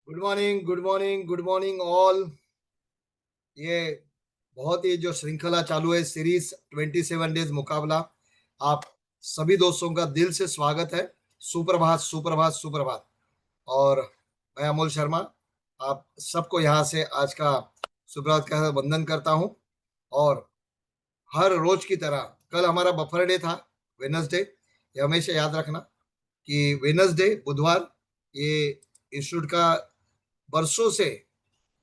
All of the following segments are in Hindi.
Good morning, good morning, good morning all. ये बहुत ही जो श्रृंखला चालू है, सीरीज 27 डेज मुकाबला। आप सभी दोस्तों का दिल से स्वागत है। सुप्रभात, सुप्रभात, सुप्रभात। और मैं अमोल शर्मा आप सबको यहाँ से आज का सुप्रभात का वंदन करता हूँ। और हर रोज की तरह कल हमारा बफर डे था, वेनसडे। ये हमेशा याद रखना कि वेनसडे, बुधवार, ये इंस्टीट्यूट का बरसों से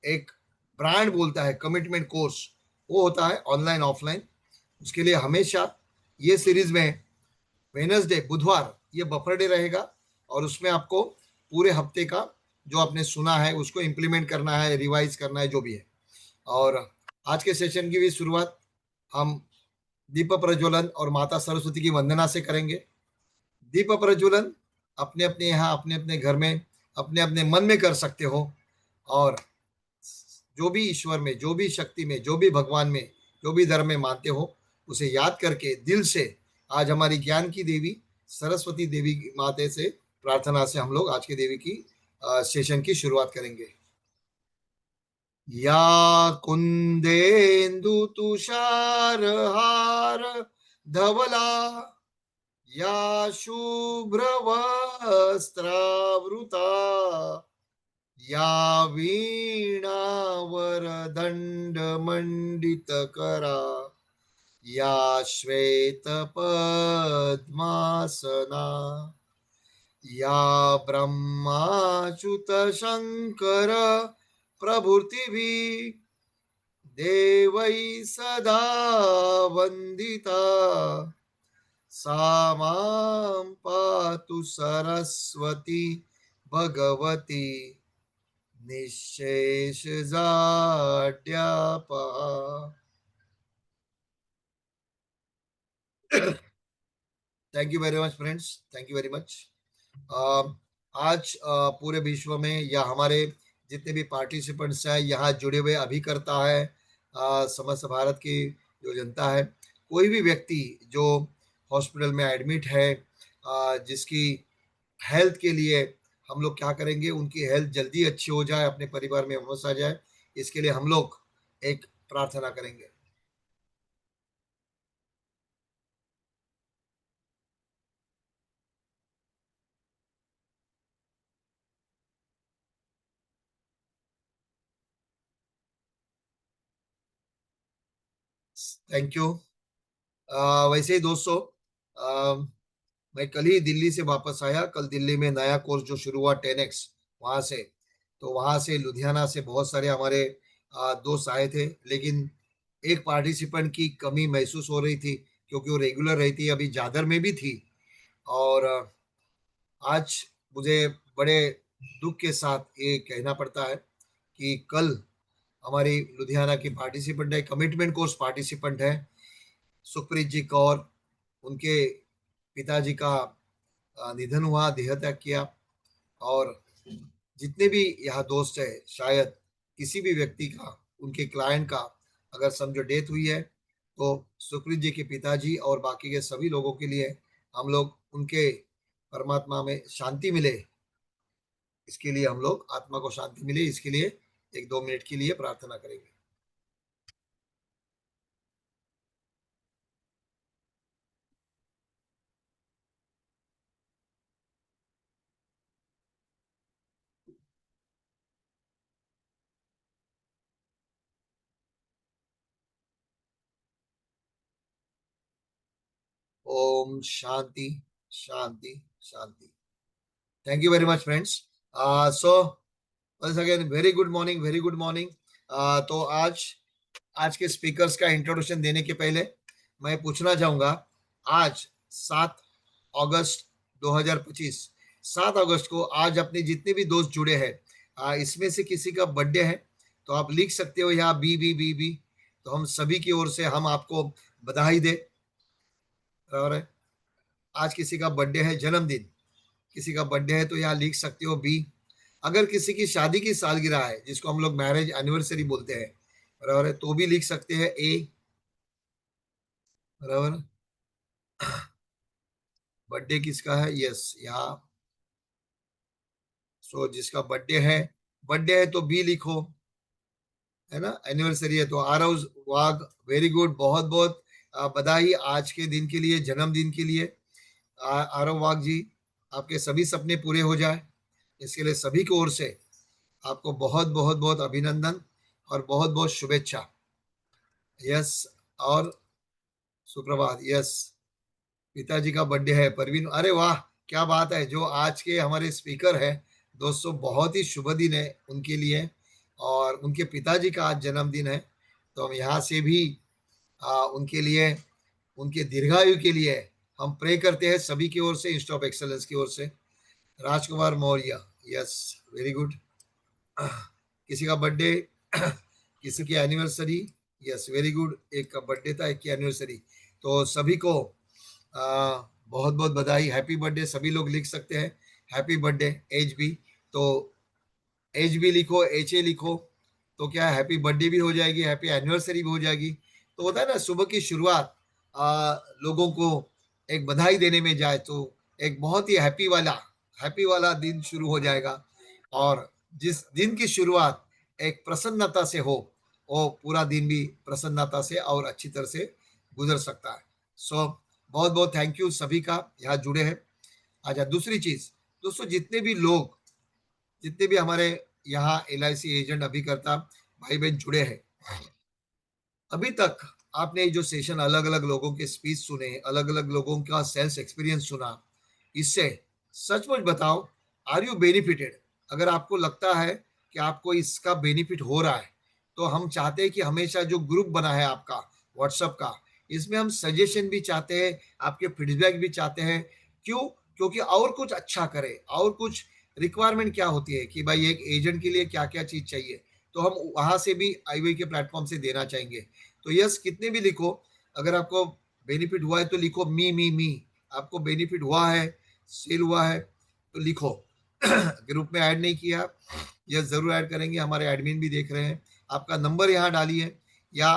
एक ब्रांड बोलता है कमिटमेंट कोर्स, वो होता है ऑनलाइन ऑफलाइन। उसके लिए हमेशा ये सीरीज में वेनसडे, बुधवार ये बफर डे रहेगा। और उसमें आपको पूरे हफ्ते का जो आपने सुना है उसको इम्प्लीमेंट करना है, रिवाइज करना है, जो भी है। और आज के सेशन की भी शुरुआत हम दीप प्रज्वलन और माता सरस्वती की वंदना से करेंगे। दीप प्रज्वलन अपने अपने यहाँ, अपने अपने घर में, अपने अपने मन में कर सकते हो। और जो भी ईश्वर में, जो भी शक्ति में, जो भी भगवान में, जो भी धर्म में मानते हो, उसे याद करके दिल से आज हमारी ज्ञान की देवी सरस्वती देवी की माते से प्रार्थना से हम लोग आज के देवी की सेशन की शुरुआत करेंगे। या कुंदेन्दु तुषार हार धवला, या शुभ्र वस्त्रावृता, या वीणावरदण्डमण्डितकरा, या श्वेतपद्मासना, या ब्रह्माच्युतशङ्कर प्रभृतिभिः देवैः सदा वन्दिता, सा मां पातु सरस्वती भगवती निःशेषजाड्यापहा। Thank you very much friends, thank you very much. आज पूरे विश्व में या हमारे जितने भी पार्टिसिपेंट्स हैं यहाँ जुड़े हुए अभी करता है, समस्त भारत की जो जनता है, कोई भी व्यक्ति जो हॉस्पिटल में एडमिट है, जिसकी हेल्थ के लिए हम लोग क्या करेंगे, उनकी हेल्थ जल्दी अच्छी हो जाए, अपने परिवार में वापस आ जाए, इसके लिए हम लोग एक प्रार्थना करेंगे। Thank you. वैसे ही दोस्तों, अ, मैं कल ही दिल्ली से वापस आया। कल दिल्ली में नया कोर्स जो शुरू हुआ 10x, वहाँ से, तो वहाँ से लुधियाना से बहुत सारे हमारे दोस्त आए थे। लेकिन एक पार्टिसिपेंट की कमी महसूस हो रही थी, क्योंकि वो रेगुलर रहती है, अभी जादर में भी थी। और आज मुझे बड़े दुख के साथ ये कहना पड़ता है कि कल हमारी लुधियाना की पार्टिसिपेंट है, कमिटमेंट कोर्स पार्टिसिपेंट है, सुखप्रीत जी कौर, उनके पिताजी का निधन हुआ, देह त्याग किया। और जितने भी यहाँ दोस्त है, शायद किसी भी व्यक्ति का, उनके क्लाइंट का अगर समझो डेथ हुई है, तो सुखप्रीत जी के पिताजी और बाकी के सभी लोगों के लिए हम लोग उनके परमात्मा में शांति मिले, इसके लिए हम लोग आत्मा को शांति मिले, इसके लिए 1-2 मिनट के लिए प्रार्थना करेंगे। ओम शांति, शांति, शांति। Thank you very much friends. So once again very good morning, very good morning. तो आज के स्पीकर्स का इंट्रोडक्शन देने के पहले मैं पूछना चाहूंगा, आज 7 अगस्त 2025, 7 अगस्त को आज अपने जितने भी दोस्त जुड़े हैं, इसमें से किसी का बर्थडे है तो आप लिख सकते हो यहाँ बी बी बी बी। तो हम सभी की ओर से हम आपको बधाई दे। और आज किसी का बर्थडे है, जन्मदिन, किसी का बर्थडे है तो यहाँ लिख सकते हो बी। अगर किसी की शादी की सालगिरह है, जिसको हम लोग मैरिज एनिवर्सरी बोलते हैं, बराबर है, तो भी लिख सकते हैं ए। बराबर। बर्थडे किसका है, यस यहाँ। सो जिसका बर्थडे है बर्थडे है तो बी लिखो, है ना। एनिवर्सरी है तो आरव वाघ, वेरी गुड, बहुत बहुत बधाई आज के दिन के लिए, जन्मदिन के लिए। आरव वाघ जी, आपके सभी सपने पूरे हो जाए, इसके लिए सभी की ओर से आपको बहुत बहुत बहुत अभिनंदन और बहुत बहुत शुभेच्छा। यस, और सुप्रभात। यस, पिताजी का बर्थडे है परवीन, अरे वाह, क्या बात है। जो आज के हमारे स्पीकर है दोस्तों, बहुत ही शुभ दिन है उनके लिए, और उनके पिताजी का आज जन्मदिन है। तो हम यहाँ से भी उनके लिए, उनके दीर्घायु के लिए हम प्रे करते हैं सभी की ओर से, इंस्टीट्यूट ऑफ एक्सलेंस की ओर से। राजकुमार मौर्य, यस, वेरी गुड। किसी का बर्थडे, किसी की एनिवर्सरी, यस वेरी गुड, एक का बर्थडे था, एक की एनिवर्सरी। तो सभी को बहुत बहुत बधाई, हैप्पी बर्थडे सभी लोग लिख सकते हैं, हैप्पी बर्थडे। एच बी, तो एच बी लिखो, एच ए लिखो, तो क्या हैप्पी बर्थडे भी हो जाएगी, हैप्पी एनिवर्सरी भी हो जाएगी। तो होता है ना, सुबह की शुरुआत लोगों को एक बधाई देने में जाए तो एक बहुत ही हैप्पी वाला दिन शुरू हो जाएगा। और जिस दिन की शुरुआत एक प्रसन्नता से हो, वो पूरा दिन भी प्रसन्नता से और अच्छी तरह से गुजर सकता है। सो बहुत बहुत थैंक यू सभी का यहाँ जुड़े हैं। अच्छा, दूसरी चीज दोस्तों, जितने भी हमारे यहाँ LIC एजेंट अभिकर्ता भाई बहन जुड़े हैं, अभी तक आपने जो सेशन अलग अलग लोगों के स्पीच सुने, अलग अलग लोगों का सेल्स एक्सपीरियंस सुना, इससे सचमुच बताओ, आर यू बेनिफिटेड? अगर आपको लगता है कि आपको इसका बेनिफिट हो रहा है, तो हम चाहते हैं कि हमेशा जो ग्रुप बना है आपका व्हाट्सएप का, इसमें हम सजेशन भी चाहते हैं, आपके फीडबैक भी चाहते हैं। क्यों? क्योंकि और कुछ अच्छा करे, और कुछ रिक्वायरमेंट क्या होती है कि भाई एक एजेंट के लिए क्या क्या चीज चाहिए, तो हम वहां से भी आईवी के प्लेटफॉर्म से देना चाहेंगे। तो यस, कितने भी लिखो, अगर आपको बेनिफिट हुआ है तो लिखो मी। आपको बेनिफिट हुआ है, सेल हुआ है तो लिखो। ग्रुप में ऐड नहीं किया, यस जरूर ऐड करेंगे, हमारे एडमिन भी देख रहे हैं। आपका नंबर यहाँ डालिए, या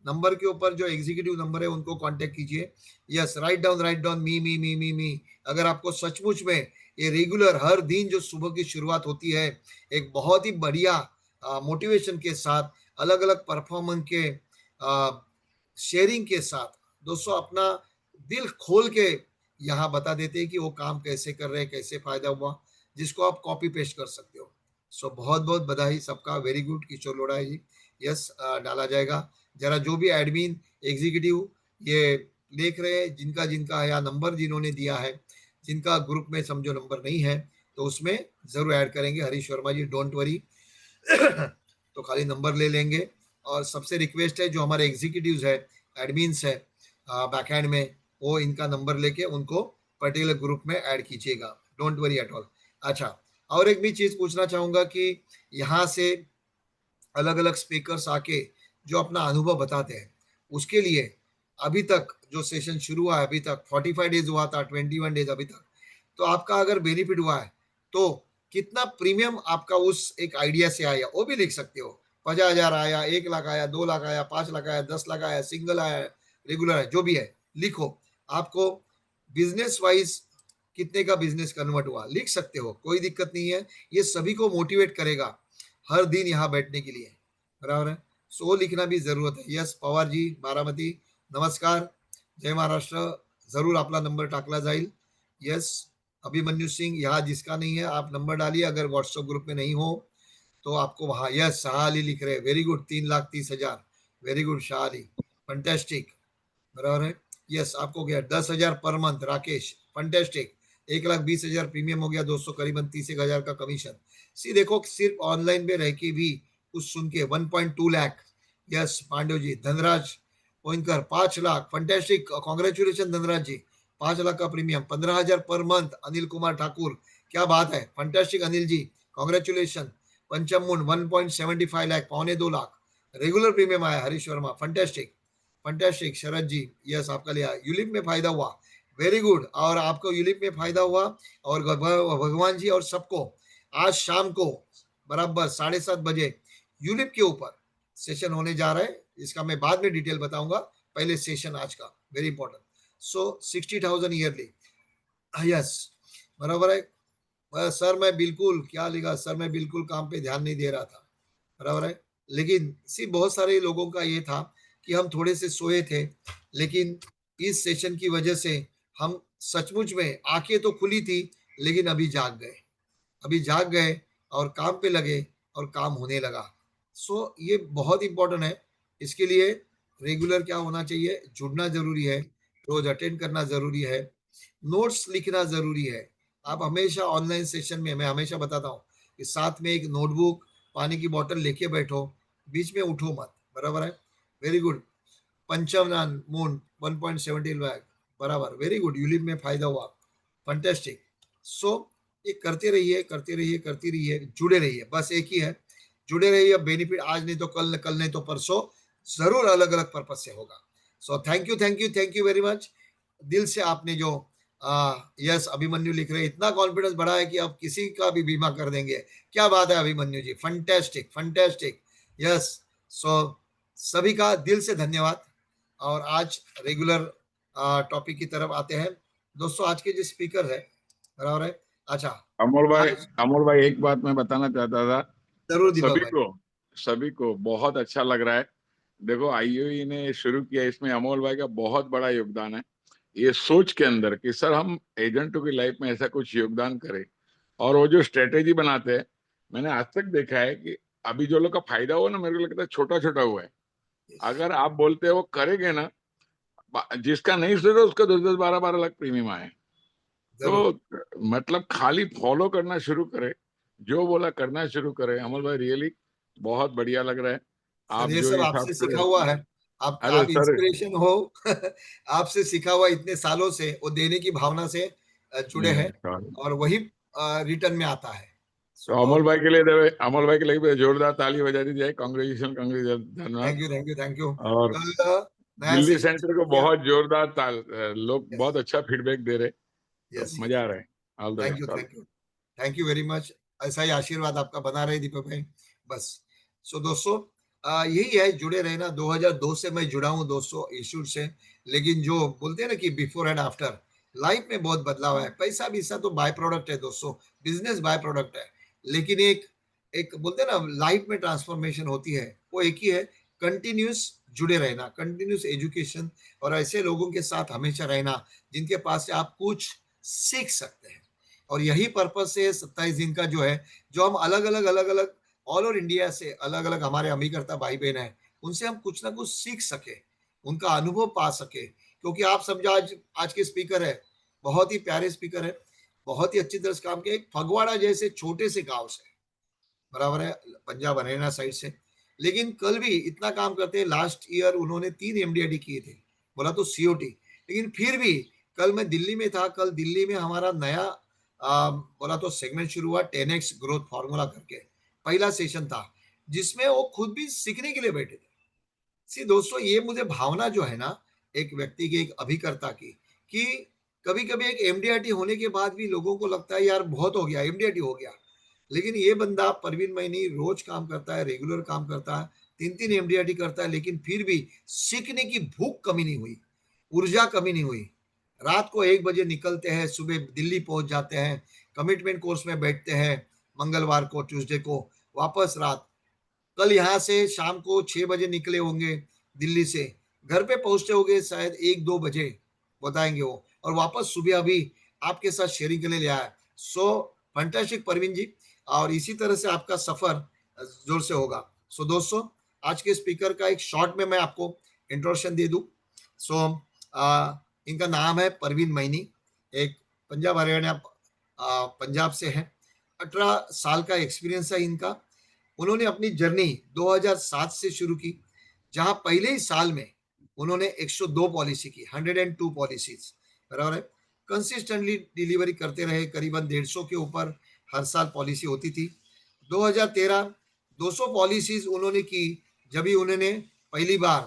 नंबर के ऊपर जो एग्जीक्यूटिव नंबर है उनको कांटेक्ट कीजिए। यस, राइट डाउन मी। अगर आपको सचमुच में ये रेगुलर हर दिन जो सुबह की शुरुआत होती है, एक बहुत ही बढ़िया मोटिवेशन के साथ, अलग अलग परफॉर्मेंस के शेयरिंग के साथ, दोस्तों अपना दिल खोल के यहाँ बता देते हैं कि वो काम कैसे कर रहे हैं, कैसे फायदा हुआ, जिसको आप कॉपी पेस्ट कर सकते हो। सो बहुत बहुत बधाई सबका, वेरी गुड किशोर लोढ़ा जी। यस, डाला जाएगा। जरा जो भी एडमिन एग्जीक्यूटिव ये देख रहे हैं, जिनका जिनका या नंबर जिन्होंने दिया है, जिनका ग्रुप में समझो नंबर नहीं है, तो उसमें जरूर ऐड करेंगे। हरीश वर्मा जी, डोंट वरी। तो खाली नंबर ले लेंगे। और सबसे रिक्वेस्ट है, जो हमारे एग्जीक्यूटिव्स है, एडमिन्स है बैकएंड में, वो इनका नंबर लेके उनको पर्टिकुलर ग्रुप में ऐड कीजिएगा, डोंट वरी एट ऑल। अच्छा, और एक भी चीज पूछना चाहूंगा कि यहाँ से अलग अलग स्पीकर्स आके जो अपना अनुभव बताते हैं, उसके लिए अभी तक जो सेशन शुरू हुआ है, अभी तक 45 डेज हुआ था, 21 डेज अभी तक, तो आपका अगर बेनिफिट हुआ है तो कितना प्रीमियम आपका उस एक आइडिया से आया वो भी लिख सकते हो। 50,000 आया, 1 लाख आया, 2 लाख आया, 5 लाख आया, 10 लाख आया, सिंगल आया, रेगुलर है, जो भी है लिखो। आपको बिजनेस वाइज कितने का बिजनेस कन्वर्ट हुआ लिख सकते हो, कोई दिक्कत नहीं है। ये सभी को मोटिवेट करेगा हर दिन यहाँ बैठने के लिए, बराबर है। सो लिखना भी जरूरत है। यस, पवार जी, बारामती, नमस्कार, जय महाराष्ट्र, जरूर आपला नंबर टाकला जाईल। यस, अभिमन्यु सिंह, यहाँ जिसका नहीं है आप नंबर डालिए, अगर व्हाट्सएप ग्रुप में नहीं हो तो आपको वहाँ, यस शाह अली लिख रहे हैं, very good, 3,30,000, very good Shah Ali, fantastic, बराबर है। यस, आपको गया 10,000 per month, Rakesh, fantastic. 1,20,000 premium हो गया दोस्तों, करीबन 30,000 का कमीशन। सी देखो, सिर्फ ऑनलाइन में रह के भी कुछ सुन के 1.2 लाख। यस पांडव जी, धनराज पोइंकर 5 लाख, फंटेस्टिक, कॉन्ग्रेचुलेशन धनराज जी, 5 लाख का premium, 15,000 per month. Anil Kumar Thakur, क्या बात है, फंटेस्टिक अनिल जी, कॉन्ग्रेचुलेशन। पंचम मुंड 1.75 लाख, 2.25 लाख रेगुलर प्रीमियम आया। Harish Verma, fantastic fantastic. Sharad ji, yes आपका लिया, यूलिप में फायदा हुआ, वेरी गुड, और आपको यूलिप में फायदा हुआ। और भगवान जी और सबको आज शाम को बराबर 7:30 बजे यूलिप के ऊपर सेशन होने जा रहा है, इसका मैं बाद में डिटेल बताऊंगा, पहले सेशन आज का वेरी इंपॉर्टेंट। सो 60,000 ईयरली, यस, बराबर है। सर मैं बिल्कुल क्या लिखा, सर मैं बिल्कुल काम पे ध्यान नहीं दे रहा था, बराबर है। लेकिन सिर्फ बहुत सारे लोगों का ये था कि हम थोड़े से सोए थे, लेकिन इस सेशन की वजह से हम सचमुच में आंखें तो खुली थी, लेकिन अभी जाग गए और काम पे लगे और काम होने लगा। सो ये बहुत इंपॉर्टेंट है। इसके लिए रेगुलर क्या होना चाहिए, जुड़ना जरूरी है, रोज अटेंड करना जरूरी है, नोट्स लिखना जरूरी है। आप हमेशा ऑनलाइन सेशन में, मैं हमेशा बताता हूँ कि साथ में एक नोटबुक, पानी की बोतल लेके बैठो, बीच में उठो मत, बराबर है। Very good. पंचमनान मून 1.17 बैग, बराबर, वेरी गुड, यूलिप में फायदा हुआ, फंटेस्टिक। सो ये करते रहिए करती रहिए, जुड़े रहिए, बस एक ही है, जुड़े रहिए। बेनिफिट आज नहीं तो कल, कल नहीं तो परसों, जरूर अलग अलग पर्पज से होगा। So thank you, thank you, thank you very much. दिल से आपने जो यस अभिमन्यु लिख रहे हैं, इतना कॉन्फिडेंस बढ़ा है कि अब किसी का भी बीमा कर देंगे। क्या बात है अभिमन्यु जी, फंटेस्टिक फंटेस्टिक। यस। सो सभी का दिल से धन्यवाद। और आज रेगुलर टॉपिक की तरफ आते हैं। दोस्तों आज के जो स्पीकर है, बराबर है। अच्छा, अमोल भाई, आज अमोल भाई एक बात मैं बताना चाहता था जरूर दीपक सभी भाई। को। सभी को बहुत अच्छा लग रहा है। देखो आईओई ने शुरू किया, इसमें अमोल भाई का बहुत बड़ा योगदान है। ये सोच के अंदर कि सर हम एजेंटों की लाइफ में ऐसा कुछ योगदान करें, और वो जो स्ट्रेटेजी बनाते हैं, मैंने आज तक देखा है कि अभी जो लोग का फायदा हुआ ना, मेरे को लगता है छोटा छोटा हुआ है। अगर आप बोलते हैं वो करेंगे ना, जिसका नहीं सोचा उसका 10-10 12-12 लाख प्रीमियम आए। जरूर। तो मतलब खाली फॉलो करना शुरू करे, जो बोला करना शुरू करे। अमल भाई रियली बहुत बढ़िया लग रहा है सर आप ये जो सब हिसाब आपसे से। सीखा हुआ है। अरे आप सर, इंस्पिरेशन हो। आपसे सीखा हुआ इतने सालों से, वो देने की भावना से जुड़े हैं, sorry। और वही रिटर्न में आता है। सो तो बहुत अमोल भाई बहुत के लिए अमोल भाई के लिए भी जोरदार ताली बजा दी जाए। कांग्रेचुलेशन, कांग्रेचुलेशन, धन्यवाद। Thank you, thank you, thank you. और कल नया दिल्ली सेशन सेंटर शुरू को किया। बहुत जोरदार लोग यस, बहुत अच्छा फीडबैक दे रहे। तो यस, यस। मजा आ रहा है। All the thank you, best, all. Thank you, thank you very much. ऐसा ही आशीर्वाद आपका बना रहे दीपक भाई, बस। सो दोस्तों यही है, जुड़े रहना। 2002 से मैं जुड़ा हूँ दोस्तों, इंस्टीट्यूट से। लेकिन जो बोलते हैं ना कि बिफोर एंड आफ्टर, लाइफ में बहुत बदलाव है। पैसा भी तो बाय प्रोडक्ट है दोस्तों, बिजनेस बाय प्रोडक्ट है। लेकिन एक एक बोलते हैं ना, लाइफ में ट्रांसफॉर्मेशन होती है, वो एक ही है, कंटिन्यूस जुड़े रहना, कंटिन्यूस एजुकेशन, और ऐसे लोगों के साथ हमेशा रहना जिनके पास से आप कुछ सीख सकते हैं। और यही पर्पज से 27 दिन का जो है, जो हम अलग अलग ऑल ओवर इंडिया से अलग अलग हमारे अभिकर्ता भाई बहन है, उनसे हम कुछ ना कुछ सीख सके, उनका अनुभव पा सके। क्योंकि आप समझो, आज आज के स्पीकर है, बहुत ही प्यारे स्पीकर है, बहुत ही अच्छी तरह से काम किया, एक फगवाड़ा जैसे छोटे से गांव से, बराबर है, पंजाब हरियाणा साइड से। लेकिन कल भी इतना काम करते हैं। लास्ट ईयर उन्होंने 3 MDID किए थे, बोला तो सीओटी। लेकिन फिर भी कल मैं दिल्ली में था, कल दिल्ली में हमारा नया बोला तो सेगमेंट शुरू हुआ, 10x ग्रोथ फार्मूला करके, पहला सेशन था, जिसमें वो खुद भी सीखने के लिए बैठे थे। सी दोस्तों, ये मुझे भावना जो है ना, एक व्यक्ति की, एक अभिकर्ता की, कि कभी कभी एक एमडीआरटी होने के बाद भी लोगों को लगता है यार बहुत हो गया, एमडीआरटी हो गया। लेकिन ये बंदा परवीन मैनी रोज काम करता है, रेगुलर काम करता है, 3 3 एमडीआरटी करता है, लेकिन फिर भी सीखने की भूख कमी नहीं हुई, ऊर्जा कमी नहीं हुई। रात को 1 बजे निकलते हैं, सुबह दिल्ली पहुंच जाते हैं, कमिटमेंट कोर्स में बैठते हैं, मंगलवार को, ट्यूसडे को वापस रात। कल यहाँ से शाम को 6 बजे निकले होंगे दिल्ली से, घर पे पहुंचते होंगे शायद 1 2 बजे, बताएंगे वो, और वापस सुबह अभी आपके साथ शेयरिंग के लिए ले आया। सो फंटास्टिक परवीन जी। और इसी तरह से आपका सफर जोर से होगा। सो दोस्तों, आज के स्पीकर का एक शॉर्ट में मैं आपको इंट्रोडक्शन दे दूं। सो इनका नाम है परवीन मैनी, एक पंजाब हरियाणा पंजाब से है। 18 साल का एक्सपीरियंस है इनका। उन्होंने अपनी जर्नी 2007 से शुरू की, जहां पहले ही साल में उन्होंने 102 पॉलिसी की, 102 पॉलिसीज, बराबर है। कंसिस्टेंटली डिलीवरी करते रहे, करीबन 150 के ऊपर हर साल पॉलिसी होती थी। 2013 200 पॉलिसीज उन्होंने की, जब भी उन्होंने पहली बार,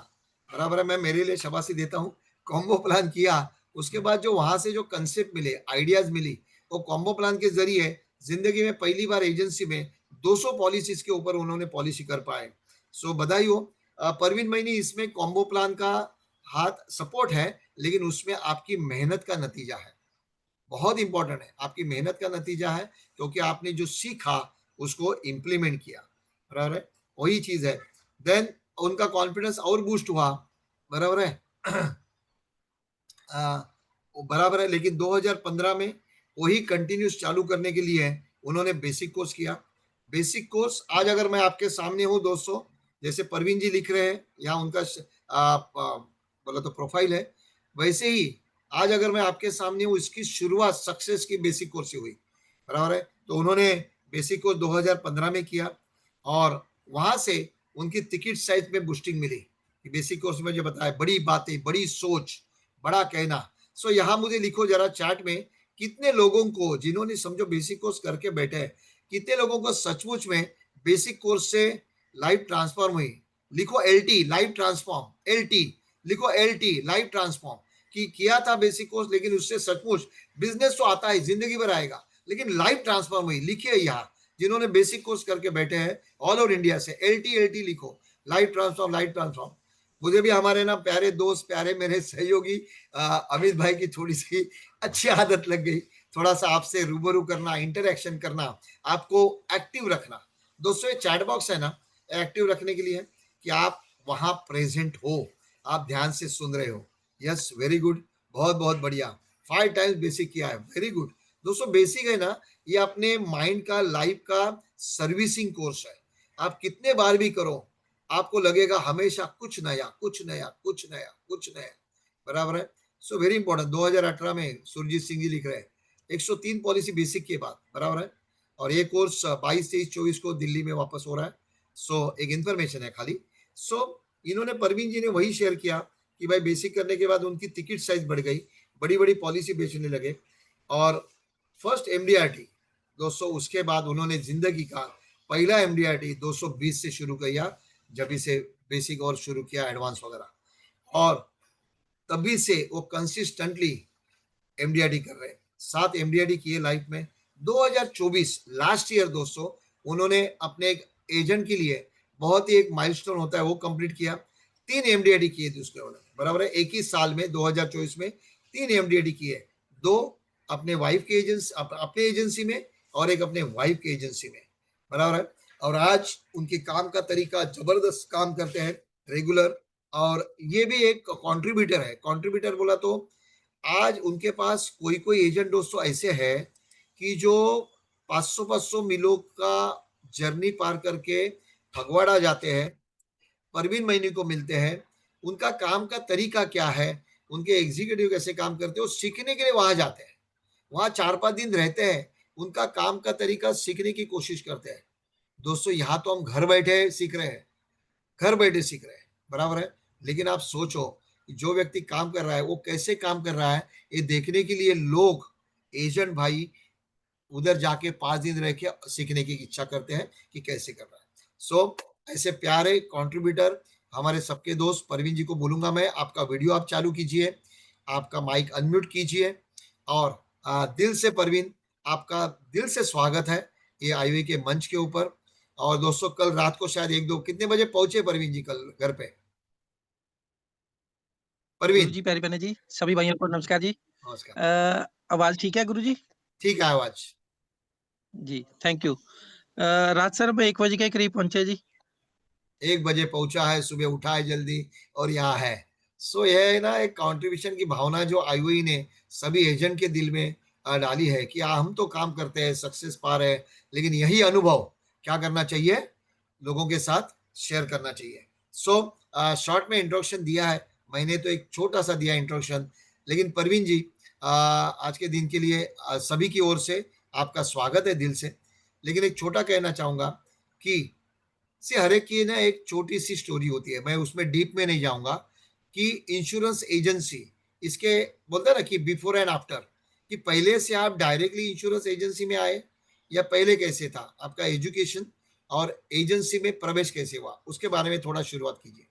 बराबर है, मैं मेरे लिए शाबाशी देता हूँ, कॉम्बो प्लान किया। उसके बाद जो वहां से जो कंसेप्ट मिले, आइडियाज मिली, वो कॉम्बो प्लान के जरिए जिंदगी में पहली बार एजेंसी में 200 पॉलिसीज के ऊपर उन्होंने पॉलिसी कर पाए। सो बधाई हो परवीन मैनी। इसमें कॉम्बो प्लान का हाथ सपोर्ट है, लेकिन उसमें आपकी मेहनत का नतीजा है, बहुत इंपॉर्टेंट है, आपकी मेहनत का नतीजा है, क्योंकि आपने जो सीखा उसको इम्प्लीमेंट किया, बराबर है, वही चीज है। देन उनका कॉन्फिडेंस और बूस्ट हुआ, बराबर है। वो बराबर है, लेकिन 2015 में वही कंटिन्यूस चालू करने के लिए उन्होंने बेसिक कोर्स किया। बेसिक कोर्स आज अगर मैं आपके सामने हूँ दोस्तों, जैसे परवीन जी लिख रहे हैं या उनका बोला तो प्रोफाइल है, वैसे ही आज अगर मैं आपके सामने हूँ, इसकी शुरुआत सक्सेस की बेसिक कोर्स से हुई, बराबर है। तो उन्होंने बेसिक कोर्स 2015 में किया और वहां से उनकी टिकट साइज में बूस्टिंग मिली। बेसिक कोर्स में जो बताया, बड़ी बातें, बड़ी सोच, बड़ा कहना। सो यहाँ मुझे लिखो जरा चैट में, कितने लोगों को जिन्होंने समझो बेसिक कोर्स करके बैठे हैं, कितने लोगों को सचमुच में बेसिक कोर्स से लाइफ ट्रांसफॉर्म हुई। लिखो एलटी, लाइफ ट्रांसफॉर्म, एलटी लिखो, एलटी लाइफ ट्रांसफॉर्म, कि किया था बेसिक कोर्स, लेकिन उससे सचमुच बिजनेस तो आता है, जिंदगी भर आएगा, लेकिन लाइफ ट्रांसफॉर्म हुई। लिखिए यहाँ जिन्होंने बेसिक कोर्स करके बैठे हैं ऑल ओवर इंडिया से, एलटी एलटी लिखो, लाइफ ट्रांसफॉर्म, लाइफ ट्रांसफॉर्म। मुझे भी हमारे ना प्यारे दोस्त, प्यारे मेरे सहयोगी अमित भाई की थोड़ी सी अच्छी आदत लग गई, थोड़ा सा आपसे रूबरू करना, इंटरेक्शन करना, आपको एक्टिव रखना। दोस्तों ये चैट बॉक्स है ना, एक्टिव रखने के लिए कि आप वहां प्रेजेंट हो, आप ध्यान से सुन रहे हो। यस, वेरी गुड, बहुत बहुत बढ़िया। 5 टाइम्स बेसिक किया है, वेरी गुड। दोस्तों बेसिक है ना, ये अपने माइंड का, लाइफ का सर्विसिंग कोर्स है। आप कितने बार भी करो, आपको लगेगा हमेशा कुछ नया, कुछ नया, कुछ नया, कुछ नया, बराबर है। So very important. 2018 में सुरजीत सिंह जी लिख रहे हैं 103 पॉलिसी बेसिक के बाद, बराबर है। और ये कोर्स 22, 23, 24 को दिल्ली में वापस हो रहा है। सो एक इंफॉर्मेशन है खाली। सो इन्होंने, परवीन जी ने वही शेयर किया कि भाई बेसिक करने के बाद उनकी टिकट साइज बढ़ गई, बड़ी बड़ी पॉलिसी बेचने लगे। और फर्स्ट एमडीआरटी दोस्तों, उसके बाद उन्होंने जिंदगी का पहला एमडीआरटी 220 से शुरू किया, जब इसे बेसिक और शुरू किया, एडवांस वगैरह। और तभी से वो कंसिस्टेंटली एमडीआरडी कर रहे हैं, 7 एमडीआरडी किए लाइफ में। 2024 लास्ट ईयर दोस्तों, उन्होंने अपने एक एजेंट के लिए बहुत ही एक माइलस्टोन होता है वो कंप्लीट किया। 3 एमडीआरडी किए थे उसके उन्होंने, बराबर है, एक ही साल में 2024 में 3 एमडीआरडी किए। 2 अपने वाइफ के एजेंसी, अपने एजेंसी में, और एक अपने वाइफ के एजेंसी में, बराबर है। और आज उनके काम का तरीका जबरदस्त, काम करते हैं रेगुलर। और ये भी एक कंट्रीब्यूटर है। कंट्रीब्यूटर बोला तो आज उनके पास कोई कोई एजेंट दोस्तों ऐसे है कि जो 500-500 मीलों का जर्नी पार करके फगवाड़ा जाते हैं, परवीन महीने को मिलते हैं। उनका काम का तरीका क्या है, उनके एग्जीक्यूटिव कैसे काम करते हैं, वो सीखने के लिए वहां जाते हैं, वहां 4-5 दिन रहते हैं, उनका काम का तरीका सीखने की कोशिश करते हैं। दोस्तों यहाँ तो हम घर बैठे सीख रहे हैं, घर बैठे सीख रहे हैं, बराबर है। लेकिन आप सोचो कि जो व्यक्ति काम कर रहा है वो कैसे काम कर रहा है, ये देखने के लिए लोग, एजेंट भाई, उधर जाके 5 दिन रह के सीखने की इच्छा करते हैं कि कैसे कर रहा है। सो ऐसे प्यारे कंट्रीब्यूटर हमारे सबके दोस्त परवीन जी को बोलूंगा मैं, आपका वीडियो आप चालू कीजिए, आपका माइक अनम्यूट कीजिए। और दिल से परवीन, आपका दिल से स्वागत है ये आईवी के मंच के ऊपर। और दोस्तों कल रात को शायद 1-2, कितने बजे पहुंचे परवीन जी कल घर पे? परवीन, गुरुजी, प्यारे बहन जी, सभी भाइयों को नमस्कार जी। नमस्कार। आवाज ठीक है गुरुजी? ठीक है आवाज। जी, थैंक यू। रात सर हम 1 बजे के करीब पहुंचे जी। 1 बजे पहुंचा है, सुबह उठा है जल्दी और यहाँ है। सो यह है ना एक कंट्रीब्यूशन की भावना जो आईओई ने सभी एजेंट के दिल में डाली है कि हम तो काम करते हैं, सक्सेस पा रहे हैं, लेकिन यही अनुभव क्या करना चाहिए, लोगों के साथ शेयर करना चाहिए। सो शॉर्ट में इंट्रोडक्शन दिया है मैंने, तो एक छोटा सा दिया इंट्रोडक्शन। लेकिन परवीन जी, आज के दिन के लिए सभी की ओर से आपका स्वागत है दिल से। लेकिन एक छोटा कहना चाहूंगा कि से हर एक की ना एक छोटी सी स्टोरी होती है, मैं उसमें डीप में नहीं जाऊंगा। कि इंश्योरेंस एजेंसी, इसके बोलते हैं ना कि बिफोर एंड आफ्टर, कि पहले से आप डायरेक्टली इंश्योरेंस एजेंसी में आए या पहले कैसे था आपका एजुकेशन, और एजेंसी में प्रवेश कैसे हुआ, उसके बारे में थोड़ा शुरुआत कीजिए।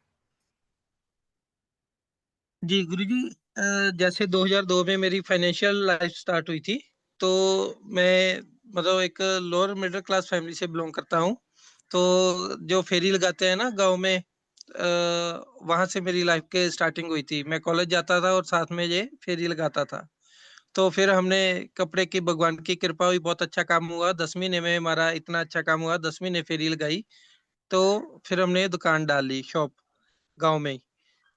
जी गुरुजी, जैसे 2002 में मेरी फाइनेंशियल लाइफ स्टार्ट हुई थी, तो मैं मतलब एक लोअर मिडिल क्लास फैमिली से बिलोंग करता हूँ। तो जो फेरी लगाते हैं ना गांव में, वहां से मेरी लाइफ के स्टार्टिंग हुई थी। मैं कॉलेज जाता था और साथ में ये फेरी लगाता था। तो फिर हमने कपड़े की भगवान की कृपा हुई, बहुत अच्छा काम हुआ। 10 महीने में हमारा इतना अच्छा काम हुआ, 10 महीने फेरी लगाई। तो फिर हमने दुकान डाल ली, शॉप गाँव में ही।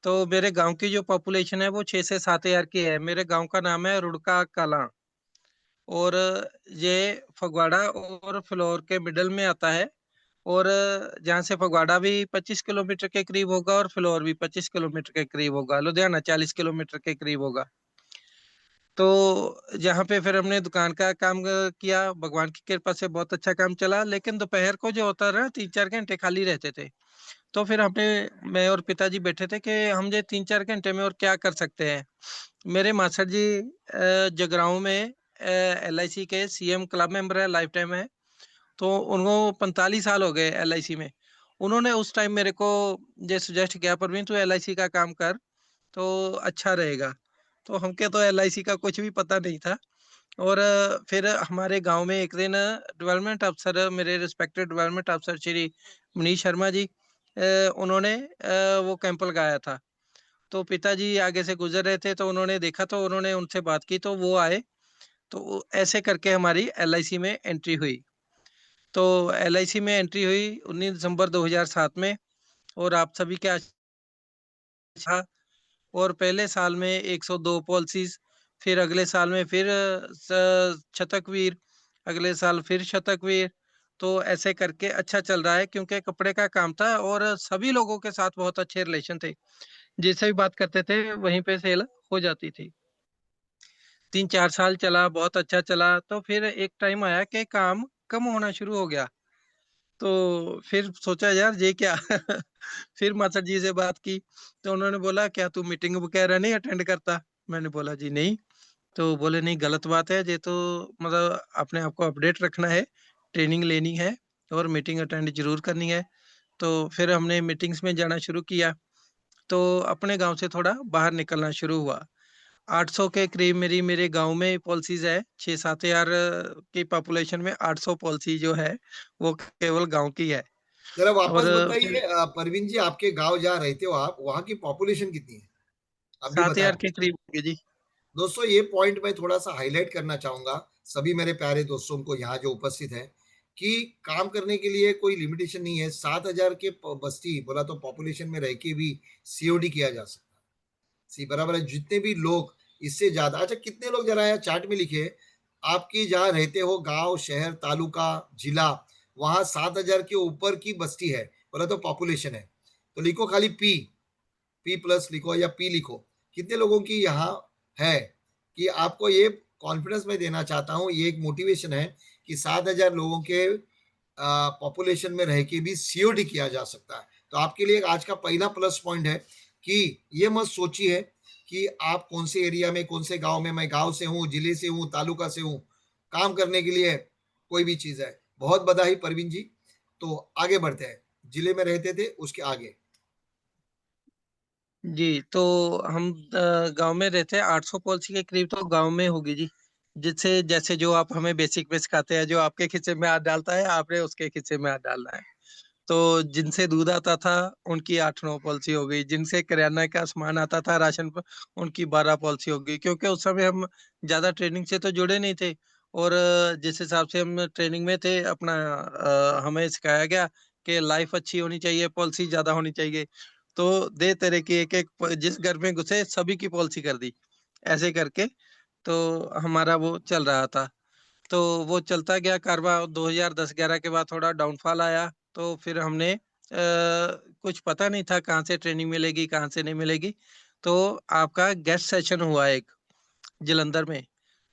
तो मेरे गाँव की जो पॉपुलेशन है वो 6 से 7 हज़ार की है। मेरे गाँव का नाम है रुड़का कलां, और ये फगवाड़ा और फ्लोर के मिडल में आता है। और जहाँ से फगवाड़ा भी 25 किलोमीटर के करीब होगा और फ्लोर भी 25 किलोमीटर के करीब होगा। लुधियाना 40 किलोमीटर के करीब होगा। तो जहाँ पे फिर हमने दुकान का काम किया, भगवान की कृपा से बहुत अच्छा काम चला। लेकिन दोपहर को जो होता रहा, 3-4 घंटे खाली रहते थे। तो फिर मैं और पिताजी बैठे थे कि हम ये 3-4 घंटे में और क्या कर सकते हैं। मेरे मास्टर जी जगराऊं में LIC के CM क्लब मेंबर है, लाइफ टाइम है। तो उनको 45 साल हो गए LIC में। उन्होंने उस टाइम मेरे को ये सजेस्ट किया, परवीन तू LIC का काम कर तो अच्छा रहेगा। तो हमके तो LIC का कुछ भी पता नहीं था। और फिर हमारे गांव में एक दिन डेवलपमेंट अफसर, मेरे रिस्पेक्टेड डेवलपमेंट अफसर श्री मनीष शर्मा जी, उन्होंने वो कैंप लगाया था। तो पिताजी आगे से गुजर रहे थे, तो उन्होंने देखा, तो उन्होंने उनसे बात की, तो वो आए। तो ऐसे करके हमारी LIC में एंट्री हुई। तो LIC में एंट्री हुई 19 दिसंबर 2007 में। और आप सभी के अच्छा, और पहले साल में 102 पॉलिसीज, फिर अगले साल में फिर शतकवीर, अगले साल फिर शतकवीर। तो ऐसे करके अच्छा चल रहा है, क्योंकि कपड़े का काम था और सभी लोगों के साथ बहुत अच्छे रिलेशन थे। जिससे भी बात करते थे वहीं पे सेल हो जाती थी। 3-4 साल चला, बहुत अच्छा चला। तो फिर एक टाइम आया कि काम कम होना शुरू हो गया। तो फिर सोचा यार ये क्या फिर मास्टर जी से बात की, तो उन्होंने बोला क्या तू मीटिंग वगैरह नहीं अटेंड करता? मैंने बोला जी नहीं। तो बोले नहीं, गलत बात है ये तो, मतलब अपने आप को अपडेट रखना है, ट्रेनिंग लेनी है और मीटिंग अटेंड जरूर करनी है। तो फिर हमने मीटिंग्स में जाना शुरू किया। तो अपने गांव से थोड़ा बाहर निकलना शुरू हुआ। 800 के करीब मेरे गांव में पॉलिसीज है। 6-7 हजार की पॉपुलेशन में 800 पॉलिसी जो है वो केवल गांव की है। जरा और वापस फिर बताइए परवीन जी, आपके गांव जहाँ रहते हो आप, वहाँ की पॉपुलेशन कितनी है? अभी 7 हजार बताया। के करीब होगी जी। दोस्तों ये पॉइंट मैं थोड़ा सा हाईलाइट करना चाहूंगा सभी मेरे प्यारे दोस्तों को यहाँ जो उपस्थित है, कि काम करने के लिए कोई लिमिटेशन नहीं है। 7,000 के बस्ती बोला तो पॉपुलेशन में रह के भी COD किया जा सकता है। सी बराबर है, जितने भी लोग, इससे ज्यादा। अच्छा, कितने लोग जरा यहाँ चार्ट में लिखे, आपकी जहाँ रहते हो, गांव, शहर, तालुका, जिला, वहां 7,000 के ऊपर की बस्ती है बोला तो पॉपुलेशन है। तो लिखो खाली P+ लिखो या P लिखो, कितने लोगों की यहाँ है। कि आपको ये कॉन्फिडेंस मैं देना चाहता हूँ, ये एक मोटिवेशन है कि 7,000 लोगों के पॉपुलेशन में रह के भी COD किया जा सकता है। तो आपके लिए आज का पहला प्लस पॉइंट है कि ये मत सोचिए कि आप कौन से एरिया में, कौन से गांव में, मैं गांव से हूँ, जिले से हूँ, तालुका से हूँ, काम करने के लिए कोई भी चीज है। बहुत बधाई परवीन जी। तो आगे बढ़ते हैं, जिले में रहते थे उसके आगे। जी, तो हम गांव में रहते हैं। 800 पॉलिसी के करीब तो गांव में होगी जी। जिससे जैसे जो आप हमें बेसिक में सिखाते हैं, जो आपके खीसे में हाथ डालता है आपने उसके खीसे में हाथ डालना है। तो जिनसे दूध आता था उनकी 8-9 पॉलिसी हो गई, जिनसे किराना का सामान आता था राशन पर, उनकी 12 पॉलिसी हो गई। क्योंकि उस समय हम ज्यादा ट्रेनिंग से तो जुड़े नहीं थे। और जिस हिसाब से हम ट्रेनिंग में थे अपना, हमें सिखाया गया कि लाइफ अच्छी होनी चाहिए, पॉलिसी ज्यादा होनी चाहिए। तो दे तेरे की एक एक जिस घर में घुसे सभी की पॉलिसी कर दी, ऐसे करके। तो हमारा वो चल रहा था। तो वो चलता गया कारवा। 2010-11 के बाद थोड़ा डाउनफॉल आया। तो फिर हमने कुछ पता नहीं था कहाँ से ट्रेनिंग मिलेगी, कहाँ से नहीं मिलेगी। तो आपका गेस्ट सेशन हुआ एक जलंधर में।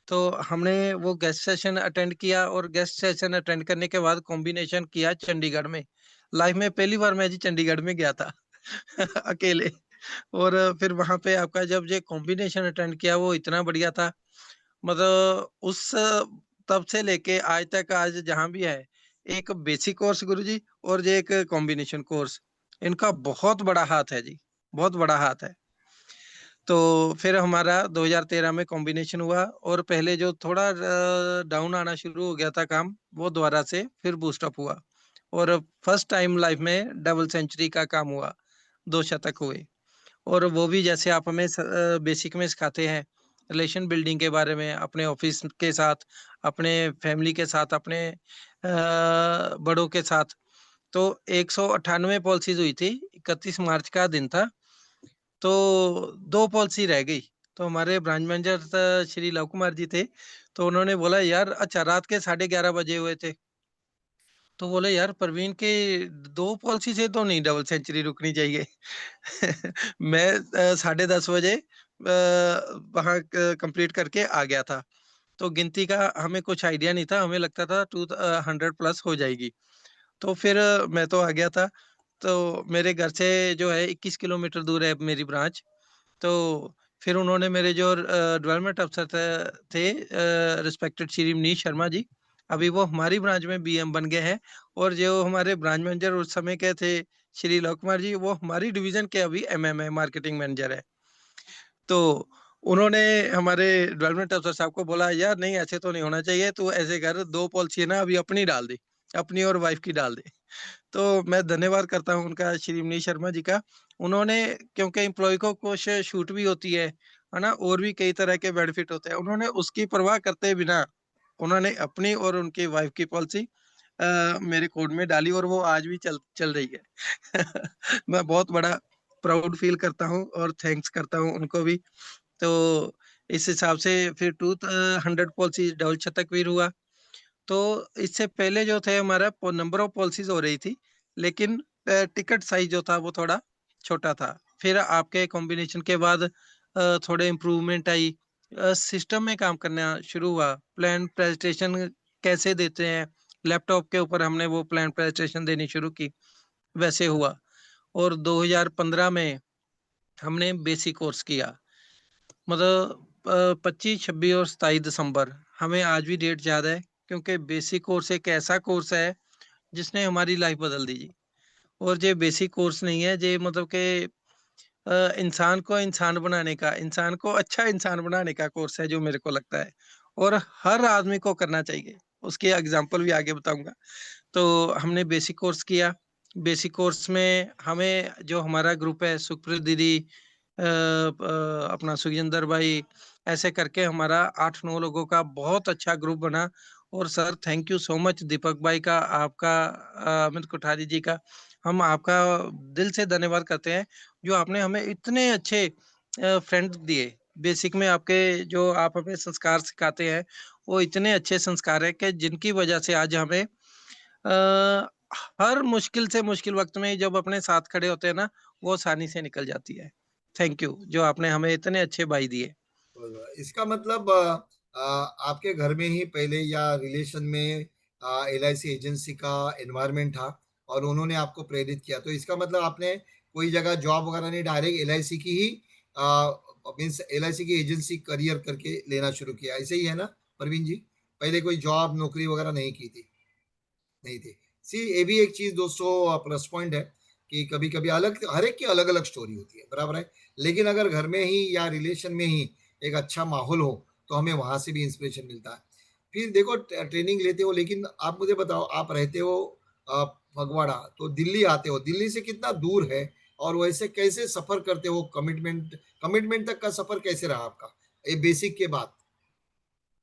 तो हमने वो गेस्ट सेशन अटेंड किया, और गेस्ट सेशन अटेंड करने के बाद कॉम्बिनेशन किया चंडीगढ़ में। लाइफ में पहली बार मैं जी चंडीगढ़ में गया था अकेले। और फिर वहां पे आपका जब ये कॉम्बिनेशन अटेंड किया वो इतना बढ़िया था। मतलब उस तब से लेके आज तक, आज जहां भी है, एक बेसिक कोर्स गुरुजी और ये एक कॉम्बिनेशन कोर्स, इनका बहुत बड़ा हाथ है जी, बहुत बड़ा हाथ है। तो फिर हमारा 2013 में कॉम्बिनेशन हुआ, और पहले जो थोड़ा डाउन आना शुरू हो गया था काम, वो दोबारा से फिर बूस्टअप हुआ। और फर्स्ट टाइम लाइफ में डबल सेंचुरी का काम हुआ, 2 शतक हुए। और वो भी जैसे आप हमें बेसिक में सिखाते हैं रिलेशन बिल्डिंग के बारे में, अपने ऑफिस के साथ, अपने फैमिली के साथ, अपने बड़ों के साथ। तो 198 पॉलिसीज हुई थी। 31 मार्च का दिन था, तो 2 पॉलिसी रह गई। तो हमारे ब्रांच मैनेजर श्री लव कुमार जी थे, तो उन्होंने बोला यार, अच्छा रात के 11:30 बजे हुए थे, तो बोले यार प्रवीण के 2 पॉलिसी से तो नहीं डबल सेंचुरी रुकनी चाहिए। मैं 10:30 बजे वहाँ कंप्लीट करके आ गया था। तो गिनती का हमें कुछ आइडिया नहीं था, हमें लगता था 100 प्लस हो जाएगी। तो फिर मैं तो आ गया था। तो मेरे घर से जो है 21 किलोमीटर दूर है मेरी ब्रांच। तो फिर उन्होंने मेरे जो डेवलपमेंट अफसर थे रिस्पेक्टेड श्री मनीष शर्मा जी, अभी वो हमारी ब्रांच में बीएम बन गए हैं। और जो हमारे ब्रांच मैनेजर उस समय के थे श्री लव कुमार जी, वो हमारी डिवीजन के अभी एमएम है, मार्केटिंग मैनेजर है। तो उन्होंने हमारे डेवलपमेंट अफसर साहब को बोला यार नहीं, ऐसे तो नहीं होना चाहिए, तू ऐसे कर, 2 पॉलिसी है ना अभी अपनी डाल दे, अपनी और वाइफ की डाल दे। तो मैं धन्यवाद करता हूँ उनका, श्री मनीष शर्मा जी का। उन्होंने, क्योंकि एम्प्लॉय को कुछ छूट भी होती है ना, और भी कई तरह के बेनिफिट होते हैं, उन्होंने उसकी परवाह करते बिना उन्होंने अपनी और उनकी वाइफ की पॉलिसी मेरे कोड में डाली, और वो आज भी चल चल रही है। मैं बहुत बड़ा प्राउड फील करता हूँ और थैंक्स करता हूँ उनको भी। तो इस हिसाब से फिर 200 पॉलिसी डबल शतकवीर हुआ। तो इससे पहले जो थे हमारा नंबर ऑफ पॉलिसीज हो रही थी, लेकिन टिकट साइज जो था वो थोड़ा छोटा था। फिर आपके कॉम्बिनेशन के बाद थोड़े इम्प्रूवमेंट आई, सिस्टम में काम करना शुरू हुआ, प्लान प्रेजेंटेशन कैसे देते हैं, लैपटॉप के ऊपर हमने वो प्लान प्रेजेंटेशन देनी शुरू की, वैसे हुआ। और 2015 में हमने बेसिक कोर्स किया, मतलब 25, 26 और 27 दिसंबर, हमें आज भी डेट याद है, क्योंकि बेसिक कोर्स एक ऐसा कोर्स है जिसने हमारी लाइफ बदल दी जी। और ये बेसिक कोर्स नहीं है, ये मतलब कि इंसान को इंसान बनाने का, इंसान को अच्छा इंसान बनाने का कोर्स है, जो मेरे को लगता है, और हर आदमी को करना चाहिए। उसके एग्जाम्पल भी आगे बताऊंगा। तो हमने बेसिक कोर्स किया। बेसिक कोर्स में हमें, जो हमारा ग्रुप है, सुखप्रीत दीदी, अपना सुखजिंदर भाई, ऐसे करके हमारा 8-9 लोगों का बहुत अच्छा ग्रुप बना। और sir thank you so much, Deepak भाई का, आपका, अमित कोठारी जी का, हम आपका दिल से धन्यवाद करते हैं, जो आपने हमें इतने अच्छे फ्रेंड दिए। बेसिक में आपके जो आप हमें संस्कार सिखाते हैं, वो इतने अच्छे संस्कार है कि जिनकी वजह से आज हमें अ, हर मुश्किल से मुश्किल वक्त में जब अपने साथ खड़े होते हैं ना, वो आसानी से निकल जाती है। थैंक यू, जो आपने हमें इतने अच्छे भाई दिए। इसका मतलब आपके घर में ही पहले या रिलेशन में एलआईसी एजेंसी का एनवायरनमेंट था और उन्होंने आपको प्रेरित किया, तो इसका मतलब आपने कोई जगह जॉब वगैरह नहीं, डायरेक्ट एलआईसी की ही मीन्स एलआईसी की एजेंसी करियर करके लेना शुरू किया, ऐसे ही है ना परवीन जी? पहले कोई जॉब नौकरी वगैरह नहीं की थी? नहीं थे। सी ये भी एक चीज दोस्तों प्लस पॉइंट है कि कभी कभी अलग, हर एक की अलग अलग स्टोरी होती है, बराबर है। लेकिन अगर घर में ही या रिलेशन में ही एक अच्छा माहौल हो तो हमें वहां से भी इंस्पिरेशन मिलता है। फिर देखो ट्रेनिंग लेते हो, लेकिन आप मुझे बताओ, आप रहते हो अ, फगवाड़ा, तो दिल्ली आते हो, दिल्ली से कितना दूर है? और वैसे कैसे सफर करते हो? कमिटमेंट कमिटमेंट तक का सफर कैसे रहा आपका, ये बेसिक के बाद?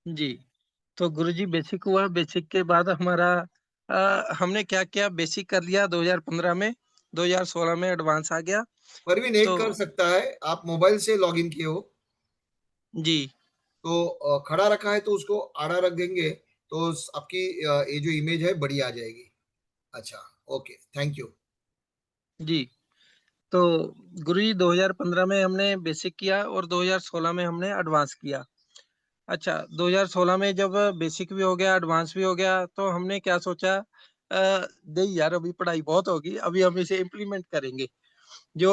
जी, तो गुरुजी बेसिक हुआ, बेसिक के बाद हमारा हमने क्या किया, बेसिक कर लिया 2015 में, 2016 में एडवांस आ गया। परवीन तो एक कर सकता है, आप मोबाइल से लॉग इन किए हो जी तो खड़ा रखा है तो उसको आड़ा रख देंगे तो आपकी ये जो इमेज है बड़ी आ जाएगी। अच्छा, ओके, थैंक यू। जी, तो गुरुजी 2015 में हमने बेसिक किया और 2016 में हमने एडवांस किया। अच्छा, 2016 में जब बेसिक भी हो गया, एडवांस भी हो गया, तो हमने क्या सोचा, नहीं यार अभी पढ़ाई बहुत होगी, अभी हम इसे इम्प्लीमेंट करेंगे। जो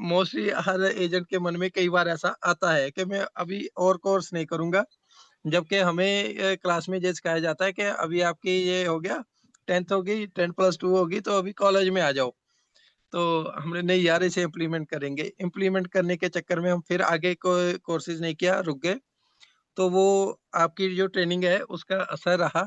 मोस्टली हर एजेंट के मन में कई बार ऐसा आता है कि मैं अभी और कोर्स नहीं करूंगा, जबकि हमें क्लास में ये सिखाया जाता है कि अभी आपकी ये हो गया, 10th होगी, 10+2 होगी, तो अभी कॉलेज में आ जाओ। तो हमने नहीं यार इसे इम्प्लीमेंट करेंगे। इम्प्लीमेंट करने के चक्कर में हम फिर आगे कोई कोर्सेज नहीं किया, रुक गए। तो वो आपकी जो ट्रेनिंग है उसका असर रहा।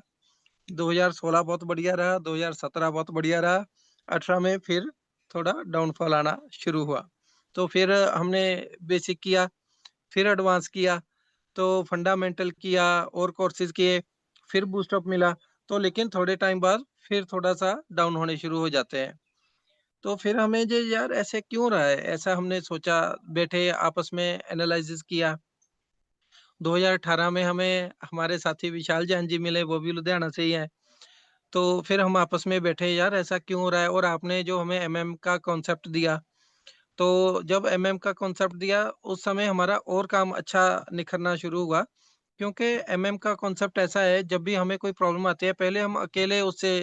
2016 बहुत बढ़िया रहा, 2017 बहुत बढ़िया रहा, 18 में फिर थोड़ा डाउनफॉल आना शुरू हुआ। तो फिर हमने बेसिक किया, फिर एडवांस किया। तो फंडामेंटल किया और कोर्सेज किए, फिर बूस्टअप मिला, तो लेकिन थोड़े टाइम बाद फिर थोड़ा-सा डाउन होने शुरू हो जाते हैं। तो फिर हमें जे यार ऐसे क्यों रहा है? ऐसा हमने सोचा, बैठे आपस में एनालिसिस किया। 2018 में हमें हमारे साथी विशाल जैन जी मिले, वो भी लुधियाना से ही हैं। तो फिर हम आपस में बैठे, यार ऐसा क्यों हो रहा है? और आपने जो हमें एमएम का कॉन्सेप्ट दिया, तो जब एमएम का कॉन्सेप्ट दिया, उस समय हमारा और काम अच्छा निखरना शुरू हुआ। क्योंकि एमएम का कॉन्सेप्ट ऐसा है, जब भी हमें कोई प्रॉब्लम आती है, पहले हम अकेले उससे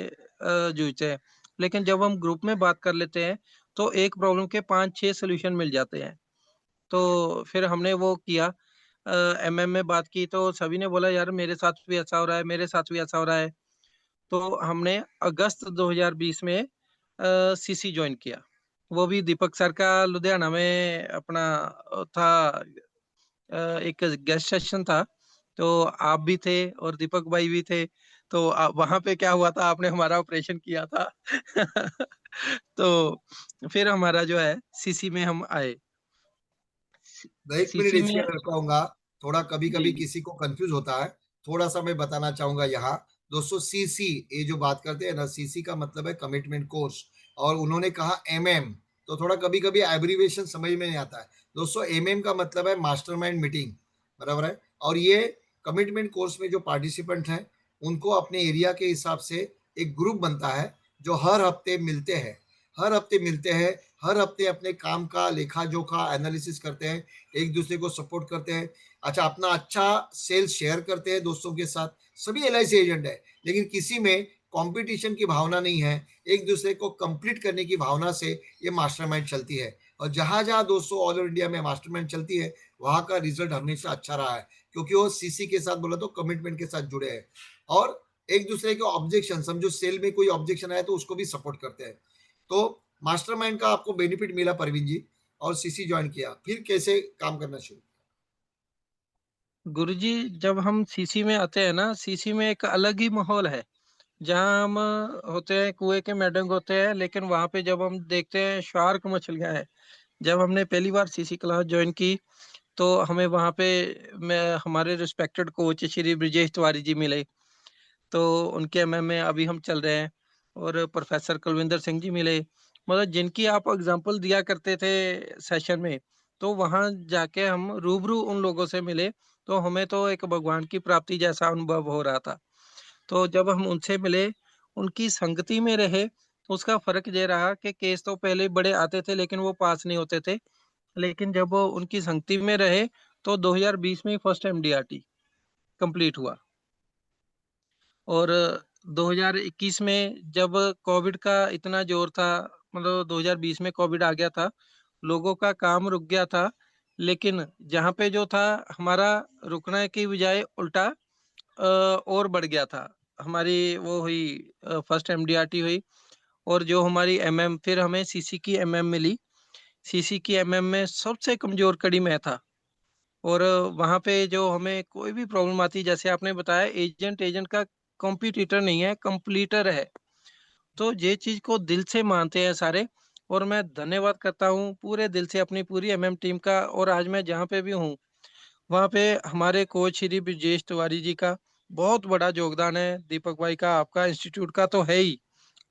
जूझते हैं। लेकिन जब हम ग्रुप में बात कर लेते हैं, तो एक प्रॉब्लम के 5-6 सॉल्यूशन मिल जाते हैं। तो फिर हमने वो किया, एमएम में बात की, तो सभी ने बोला यार मेरे साथ भी ऐसा हो रहा है, मेरे साथ भी ऐसा हो रहा है। तो हमने अगस्त 2020 में सीसी जॉइन किया। वो भी दीपक सर का लुधियाना में अपना था, एक गेस्ट सेशन था, तो आप भी थे और दीपक भाई भी थे। तो वहाँ पे क्या हुआ था, आपने हमारा ऑपरेशन किया था। तो फिर हमारा जो है सीसी में हम आए। मैं 1 मिनट सीसी इसके में अंदर कहूँगा, थोड़ा जी, कभी-कभी जी। किसी को कन्फ्यूज़ होता है, थोड़ा-सा मैं बताना चाहूँगा यहाँ। दोस्तों सीसी ये जो बात करते हैं ना, सीसी का मतलब है कमिटमेंट कोर्स और उन्होंने कहा एमएम, तो थोड़ा कभी-कभी एब्रिविएशन समझ में नहीं आता है। दोस्तों एमएम का मतलब है मास्टरमाइंड मीटिंग, बराबर है? और ये कमिटमेंट कोर्स में जो पार्टिसिपेंट हैं, उनको अपने एरिया के हिसाब से एक ग्रुप बनता है, जो हर हफ्ते मिलते हैं। हर हफ्ते मिलते हैं, हर हफ्ते अपने काम का लेखा-जोखा एनालिसिस करते हैं, एक-दूसरे को सपोर्ट करते हैं। अच्छा, अपना अच्छा सेल्स शेयर करते हैं दोस्तों के साथ। सभी एलआईसी एजेंट है, लेकिन किसी में कॉम्पिटिशन की भावना नहीं है। एक-दूसरे को कंप्लीट करने की भावना से ये मास्टरमाइंड चलती है और जहाँ-जहाँ दोस्तों ऑल ओवर इंडिया में मास्टरमाइंड चलती है, वहाँ का रिज़ल्ट हमेशा अच्छा रहा है, क्योंकि वो सीसी के साथ बोला तो कमिटमेंट के साथ जुड़े हैं और एक-दूसरे के ऑब्जेक्शन समझो सेल में कोई ऑब्जेक्शन आया तो उसको भी सपोर्ट करते हैं। तो मास्टरमाइंड का आपको बेनिफिट मिला परवीन जी और सीसी ज्वाइन किया, फिर कैसे काम करना शुरू? गुरुजी जब हम सीसी में आते हैं ना, सीसी में एक अलग ही माहौल है। जहाँ हम होते हैं, कुएँ के मेंढक होते हैं, लेकिन वहाँ पे जब हम देखते हैं शार्क मछलियाँ हैं। जब हमने पहली बार सीसी क्लास जॉइन की, तो हमें वहाँ पे मैं हमारे रिस्पेक्टेड कोच श्री ब्रिजेश तिवारी जी मिले। तो उनके एमएम में अभी हम चल रहे हैं और प्रोफेसर कुलविंदर सिंह जी मिले। मतलब जिनकी आप एग्जांपल दिया करते थे सेशन में, तो वहाँ जाके हम रूबरू उन लोगों से मिले, तो हमें तो एक भगवान की प्राप्ति जैसा अनुभव हो रहा था। तो जब हम उनसे मिले, उनकी संगति में रहे, उसका फ़र्क ये रहा कि केस तो पहले बड़े आते थे लेकिन वो पास नहीं होते थे। लेकिन जब वो उनकी संगति में रहे, तो 2020 में फर्स्ट एमडीआरटी कंप्लीट हुआ। और 2021 में जब कोविड का इतना ज़ोर था, मतलब 2020 में कोविड आ गया था, लोगों का काम रुक गया था, लेकिन जहाँ पे जो था हमारा रुकने की बजाय उल्टा और बढ़ गया था। हमारी वो हुई, फर्स्ट एमडीआरटी हुई और जो हमारी एमएम, फिर हमें सीसी की एमएम मिली। सीसी की एमएम में सबसे कमज़ोर कड़ी मैं था और वहाँ पे जो हमें कोई भी प्रॉब्लम आती, जैसे आपने बताया, एजेंट एजेंट का कॉम्पिटिटर नहीं है, कंप्लीटर है। तो ये चीज़ को दिल से मानते हैं सारे और मैं धन्यवाद करता हूँ पूरे दिल से अपनी पूरी एमएम टीम का। और आज मैं जहाँ पे भी हूँ, वहाँ पे हमारे कोच श्री ब्रजेश तिवारी जी का बहुत बड़ा योगदान है। दीपक भाई का, आपका, इंस्टीट्यूट का तो है ही,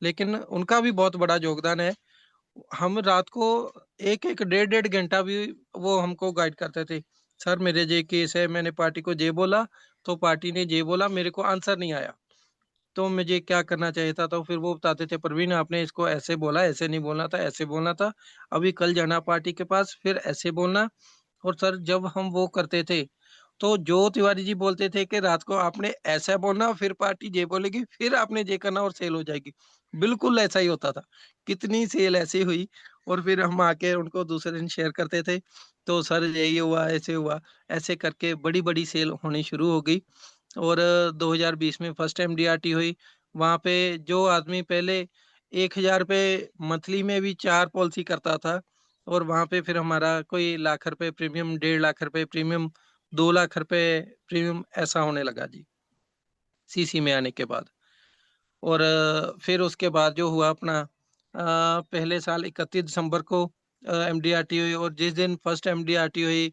लेकिन उनका भी बहुत बड़ा योगदान है। हम रात को 1-1 डेढ़-डेढ़ घंटा भी वो हमको गाइड करते थे। सर मेरे ये केस है, मैंने पार्टी को ये बोला, तो पार्टी ने ये बोला, मेरे को आंसर नहीं आया। तो मुझे क्या करना चाहिए था? तो फिर वो बताते थे, प्रवीण आपने इसको ऐसे बोला, ऐसे नहीं बोलना था, ऐसे बोलना था। अभी कल जाना पार्टी के पास, फिर ऐसे बोलना। और सर जब हम वो करते थे, तो जो तिवारी जी बोलते थे कि रात को आपने ऐसा बोलना, फिर पार्टी ये बोलेगी, फिर आपने ये करना और सेल हो जाएगी। बिल्कुल ऐसा ही होता था। कितनी सेल ऐसी हुई और फिर हम आके उनको दूसरे दिन शेयर करते थे। तो सर यही हुआ, ऐसे हुआ, ऐसे करके बड़ी-बड़ी सेल होनी शुरू हो गई। और 2020 में फर्स्ट टाइम डीआरटी हुई। वहाँ पे जो आदमी पहले ₹1000 मंथली में भी 4 पॉलिसी करता था और वहाँ पे फिर हमारा कोई लाख रुपए प्रीमियम, डेढ़ लाख रुपए प्रीमियम, 2 लाख रुपए प्रीमियम ऐसा होने लगा जी, सीसी में आने के बाद। और फिर उसके बाद जो हुआ अपना, पहले साल 31 दिसंबर को एमडीआरटी हुई और जिस दिन फर्स्ट एमडीआरटी हुई,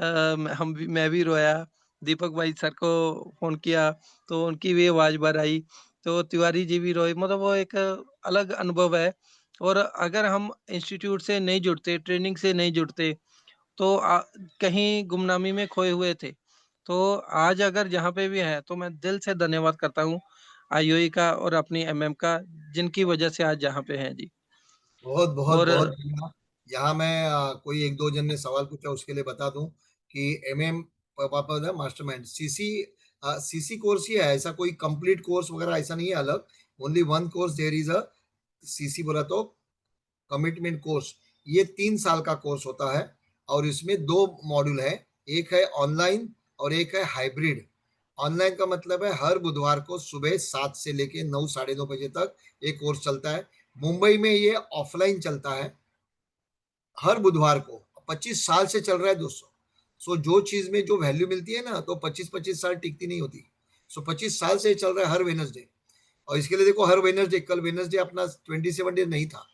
मैं भी रोया। दीपक भाई सर को फ़ोन किया तो उनकी भी आवाज़ बाहर आई। तो तिवारी जी भी रोए, मतलब वो एक अलग अनुभव है। और अगर हम इंस्टीट्यूट से नहीं जुड़ते, ट्रेनिंग से नहीं जुड़ते, तो कहीं गुमनामी में खोए हुए थे। तो आज अगर जहाँ पे भी हैं, तो मैं दिल से धन्यवाद करता हूँ आईओई का और अपनी एमएम का, जिनकी वजह से आज जहाँ पे हैं जी। बहुत बहुत और बहुत बढ़िया। यहाँ मैं कोई एक दो जन ने सवाल पूछा, उसके लिए बता दूं कि एमएम पापा था मास्टरमाइंड सीसी। सीसी कोर्स ही है, ऐसा कोई कंप्लीट कोर्स वगैरह ऐसा नहीं है अलग। Only one course there is a CC बोला तो कमिटमेंट कोर्स। ये 3 साल का कोर्स होता है और इसमें दो मॉड्यूल है। एक है ऑनलाइन और एक है हाइब्रिड। ऑनलाइन का मतलब है हर बुधवार को सुबह 7 से लेके 9 साढ़े 9 बजे तक एक कोर्स चलता है। मुंबई में ये ऑफलाइन चलता है हर बुधवार को। 25 साल से चल रहा है दोस्तों। सो जो चीज में जो वैल्यू मिलती है ना, तो 25-25 साल टिकती नहीं होती। सो 25 साल से चल रहा है हर वेनसडे। और इसके लिए देखो, हर वेनसडे, कल वेनसडे अपना 27 डे नहीं था,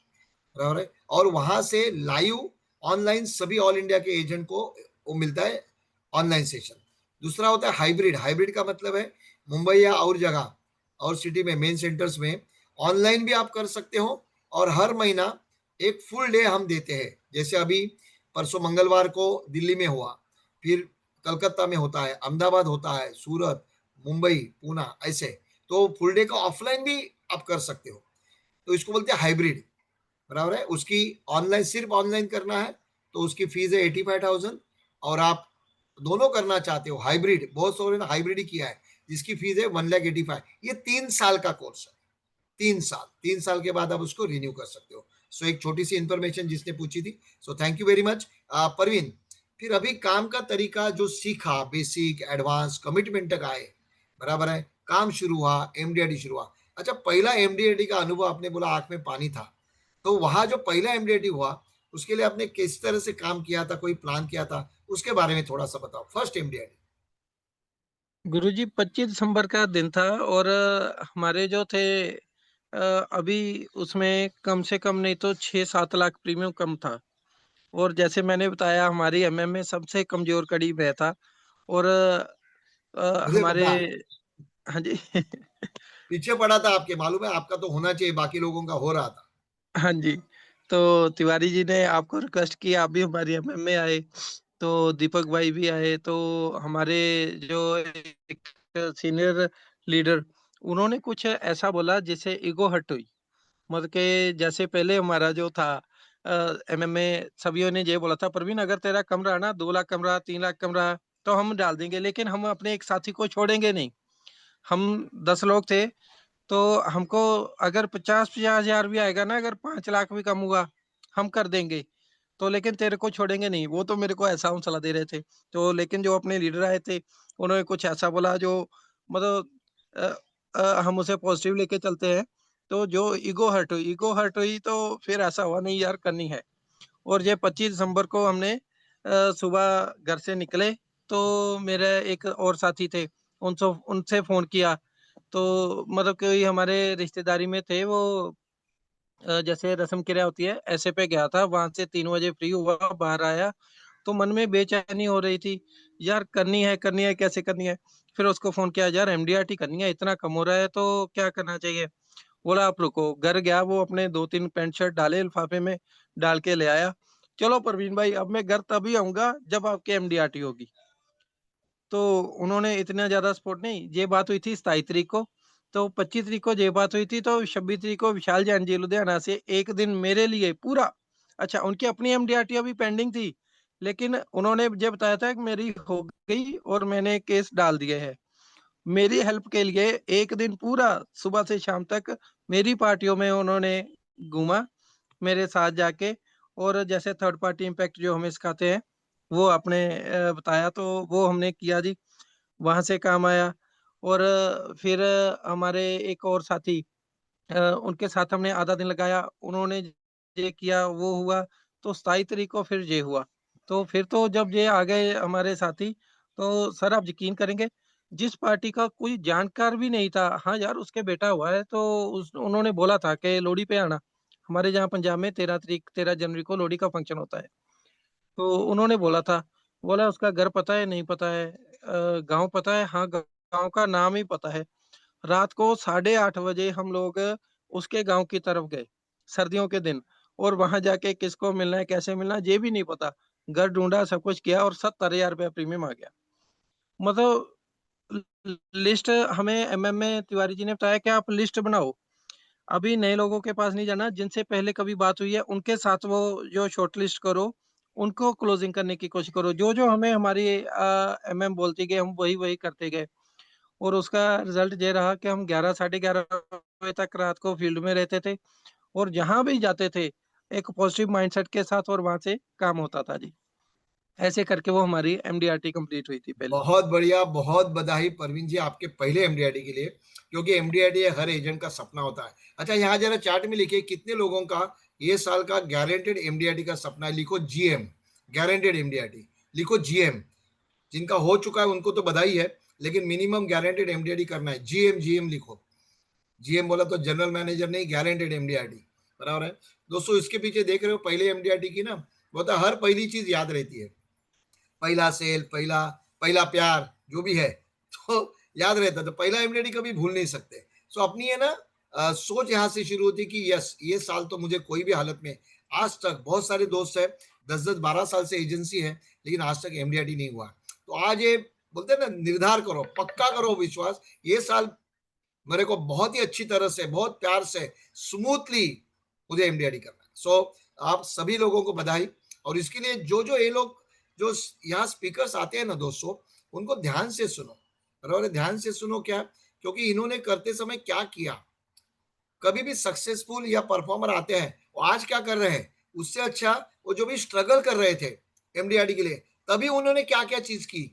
बराबर है। और वहां से लाइव ऑनलाइन सभी ऑल इंडिया के एजेंट को वो मिलता है ऑनलाइन सेशन। दूसरा होता है हाइब्रिड। हाइब्रिड का मतलब है मुंबई या और जगह और सिटी में मेन सेंटर्स में ऑनलाइन भी आप कर सकते हो, और हर महीना एक फुल डे हम देते हैं। जैसे अभी परसों मंगलवार को दिल्ली में हुआ, फिर कलकत्ता में होता है, अहमदाबाद होता है, सूरत, मुंबई, पूना, ऐसे। तो फुल डे का ऑफलाइन भी आप कर सकते हो। तो इसको बोलते हैं हाइब्रिड, बराबर है। उसकी ऑनलाइन, सिर्फ ऑनलाइन करना है तो उसकी फीस है 85,000। और आप दोनों करना चाहते हो हाइब्रिड, बहुत सारे ने हाइब्रिड ही किया है, जिसकी फीस है 1,85,000। ये 3 साल का कोर्स है। 3 साल, 3 साल के बाद आप उसको रिन्यू कर सकते हो। सो एक छोटी सी इंफॉर्मेशन जिसने पूछी थी, so thank you very much Parveen. फिर अभी काम का तरीका जो सीखा, बेसिक एडवांस कमिटमेंट तक आए, बराबर है, काम शुरू हुआ, एमडीआईडी शुरू हुआ। अच्छा, पहला एमडीआईडी का अनुभव आपने बोला आंख में पानी था, तो वहां जो पहला एमडीआईडी हुआ उसके लिए आपने किस तरह से काम किया था, कोई प्लान किया था, उसके बारे में थोड़ा सा बताओ, फर्स्ट एमडीआईडी। गुरुजी 25 दिसंबर का दिन था और हमारे जो थे अभी उसमें कम से कम नहीं तो 6-7 लाख प्रीमियम कम था। और जैसे मैंने बताया, हमारी एमएम में सबसे कमजोर कड़ी मैं था। और मुझे हमारे पता, हाँ जी पीछे पड़ा था आपके, मालूम है, आपका तो होना चाहिए, बाकी लोगों का हो रहा था। हाँ जी। तो तिवारी जी ने आपको रिक्वेस्ट की, आप भी हमारी एमएम में आए। तो दीपक भाई भी आए। तो हमारे जो एक सीनियर लीडर, उन्होंने कुछ ऐसा बोला जिससे ईगो हर्ट हुई। मतलब कि जैसे पहले हमारा जो था एमएम में सभियों ने ये बोला था, प्रवीण अगर तेरा कमरा ना 2 लाख कमरा, 3 लाख कमरा, तो हम डाल देंगे, लेकिन हम अपने एक साथी को छोड़ेंगे नहीं। हम 10 लोग थे, तो हमको अगर 50-50 हजार भी आएगा ना, अगर 5 लाख भी कम हुआ, हम कर देंगे। तो लेकिन तेरे को छोड़ेंगे नहीं। वो तो मेरे को ऐसा हौसला दे रहे थे। तो लेकिन जो अपने लीडर आए थे, उन्होंने कुछ ऐसा बोला जो मतलब अ हम उसे पॉजिटिव लेके चलते हैं। तो जो ईगो हर्ट हुई तो फिर ऐसा हुआ, नहीं यार करनी है। और ये 25 दिसंबर को हमने सुबह घर से निकले, तो मेरे एक और साथी थे, उनसे उनसे फ़ोन किया। तो मतलब कोई हमारे रिश्तेदारी में थे वो, जैसे रस्म क्रिया होती है ऐसे पे गया था। वहां से 3 बजे फ्री हुआ, बाहर आया, तो मन में बेचैनी हो रही थी, यार करनी है, कैसे करनी है। फिर उसको फोन किया, यार एमडीआरटी करनी है, इतना कम हो रहा है तो क्या करना चाहिए। बोला आप रुको। घर गया, वो अपने 2-3 पैंट शर्ट डाले लिफाफे में, डाल के ले आया। चलो प्रवीण भाई, अब मैं घर तभी आऊंगा जब आपकी एमडीआरटी होगी। तो उन्होंने इतना ज़्यादा सपोर्ट नहीं। ये बात हुई थी 27 तारीख को। तो 25 तारीख को ये बात हुई थी, तो 26 तारीख को विशाल जैन जी लुधियाना से एक दिन मेरे लिए पूरा, अच्छा उनकी अपनी एमडीआरटी अभी पेंडिंग थी, लेकिन उन्होंने मुझे बताया था कि मेरी हो गई और मैंने केस डाल दिए हैं। मेरी हेल्प के लिए एक दिन पूरा सुबह से शाम तक मेरी पार्टियों में उन्होंने घूमा मेरे साथ जाके। और जैसे थर्ड पार्टी इम्पैक्ट जो हमें सिखाते हैं, वो आपने बताया, तो वो हमने किया जी। वहाँ से काम आया। और फिर हमारे एक और साथी, उनके साथ हमने आधा दिन लगाया, उन्होंने ये किया, वो हुआ। तो 27 तारीख को फिर ये हुआ। तो फिर तो जब ये आ गए हमारे साथी, तो सर आप यकीन करेंगे, जिस पार्टी का कोई जानकार भी नहीं था, हाँ यार उसके बेटा हुआ है, तो उन्होंने बोला था कि लोहड़ी पे आना। हमारे जहाँ पंजाब में 13 जनवरी को लोहड़ी का फंक्शन होता है। तो उन्होंने बोला था, बोला उसका घर पता है? नहीं पता है। गाँव पता है? हाँ, गाँव का नाम ही पता है। रात को 8:30 बजे हम लोग उसके गाँव की तरफ गए, सर्दियों के दिन, और वहाँ जाके किसको मिलना है, कैसे मिलना है, ये भी नहीं पता। घर ढूँढा, सब कुछ किया और 70,000 रुपया प्रीमियम आ गया। मतलब ल ल लिस्ट हमें एमएमए तिवारी जी ने बताया कि आप लिस्ट बनाओ। अभी नए लोगों के पास नहीं जाना, जिनसे पहले कभी बात हुई है, उनके साथ वो जो शॉर्टलिस्ट करो, उनको क्लोजिंग करने की कोशिश करो। जो-जो हमें हमारी एमएम बोलती गई, हम वही-वही करते गए और उसका रिज़ल्ट ये रहा कि हम 11 साढ़े 11 बजे तक रात को फील्ड में रहते थे और जहाँ भी जाते थे, एक पॉजिटिव माइंडसेट के साथ और वहाँ से काम होता था जी। ऐसे करके वो हमारी एमडीआरटी कंप्लीट हुई थी पहली। बहुत बढ़िया, बहुत बधाई परवीन जी आपके पहले एमडीआईटी के लिए, क्योंकि एमडीआईटी हर एजेंट का सपना होता है। अच्छा, यहाँ जरा चार्ट में लिखिए कितने लोगों का ये साल का गारंटेड एमडीआईटी का सपना है। लिखो जीएम, गारंटेड एमडीआईटी। लिखो जीएम, जिनका हो चुका है उनको तो बधाई है, लेकिन मिनिमम गारंटेड एमडीआईटी करना है। जीएम, जीएम लिखो। जीएम बोला तो जनरल मैनेजर नहीं, गारंटेड एमडीआईटी, बराबर है। दोस्तों, इसके पीछे देख रहे हो पहले एमडीआईटी की ना, वो हर पहली चीज याद रहती है। पहला सेल, पहला पहला प्यार, जो भी है तो याद रहता है। तो पहला एमडीडी कभी भूल नहीं सकते। सो अपनी है ना सोच यहाँ से शुरू होती है कि यस, ये साल तो मुझे कोई भी हालत में, आज तक बहुत सारे दोस्त है 10-10 12 साल से एजेंसी है, लेकिन आज तक एमडीआईटी नहीं हुआ। तो आज ये बोलते हैं ना, निर्धार करो, पक्का करो विश्वास, ये साल मेरे को बहुत ही अच्छी तरह से, बहुत प्यार से, स्मूथली मुझे एमडीआईडी करना है। सो आप सभी लोगों को बधाई। और इसके लिए जो जो ये लोग जो यहाँ स्पीकर्स आते हैं ना दोस्तों, उनको ध्यान से सुनो, बराबर है? ध्यान से सुनो। क्या? क्योंकि इन्होंने करते समय क्या किया। कभी भी सक्सेसफुल या परफॉर्मर आते हैं, वो आज क्या कर रहे हैं, उससे अच्छा वो जो भी स्ट्रगल कर रहे थे एमडीआईडी के लिए, तभी उन्होंने क्या क्या चीज की,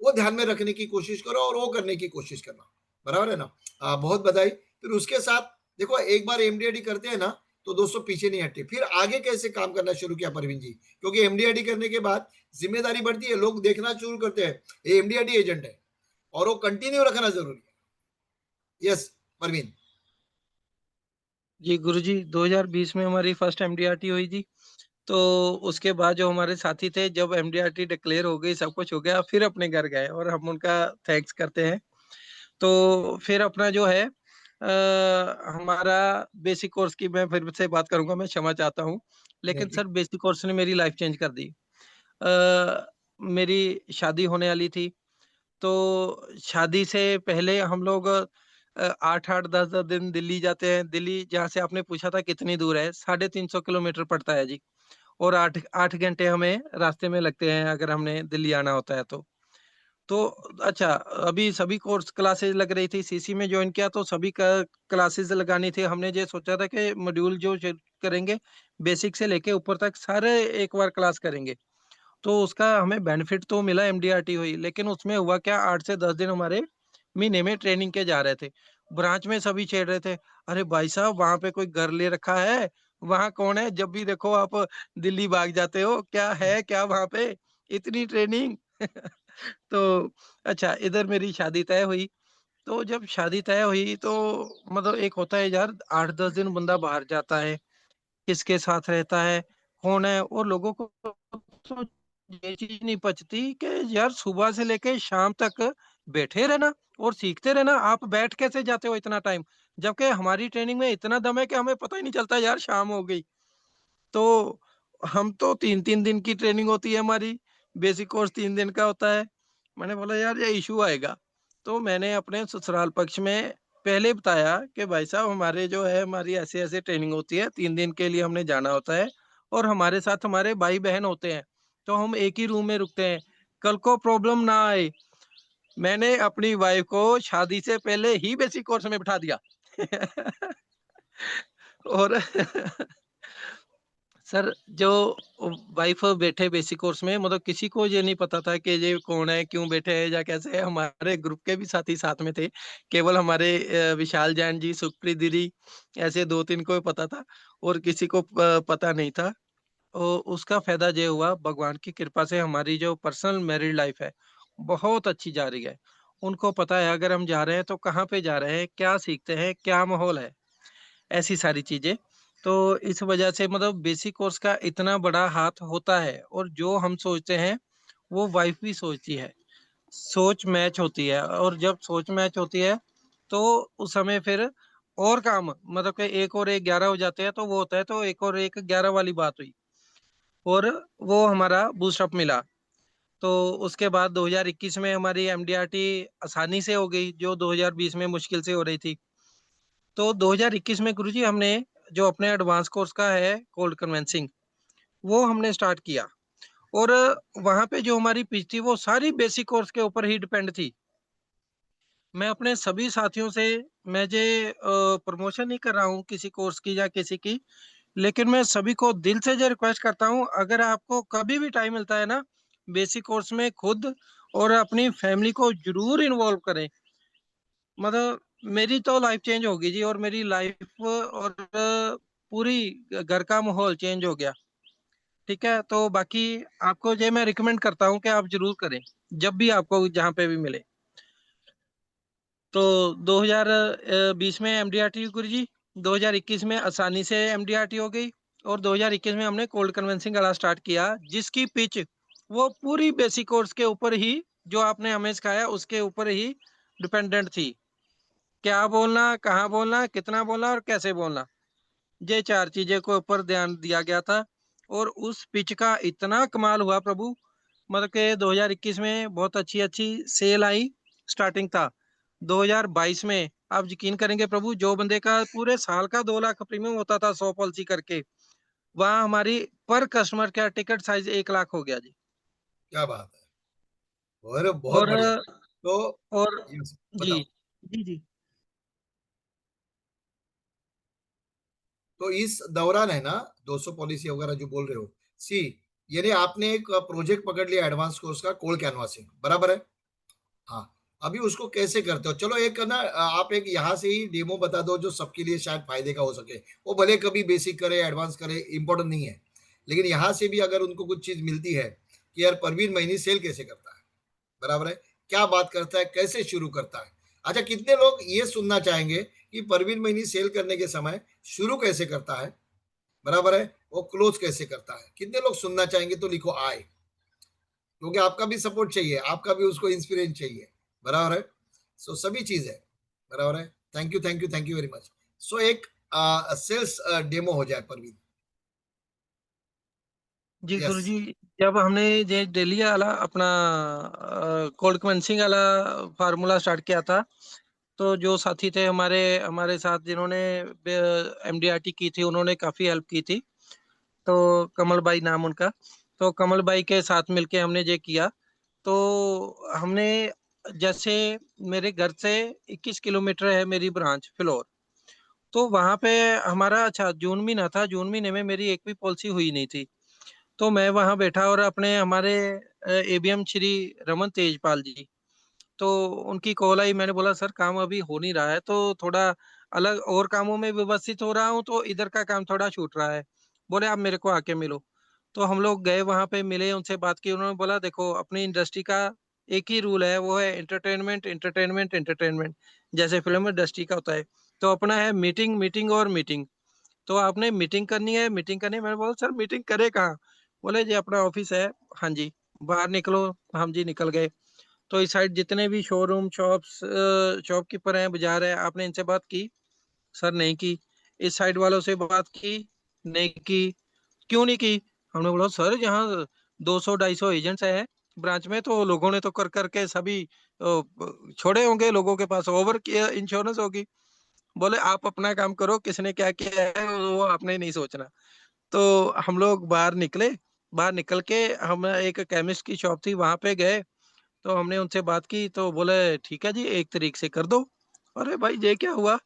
वो ध्यान में रखने की कोशिश करो और वो करने की कोशिश करना, बराबर है ना? बहुत बधाई। फिर उसके साथ देखो, एक बार एमडीआईडी करते हैं ना, तो दोस्तों पीछे नहीं हटते। फिर आगे कैसे काम करना शुरू किया परवीन जी, क्योंकि एमडीआईडी करने के बाद जिम्मेदारी बढ़ती है, लोग देखना शुरू करते हैं ये एमडीआईडी एजेंट है, और वो कंटिन्यू रखना जरूरी है। यस परवीन। जी, गुरुजी 2020 में हमारी फर्स्ट एमडीआरटी हुई थी। तो उसके बाद जो हमारे साथी थे, जब एमडीआरटी डिक्लेयर हो गई, सब कुछ हो गया, फिर अपने घर गए और हम उनका थैंक्स करते हैं। तो फिर अपना जो है हमारा बेसिक कोर्स की मैं फिर से बात करूँगा, मैं क्षमा चाहता हूँ। नहीं लेकिन ठीक। सर बेसिक कोर्स ने मेरी लाइफ़ चेंज कर दी। अ, मेरी शादी होने वाली थी, तो शादी से पहले हम लोग 8-8, 10-10 दिन दिल्ली जाते हैं। दिल्ली जहाँ से आपने पूछा था कितनी दूर है, 350 किलोमीटर पड़ता है जी। और 8 8 घंटे हमें रास्ते में लगते हैं अगर हमने दिल्ली आना होता है तो। तो अच्छा, अभी सभी कोर्स क्लासेस लग रही थी, सीसी में जॉइन किया तो सभी क क्लासेस लगानी थी। हमने ये सोचा था कि मॉड्यूल जो करेंगे, बेसिक से लेके ऊपर तक सारे एक बार क्लास करेंगे। तो उसका हमें बेनिफिट तो मिला, एमडीआरटी हुई, लेकिन उसमें हुआ क्या, 8 से 10 दिन हमारे महीने में ट्रेनिंग के जा रहे थे। ब्रांच में सभी छेड़ रहे थे, "अरे भाई साहब, वहाँ पे कोई घर ले रखा है? वहाँ कौन है? जब भी देखो आप दिल्ली भाग जाते हो, क्या है क्या वहाँ पे? इतनी ट्रेनिंग?" तो अच्छा, इधर मेरी शादी तय हुई। तो जब शादी तय हुई तो मतलब एक होता है यार, 8-10 दिन बंदा बाहर जाता है, किसके साथ रहता है, कौन है, और लोगों को तो ये चीज़ नहीं पचती कि यार सुबह से लेके शाम तक बैठे रहना और सीखते रहना। आप बैठ कैसे जाते हो इतना टाइम? जबकि हमारी ट्रेनिंग में इतना दम है कि हमें पता ही नहीं चलता यार शाम हो गई। तो हम तो 3-3 दिन की ट्रेनिंग होती है हमारी, बेसिक कोर्स 3 दिन का होता है। मैंने बोला यार ये इश्यू आएगा। तो मैंने अपने ससुराल पक्ष में पहले बताया कि भाई साहब, हमारे जो है हमारी ऐसे-ऐसे ट्रेनिंग होती है, 3 दिन के लिए हमने जाना होता है और हमारे साथ हमारे भाई-बहन होते हैं, तो हम एक ही रूम में रुकते हैं। कल को प्रॉब्लम ना आए। मैंने अपनी वाइफ को शादी से पहले ही बेसिक कोर्स में बिठा दिया। और सर, जो वाइफ़ बैठे बेसिक कोर्स में, मतलब किसी को ये नहीं पता था कि ये कौन है, क्यों बैठे हैं या कैसे है। हमारे ग्रुप के भी साथी साथ में थे। केवल हमारे विशाल जैन जी, सुखप्रीत दीदी, ऐसे 2-3 को ही पता था और किसी को पता नहीं था। उसका फ़ायदा ये हुआ, भगवान की कृपा से हमारी जो पर्सनल मैरिड लाइफ़ है, बहुत अच्छी जा रही है। उनको पता है अगर हम जा रहे हैं तो कहाँ पे जा रहे हैं, क्या सीखते हैं, क्या माहौल है। ऐसी सारी चीज़ें। तो इस वजह से मतलब बेसिक कोर्स का इतना बड़ा हाथ होता है और जो हम सोचते हैं, वो वाइफ भी सोचती है, सोच मैच होती है, और जब सोच मैच होती है तो उस समय फिर और काम, मतलब कि एक और एक 11 हो जाते हैं, तो वो होता है, तो एक और एक 11 वाली बात हुई, और वो हमारा बूस्टअप मिला। तो उसके बाद 2021 में हमारी एमडीआरटी आसानी से हो गई, जो 2020 में मुश्किल से हो रही थी। तो 2021 में गुरुजी हमने जो अपने एडवांस कोर्स का है कोल्ड कन्वेंसिंग, वो हमने स्टार्ट किया। और वहां पे जो हमारी पिच थी वो सारी बेसिक कोर्स के ऊपर ही डिपेंड थी। मैं अपने सभी साथियों से, मैं जे प्रमोशन नहीं कर रहा हूँ किसी कोर्स की या किसी की, लेकिन मैं सभी को दिल से जो रिक्वेस्ट करता हूँ, अगर आपको कभी भी टाइम मिलता है ना, बेसिक कोर्स में खुद और अपनी फैमिली को जरूर इन्वॉल्व करें। मतलब मेरी तो लाइफ चेंज होगी जी, और मेरी लाइफ और पूरी घर का माहौल चेंज हो गया। ठीक है, तो बाकी आपको ये मैं रिकमेंड करता हूँ कि आप जरूर करें, जब भी आपको जहाँ पे भी मिले। तो 2020 में एमडीआरटी गुरु जी, 2021 में आसानी से एमडीआरटी हो गई, और 2021 में हमने कोल्ड कन्वेंसिंग वाला स्टार्ट किया, जिसकी पिच वो पूरी बेसिक कोर्स के ऊपर ही, जो आपने हमें सिखाया उसके ऊपर ही डिपेंडेंट थी। क्या बोलना, कहाँ बोलना, कितना बोलना और कैसे बोलना, ये चार चीजें को ऊपर ध्यान दिया गया था। और उस पिच का इतना कमाल हुआ प्रभु, मतलब के 2021 में बहुत अच्छी अच्छी सेल आई, स्टार्टिंग था। 2022 में आप यकीन करेंगे प्रभु, जो बंदे का पूरे साल का 2 लाख प्रीमियम होता था 100 पॉलिसी करके, वहां हमारी पर कस्टमर का टिकट साइज 1 लाख हो गया जी। क्या बात है, और बहुत और बढ़िया। तो और yes, जी बताओ। जी जी तो इस दौरान है ना, 200 पॉलिसी वगैरह जो बोल रहे हो, सी, यानी आपने एक प्रोजेक्ट पकड़ लिया एडवांस कोर्स का कोल्ड कैनवासिंग, बराबर है? हाँ। अभी उसको कैसे करते हो? चलो एक ना, आप एक यहाँ से ही डेमो बता दो जो सबके लिए शायद फायदे का हो सके। वो भले कभी बेसिक करे एडवांस करे, इंपॉर्टेंट नहीं है, लेकिन यहाँ से भी अगर उनको कुछ चीज मिलती है कि यार परवीन महीने सेल कैसे करता है, बराबर है, क्या बात करता है, कैसे शुरू करता है। अच्छा, कितने लोग ये सुनना चाहेंगे कि परवीन महीने सेल करने के समय शुरू कैसे करता है, बराबर है, वो क्लोज कैसे करता है? कितने लोग सुनना चाहेंगे? तो लिखो आए, क्योंकि आपका भी सपोर्ट चाहिए, आपका भी उसको इंस्पिरेशन चाहिए, बराबर है। सो सभी चीज है, बराबर है। Thank you, thank you, thank you very much. So एक सेल्स डेमो हो जाए परवीन। जी यस। गुरु जी, जब हमने ये डेली वाला अपना कोल्ड कमेंसिंग वाला फार्मूला स्टार्ट किया था, तो जो साथी थे हमारे हमारे साथ जिन्होंने एमडीआरटी की थी, उन्होंने काफी हेल्प की थी। तो कमल भाई नाम उनका, तो कमल भाई के साथ मिलके हमने ये किया। तो हमने, जैसे मेरे घर से 21 किलोमीटर है मेरी ब्रांच फ्लोर, तो वहां पे हमारा, अच्छा जून महीना था, जून महीने में मेरी एक भी पॉलिसी हुई नहीं थी। तो मैं वहां बैठा और अपने हमारे एबीएम श्री रमन तेजपाल जी, तो उनकी कॉल आई, मैंने बोला सर काम अभी हो नहीं रहा है, तो थोड़ा अलग और कामों में व्यवस्थित हो रहा हूँ, तो इधर का काम थोड़ा छूट रहा है। बोले आप मेरे को आके मिलो। तो हम लोग गए वहां पे, मिले, उनसे बात की। उन्होंने बोला देखो अपनी इंडस्ट्री का एक ही रूल है, वो है एंटरटेनमेंट एंटरटेनमेंट एंटरटेनमेंट, जैसे फिल्म इंडस्ट्री का होता है। तो अपना है मीटिंग मीटिंग और मीटिंग। तो आपने मीटिंग करनी है, मीटिंग करनी है। मैंने बोला सर मीटिंग करे कहाँ? बोले जी अपना ऑफिस है। हाँ जी, बाहर निकलो। हम जी निकल गए। तो इस साइड जितने भी शोरूम शॉप्स शॉपकीपर हैं, बाजार है, आपने इनसे बात की? सर नहीं की। इस साइड वालों से बात की? नहीं की। क्यों नहीं की? हमने बोला सर यहाँ 200-250 एजेंट्स हैं ब्रांच में, तो लोगों ने तो कर करके सभी छोड़े होंगे, लोगों के पास ओवर इंश्योरेंस होगी। बोले आप अपना काम करो, किसने क्या किया है वो आपने नहीं सोचना। तो हम लोग बाहर निकले। बाहर निकल के हम एक केमिस्ट की शॉप थी, वहां पे गए। तो हमने उनसे बात की, तो बोले ठीक है जी 1 तारीख से कर दो। अरे भाई ये क्या हुआ?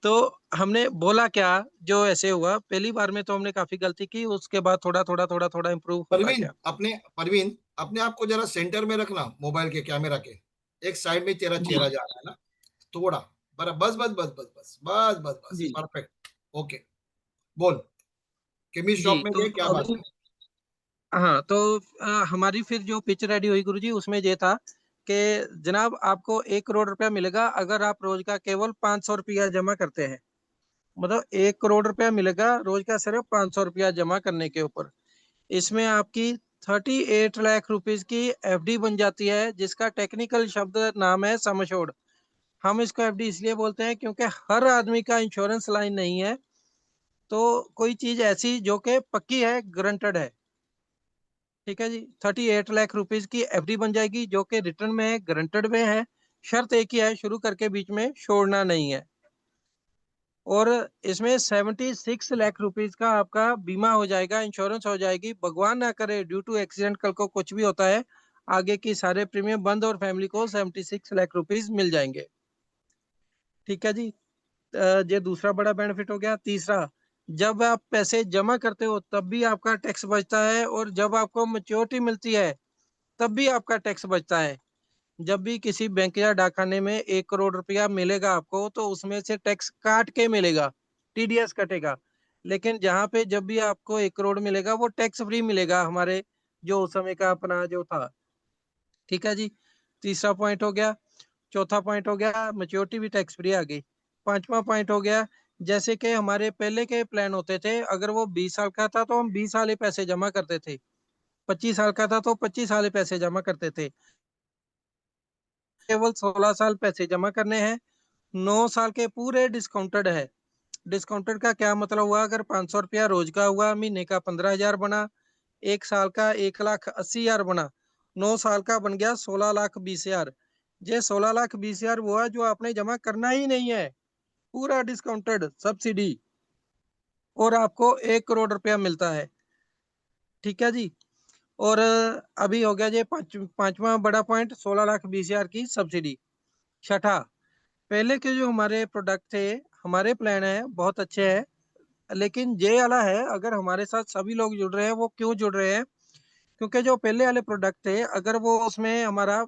तो हमने बोला क्या, जो ऐसे हुआ पहली बार में तो हमने काफी गलती की, उसके बाद थोड़ा थोड़ा थोड़ा थोड़ा इम्प्रूव होता परवीन, गया। परवीन, अपने आप को जरा सेंटर में रखना, मोबाइल के कैमरा के एक साइड में तेरा जी चेहरा जा रहा है ना, थोड़ा, बस बस बस बस बस बस बस बस, जी परफेक्ट। ओके, बोल। केमिस्ट जी। शॉप में तो गए, क्या बात अभी, है? हाँ, तो हमारी फिर जो पिच रेडी हुई गुरुजी, उसमें ये था कि जनाब आपको 1 करोड़ रुपया मिलेगा अगर आप रोज का केवल 500 रुपया जमा करते हैं। मतलब 1 करोड़ रुपया मिलेगा रोज का सिर्फ 500 रुपया जमा करने के ऊपर। इसमें आपकी 38 लाख रुपीस की एफडी बन जाती है, जिसका टेक्निकल शब्द नाम है सम एश्योर्ड। हम इसको एफडी इसलिए बोलते हैं क्योंकि हर आदमी का इंश्योरेंस लाइन नहीं है, तो कोई चीज ऐसी जो कि पक्की है, गारंटेड है। ठीक है जी, 38 लाख रुपीस की एफडी बन जाएगी, जो कि रिटर्न में है, गारंटेड में है। शर्त एक ही है, शुरू करके बीच में छोड़ना नहीं है। और इसमें 76 लाख रुपीस का आपका बीमा हो जाएगा, इंश्योरेंस हो जाएगी। भगवान ना करे ड्यू टू एक्सीडेंट कल को कुछ भी होता है, आगे की सारे प्रीमियम बंद और फैमिली को 76 लाख रुपीस मिल जाएंगे। ठीक है जी, ये दूसरा बड़ा बेनिफिट हो गया। तीसरा, जब आप पैसे जमा करते हो तब भी आपका टैक्स बचता है, और जब आपको मैच्योरिटी मिलती है तब भी आपका टैक्स बचता है। जब भी किसी बैंक या डाकखाने में 1 करोड़ रुपया मिलेगा आपको, तो उसमें से टैक्स काट के मिलेगा, टीडीएस कटेगा। लेकिन जहाँ पे जब भी आपको 1 करोड़ मिलेगा, वो टैक्स फ्री मिलेगा, हमारे जो उस समय का अपना जो था। ठीक है जी, तीसरा पॉइंट हो गया। चौथा पॉइंट हो गया, मैच्योरिटी भी टैक्स फ्री आ गई। पांचवा पॉइंट हो गया, जैसे कि हमारे पहले के प्लान होते थे, अगर वो 20 साल का था तो हम 20 साल ही पैसे जमा करते थे, 25 साल का था तो 25 साल ही पैसे जमा करते थे। केवल 16 साल पैसे जमा करने हैं, 9 साल के पूरे डिस्काउंटेड है। डिस्काउंटेड का क्या मतलब हुआ, अगर 500 रुपया रोज का हुआ, महीने का 15,000 बना, 1 साल का 1,80,000 बना, 9 साल का बन गया 16,20,000। ये 16,20,000 वो है जो आपने जमा करना ही नहीं है, पूरा डिस्काउंटेड सब्सिडी, और आपको 1 करोड़ रुपया मिलता है। ठीक है जी, और अभी हो गया ये पांचवा बड़ा पॉइंट, 16,20,000 की सब्सिडी। छठा, पहले के जो हमारे प्रोडक्ट थे, हमारे प्लान है बहुत अच्छे हैं, लेकिन ये वाला है, अगर हमारे साथ सभी लोग जुड़ रहे हैं, वो क्यों जुड़ रहे हैं, क्योंकि जो पहले वाले प्रोडक्ट थे, अगर वो उसमें हमारा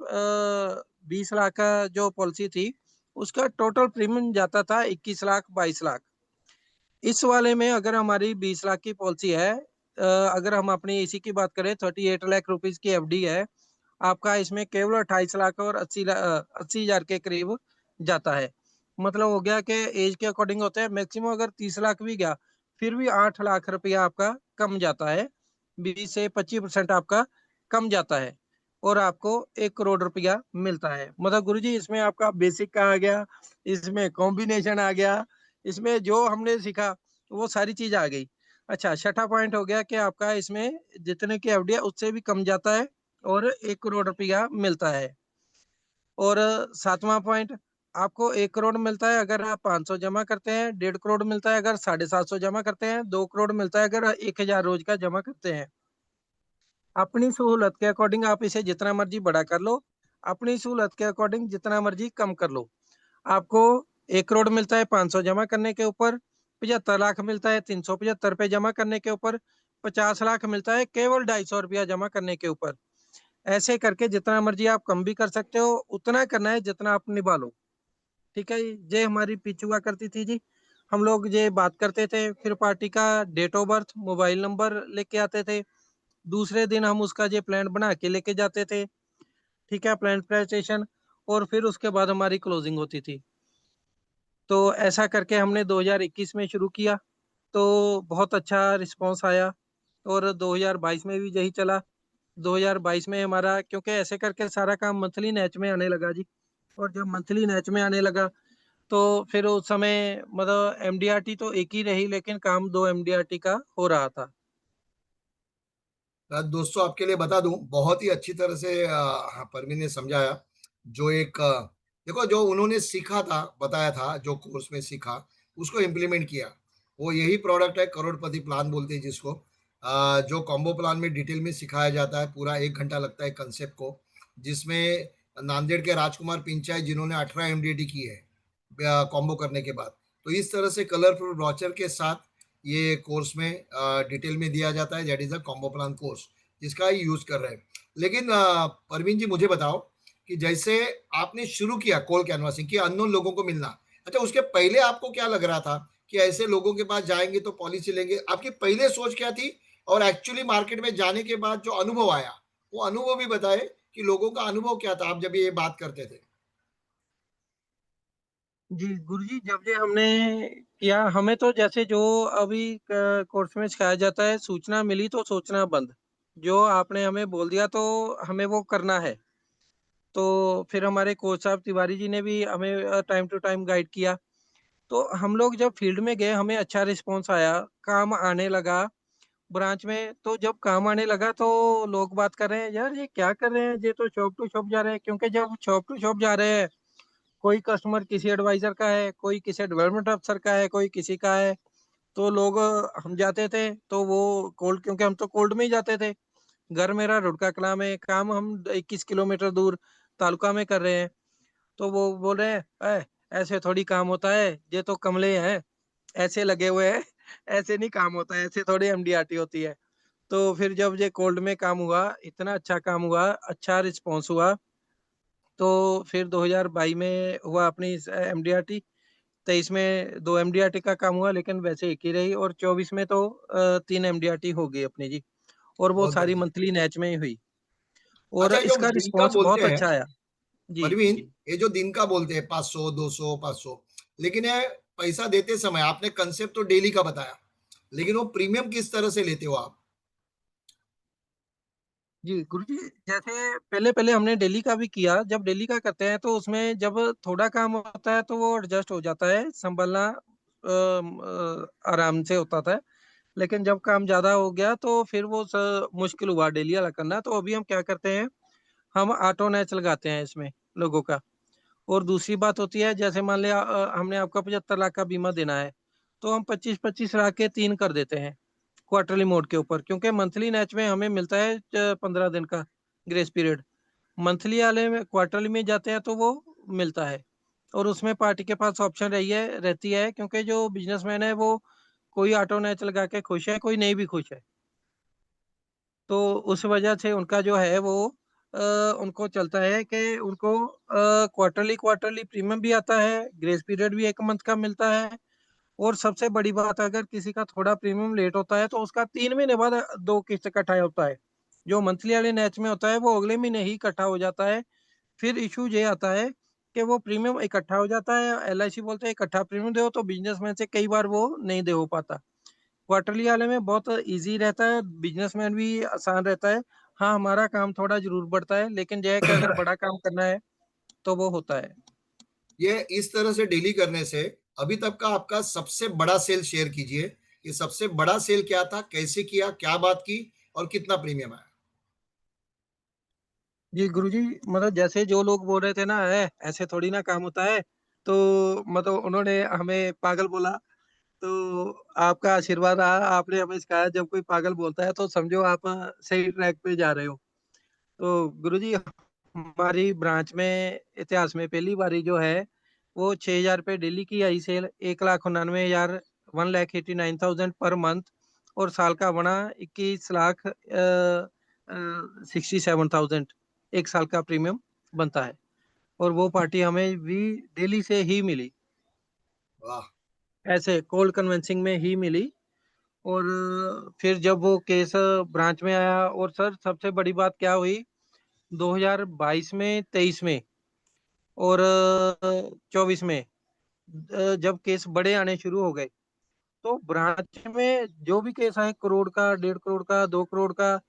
20 लाख का जो पॉलिसी थी, उसका टोटल प्रीमियम जाता था 21 लाख 22 लाख। इस वाले में अगर हमारी 20 लाख की पॉलिसी है, अगर हम अपनी इसी की बात करें, 38 लाख रुपीज की एफडी है, आपका इसमें केवल 28 लाख और 80,000 के करीब जाता है। मतलब हो गया कि एज के अकॉर्डिंग होता है, मैक्सिमम अगर 30 लाख भी गया, फिर भी 8 लाख रुपया आपका कम जाता है, 20 से 25% आपका कम जाता है, और आपको 1 करोड़ रुपया मिलता है। मतलब गुरुजी, इसमें आपका बेसिक का आ गया, इसमें कॉम्बिनेशन आ गया, इसमें जो हमने सीखा वो सारी चीज आ गई। अच्छा, छठा पॉइंट हो गया कि आपका इसमें जितने की एफडी है उससे भी कम जाता है, और 1 करोड़ रुपया मिलता है। और सातवां पॉइंट, आपको 1 करोड़ मिलता है अगर आप 500 जमा करते हैं, 1.5 करोड़ मिलता है अगर 750 जमा करते हैं, 2 करोड़ मिलता है अगर 1,000 रोज का जमा करते हैं। अपनी सहूलत के अकॉर्डिंग आप इसे जितना मर्जी बड़ा कर लो, अपनी सहूलत के अकॉर्डिंग जितना मर्जी कम कर लो। आपको 1 करोड़ मिलता है 500 जमा करने के ऊपर, 75 लाख मिलता है 375 पे जमा करने के ऊपर, 50 लाख मिलता है केवल 250 रुपया जमा करने के ऊपर। ऐसे करके जितना मर्जी आप कम भी कर सकते हो, उतना करना है जितना आप निभा लो। ठीक है जी, ये हमारी पिच हुआ करती थी जी। हम लोग ये बात करते थे, फिर पार्टी का date of birth, mobile number लेके आते थे, दूसरे दिन हम उसका ये प्लान बना के लेके जाते थे। ठीक है, प्लान प्रेजेंटेशन, और फिर उसके बाद हमारी क्लोजिंग होती थी। तो ऐसा करके हमने 2021 में शुरू किया, तो बहुत अच्छा रिस्पांस आया, और 2022 में भी यही चला। 2022 में हमारा, क्योंकि ऐसे करके सारा काम मंथली नेच में आने लगा जी, और जब मंथली नेच में आने लगा, तो फिर उस समय मतलब एमडीआरटी तो एक ही रही, लेकिन काम 2 एमडीआरटी का हो रहा था। दोस्तों आपके लिए बता दूं, बहुत ही अच्छी तरह से परवीन ने समझाया। जो एक देखो, जो उन्होंने सीखा था, बताया था, जो कोर्स में सीखा उसको इम्प्लीमेंट किया, वो यही प्रोडक्ट है करोड़पति प्लान बोलते हैं जिसको। जो कॉम्बो प्लान में डिटेल में सिखाया जाता है, पूरा 1 घंटा लगता है कंसेप्ट को, जिसमें नांदेड़ के राजकुमार पिंचाई जिन्होंने 18 MDT की है कॉम्बो करने के बाद। तो इस तरह से कलरफुल ब्रॉचर के साथ ये कोर्स में डिटेल में दिया जाता है, that is a combo plan course, जिसका यूज कर रहे हैं। लेकिन परवीन जी, मुझे बताओ कि जैसे आपने शुरू किया कॉल कैनवासिंग कि अननोन लोगों को मिलना, अच्छा उसके पहले आपको क्या लग रहा था कि ऐसे लोगों के पास जाएंगे तो पॉलिसी लेंगे? आपकी पहले सोच क्या थी, और एक्चुअली मार्केट में जाने के बाद जो अनुभव आया, वो अनुभव भी बताए कि लोगों का अनुभव क्या था आप जब ये बात करते थे। जी गुरुजी, जब ये हमने किया, हमें तो जैसे जो अभी कोर्स में सिखाया जाता है, सूचना मिली तो सोचना बंद। जो आपने हमें बोल दिया तो हमें वो करना है। तो फिर हमारे कोच साहब तिवारी जी ने भी हमें टाइम टू टाइम गाइड किया। तो हम लोग जब फील्ड में गए हमें अच्छा रिस्पॉन्स आया, काम आने लगा ब्रांच में। तो जब काम आने लगा तो लोग बात कर रहे हैं, यार ये क्या कर रहे हैं, ये तो शॉप टू शॉप जा रहे हैं। क्योंकि जब शॉप टू शॉप जा रहे हैं, कोई कस्टमर किसी एडवाइजर का है, कोई किसी डेवलपमेंट अफसर का है, कोई किसी का है। तो लोग हम जाते थे तो वो कोल्ड, क्योंकि हम तो कोल्ड में ही जाते थे। घर मेरा रुड़का कला में, काम हम 21 किलोमीटर दूर तालुका में कर रहे हैं। तो वो बोल रहे हैं, ऐसे थोड़ी काम होता है, ये तो कमले हैं, ऐसे लगे हुए हैं, ऐसे नहीं काम होता है, ऐसे थोड़ी एमडीआरटी होती है। तो फिर जब ये कोल्ड में काम हुआ, इतना अच्छा काम हुआ, अच्छा रिस्पॉन्स हुआ। तो फिर 2022 में हुआ अपनी एमडीआरटी। 23 में 2 एमडीआरटी का काम हुआ, लेकिन वैसे एक ही रही। और 24 में तो 3 एमडीआरटी हो गई अपनी जी। और वो बहुत सारी बढ़िया। मंथली मैच में ही हुई। और अच्छा, जो इसका दिन का रिस्पॉन्स बोलते बहुत हैं अच्छा आया जी। परवीन, ये जो दिन का बोलते हैं 500 200 500, लेकिन ये पैसा देते समय आपने कंसेप्ट तो डेली का बताया, लेकिन वो प्रीमियम किस तरह से लेते हो आप? जी गुरुजी, जैसे पहले पहले हमने दिल्ली का भी किया। जब दिल्ली का करते हैं तो उसमें जब थोड़ा काम होता है तो वो एडजस्ट हो जाता है, संभलना आराम से होता था। लेकिन जब काम ज्यादा हो गया तो फिर वो मुश्किल हुआ डेली वाला करना। तो अभी हम क्या करते हैं, हम ऑटो नैच लगाते हैं इसमें लोगों का। और दूसरी बात होती है, जैसे मान लिया हमने आपका 75 लाख का बीमा देना है, तो हम 25-25 लाख के 3 कर देते हैं क्वार्टरली मोड के ऊपर। क्योंकि मंथली मैच में हमें मिलता है 15 दिन का ग्रेस पीरियड। मंथली वाले में, क्वार्टरली में जाते हैं तो वो मिलता है। और उसमें पार्टी के पास ऑप्शन रहती है, क्योंकि जो बिजनेसमैन है वो कोई ऑटो नैच लगा के खुश है, कोई नहीं भी खुश है। तो उस वजह से उनका जो है वो अ, उनको चलता है कि उनको क्वार्टरली क्वार्टरली प्रीमियम भी आता है, ग्रेस पीरियड भी 1 मंथ का मिलता है। और सबसे बड़ी बात, अगर किसी का थोड़ा प्रीमियम लेट होता है तो उसका 3 महीने बाद 2 किस्त इकट्ठा होता है। जो मंथली वाले मैच में होता है वो अगले महीने ही इकट्ठा हो जाता है। फिर इशू ये आता है कि वो प्रीमियम इकट्ठा हो जाता है, एलआईसी बोलते हैं इकट्ठा प्रीमियम दो, तो बिजनेसमैन से कई बार वो नहीं दे हो पाता। क्वार्टरली वाले में बहुत इजी रहता है, बिजनेसमैन भी आसान रहता है। हाँ, हमारा काम थोड़ा जरूर बढ़ता है, लेकिन यह है कि अगर बड़ा काम करना है तो वो होता है। ये इस तरह से डेली करने से अभी तक का आपका सबसे बड़ा सेल शेयर कीजिए कि सबसे बड़ा सेल क्या था, कैसे किया, क्या बात की और कितना प्रीमियम आया? जी गुरुजी, मतलब जैसे जो लोग बोल रहे थे ना, है ऐसे थोड़ी ना काम होता है, तो मतलब उन्होंने हमें पागल बोला। तो आपका आशीर्वाद रहा, आपने हमें सिखाया जब कोई पागल बोलता है तो समझो आप सही ट्रैक पे जा रहे हो। तो गुरुजी, हमारी ब्रांच में इतिहास में पहली बारी जो है वो 6,000 रुपये डेली की आई सेल, 1,99,000, 1,89,000 पर मंथ। और साल का बना 21,67,000, 1 साल का प्रीमियम बनता है। और वो पार्टी हमें भी दिल्ली से ही मिली, वाह। ऐसे कोल्ड कन्वेंसिंग में ही मिली। और फिर जब वो केस ब्रांच में आया, और सर सबसे बड़ी बात क्या हुई, 2022 में, 23 में और 24 में जब केस बड़े आने शुरू हो गए, तो ब्रांच में जो भी केस आए, करोड़ का, 1.5 करोड़ का, 2 करोड़ का,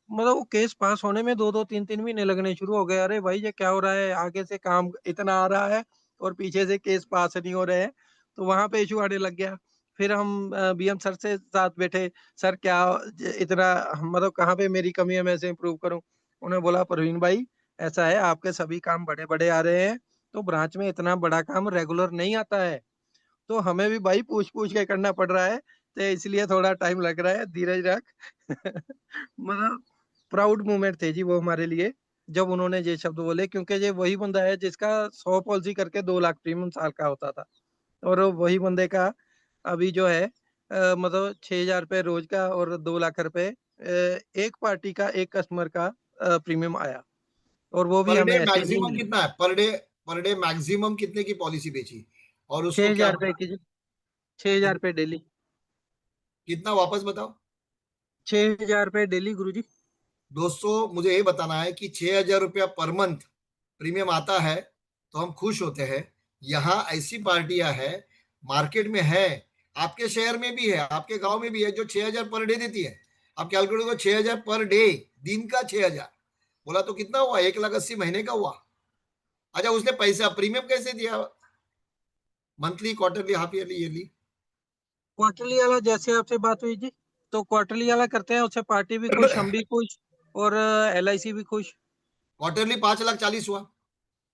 मतलब वो केस पास होने में 2-2 3-3 महीने लगने शुरू हो गए। अरे भाई, ये क्या हो रहा है, आगे से काम इतना आ रहा है और पीछे से केस पास नहीं हो रहे हैं। तो वहां पे इशू आने लग गया। फिर हम बीएम सर से साथ बैठे, सर क्या इतना, मतलब कहाँ पे मेरी कमी है, मैं इसे इम्प्रूव करूं। उन्होंने बोला, परवीन भाई ऐसा है, आपके सभी काम बड़े बड़े आ रहे हैं, तो ब्रांच में इतना बड़ा काम रेगुलर नहीं आता है, तो हमें भी भाई पूछ पूछ के करना पड़ रहा है, तो इसलिए थोड़ा टाइम लग रहा है, धीरज रख। मतलब प्राउड मोमेंट थे जी वो हमारे लिए, जब उन्होंने ये शब्द बोले। क्योंकि ये वही बंदा है जिसका 100 पॉलिसी करके 2 लाख प्रीमियम साल का होता था। और वही बंदे का अभी जो है मतलब 6,000 रुपये रोज का और 2 लाख रुपए एक पार्टी का, एक कस्टमर का प्रीमियम आया। और वो भी पर डे हमें ऐसे नहीं मैक्सिमम मिली। कितना है? पर डे मैक्सिमम कितने की पॉलिसी बेची और छह उसको क्या हजार रुपए बना? की जी, 6,000 रुपये डेली। कितना वापस बताओ? 6,000 रुपये डेली गुरु जी। दोस्तों, मुझे ये बताना है कि 6,000 रुपया पर मंथ प्रीमियम आता है तो हम खुश होते हैं। यहाँ ऐसी पार्टियां हैं, मार्केट में है, आपके शहर में भी है, आपके गांव में भी है, जो 6,000 पर डे देती है। आप कैलकुलेट करो 6,000 पर डे, दिन का 6,000, बोला तो कितना हुआ, 1,80,000 महीने का हुआ। अच्छा, उसने पैसा प्रीमियम कैसे दिया, monthly, quarterly, half yearly, yearly? Quarterly वाला जैसे आपसे बात हुई जी, तो क्वार्टरली वाला करते हैं, उससे पार्टी भी खुश, हम भी खुश, और LIC भी खुश। क्वार्टरली 5,40,000 हुआ।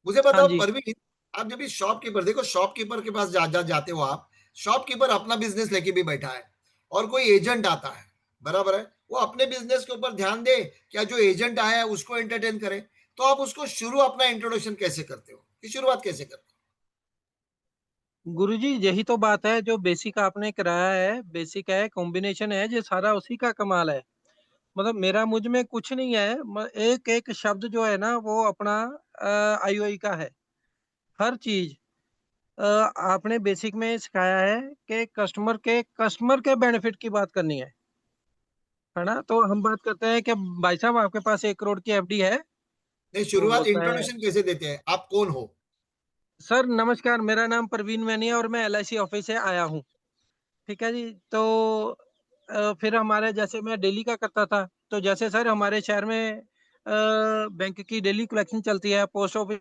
मुझे हाँ बताओ जी। परवीन, आप जब भी शॉपकीपर, देखो शॉपकीपर के पास जाते हो आप, शॉपकीपर अपना बिजनेस लेके भी बैठा है और कोई एजेंट आता है, बराबर है, वो अपने बिजनेस के ऊपर ध्यान दे, क्या जो एजेंट आया है उसको एंटरटेन करे, तो आप उसको शुरू अपना इंट्रोडक्शन कैसे करते हो, कि शुरुआत कैसे करते गुरुजी यही तो बात है, जो बेसिक आपने कराया है, बेसिक है, कॉम्बिनेशन है, ये सारा उसी का कमाल है। मतलब मेरा मुझ में कुछ नहीं है, एक एक शब्द जो है ना वो अपना IOI का है। हर चीज आपने बेसिक में सिखाया है कि कस्टमर के बेनिफिट की बात करनी है ना। तो हम बात करते हैं कि भाई साहब आपके पास 1 करोड़ की FD है। नहीं, वो शुरुआत बोलता है, इंट्रोडक्शन कैसे देते हैं, आप कौन हो? सर नमस्कार, मेरा नाम प्रवीण मैनी है और मैं LIC ऑफिस से आया हूँ। ठीक है जी। तो फिर हमारे, जैसे मैं डेली का करता था, तो जैसे सर हमारे शहर में बैंक की डेली कलेक्शन चलती है, पोस्ट ऑफिस,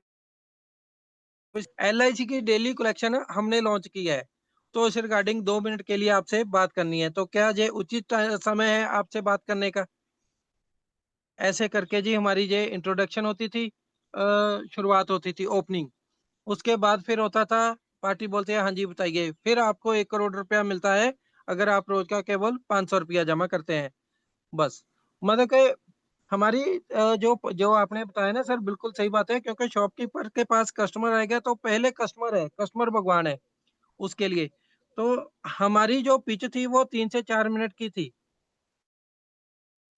LIC की डेली कलेक्शन हमने लॉन्च की है। तो इस रिगार्डिंग 2 मिनट के लिए आपसे बात करनी है, तो क्या ये उचित समय है आपसे बात करने का? ऐसे करके जी हमारी ये इंट्रोडक्शन होती थी, शुरुआत होती थी, ओपनिंग। उसके बाद फिर होता था, पार्टी बोलते हैं हाँ जी बताइए, फिर आपको 1 करोड़ रुपया मिलता है अगर आप रोज का केवल 500 रुपया जमा करते हैं, बस। मतलब कि हमारी जो जो आपने बताया ना सर, बिल्कुल सही बात है, क्योंकि शॉपकीपर के पास कस्टमर आएगा तो पहले कस्टमर है, कस्टमर भगवान है उसके लिए। तो हमारी जो पिच थी वो 3 से 4 मिनट की थी,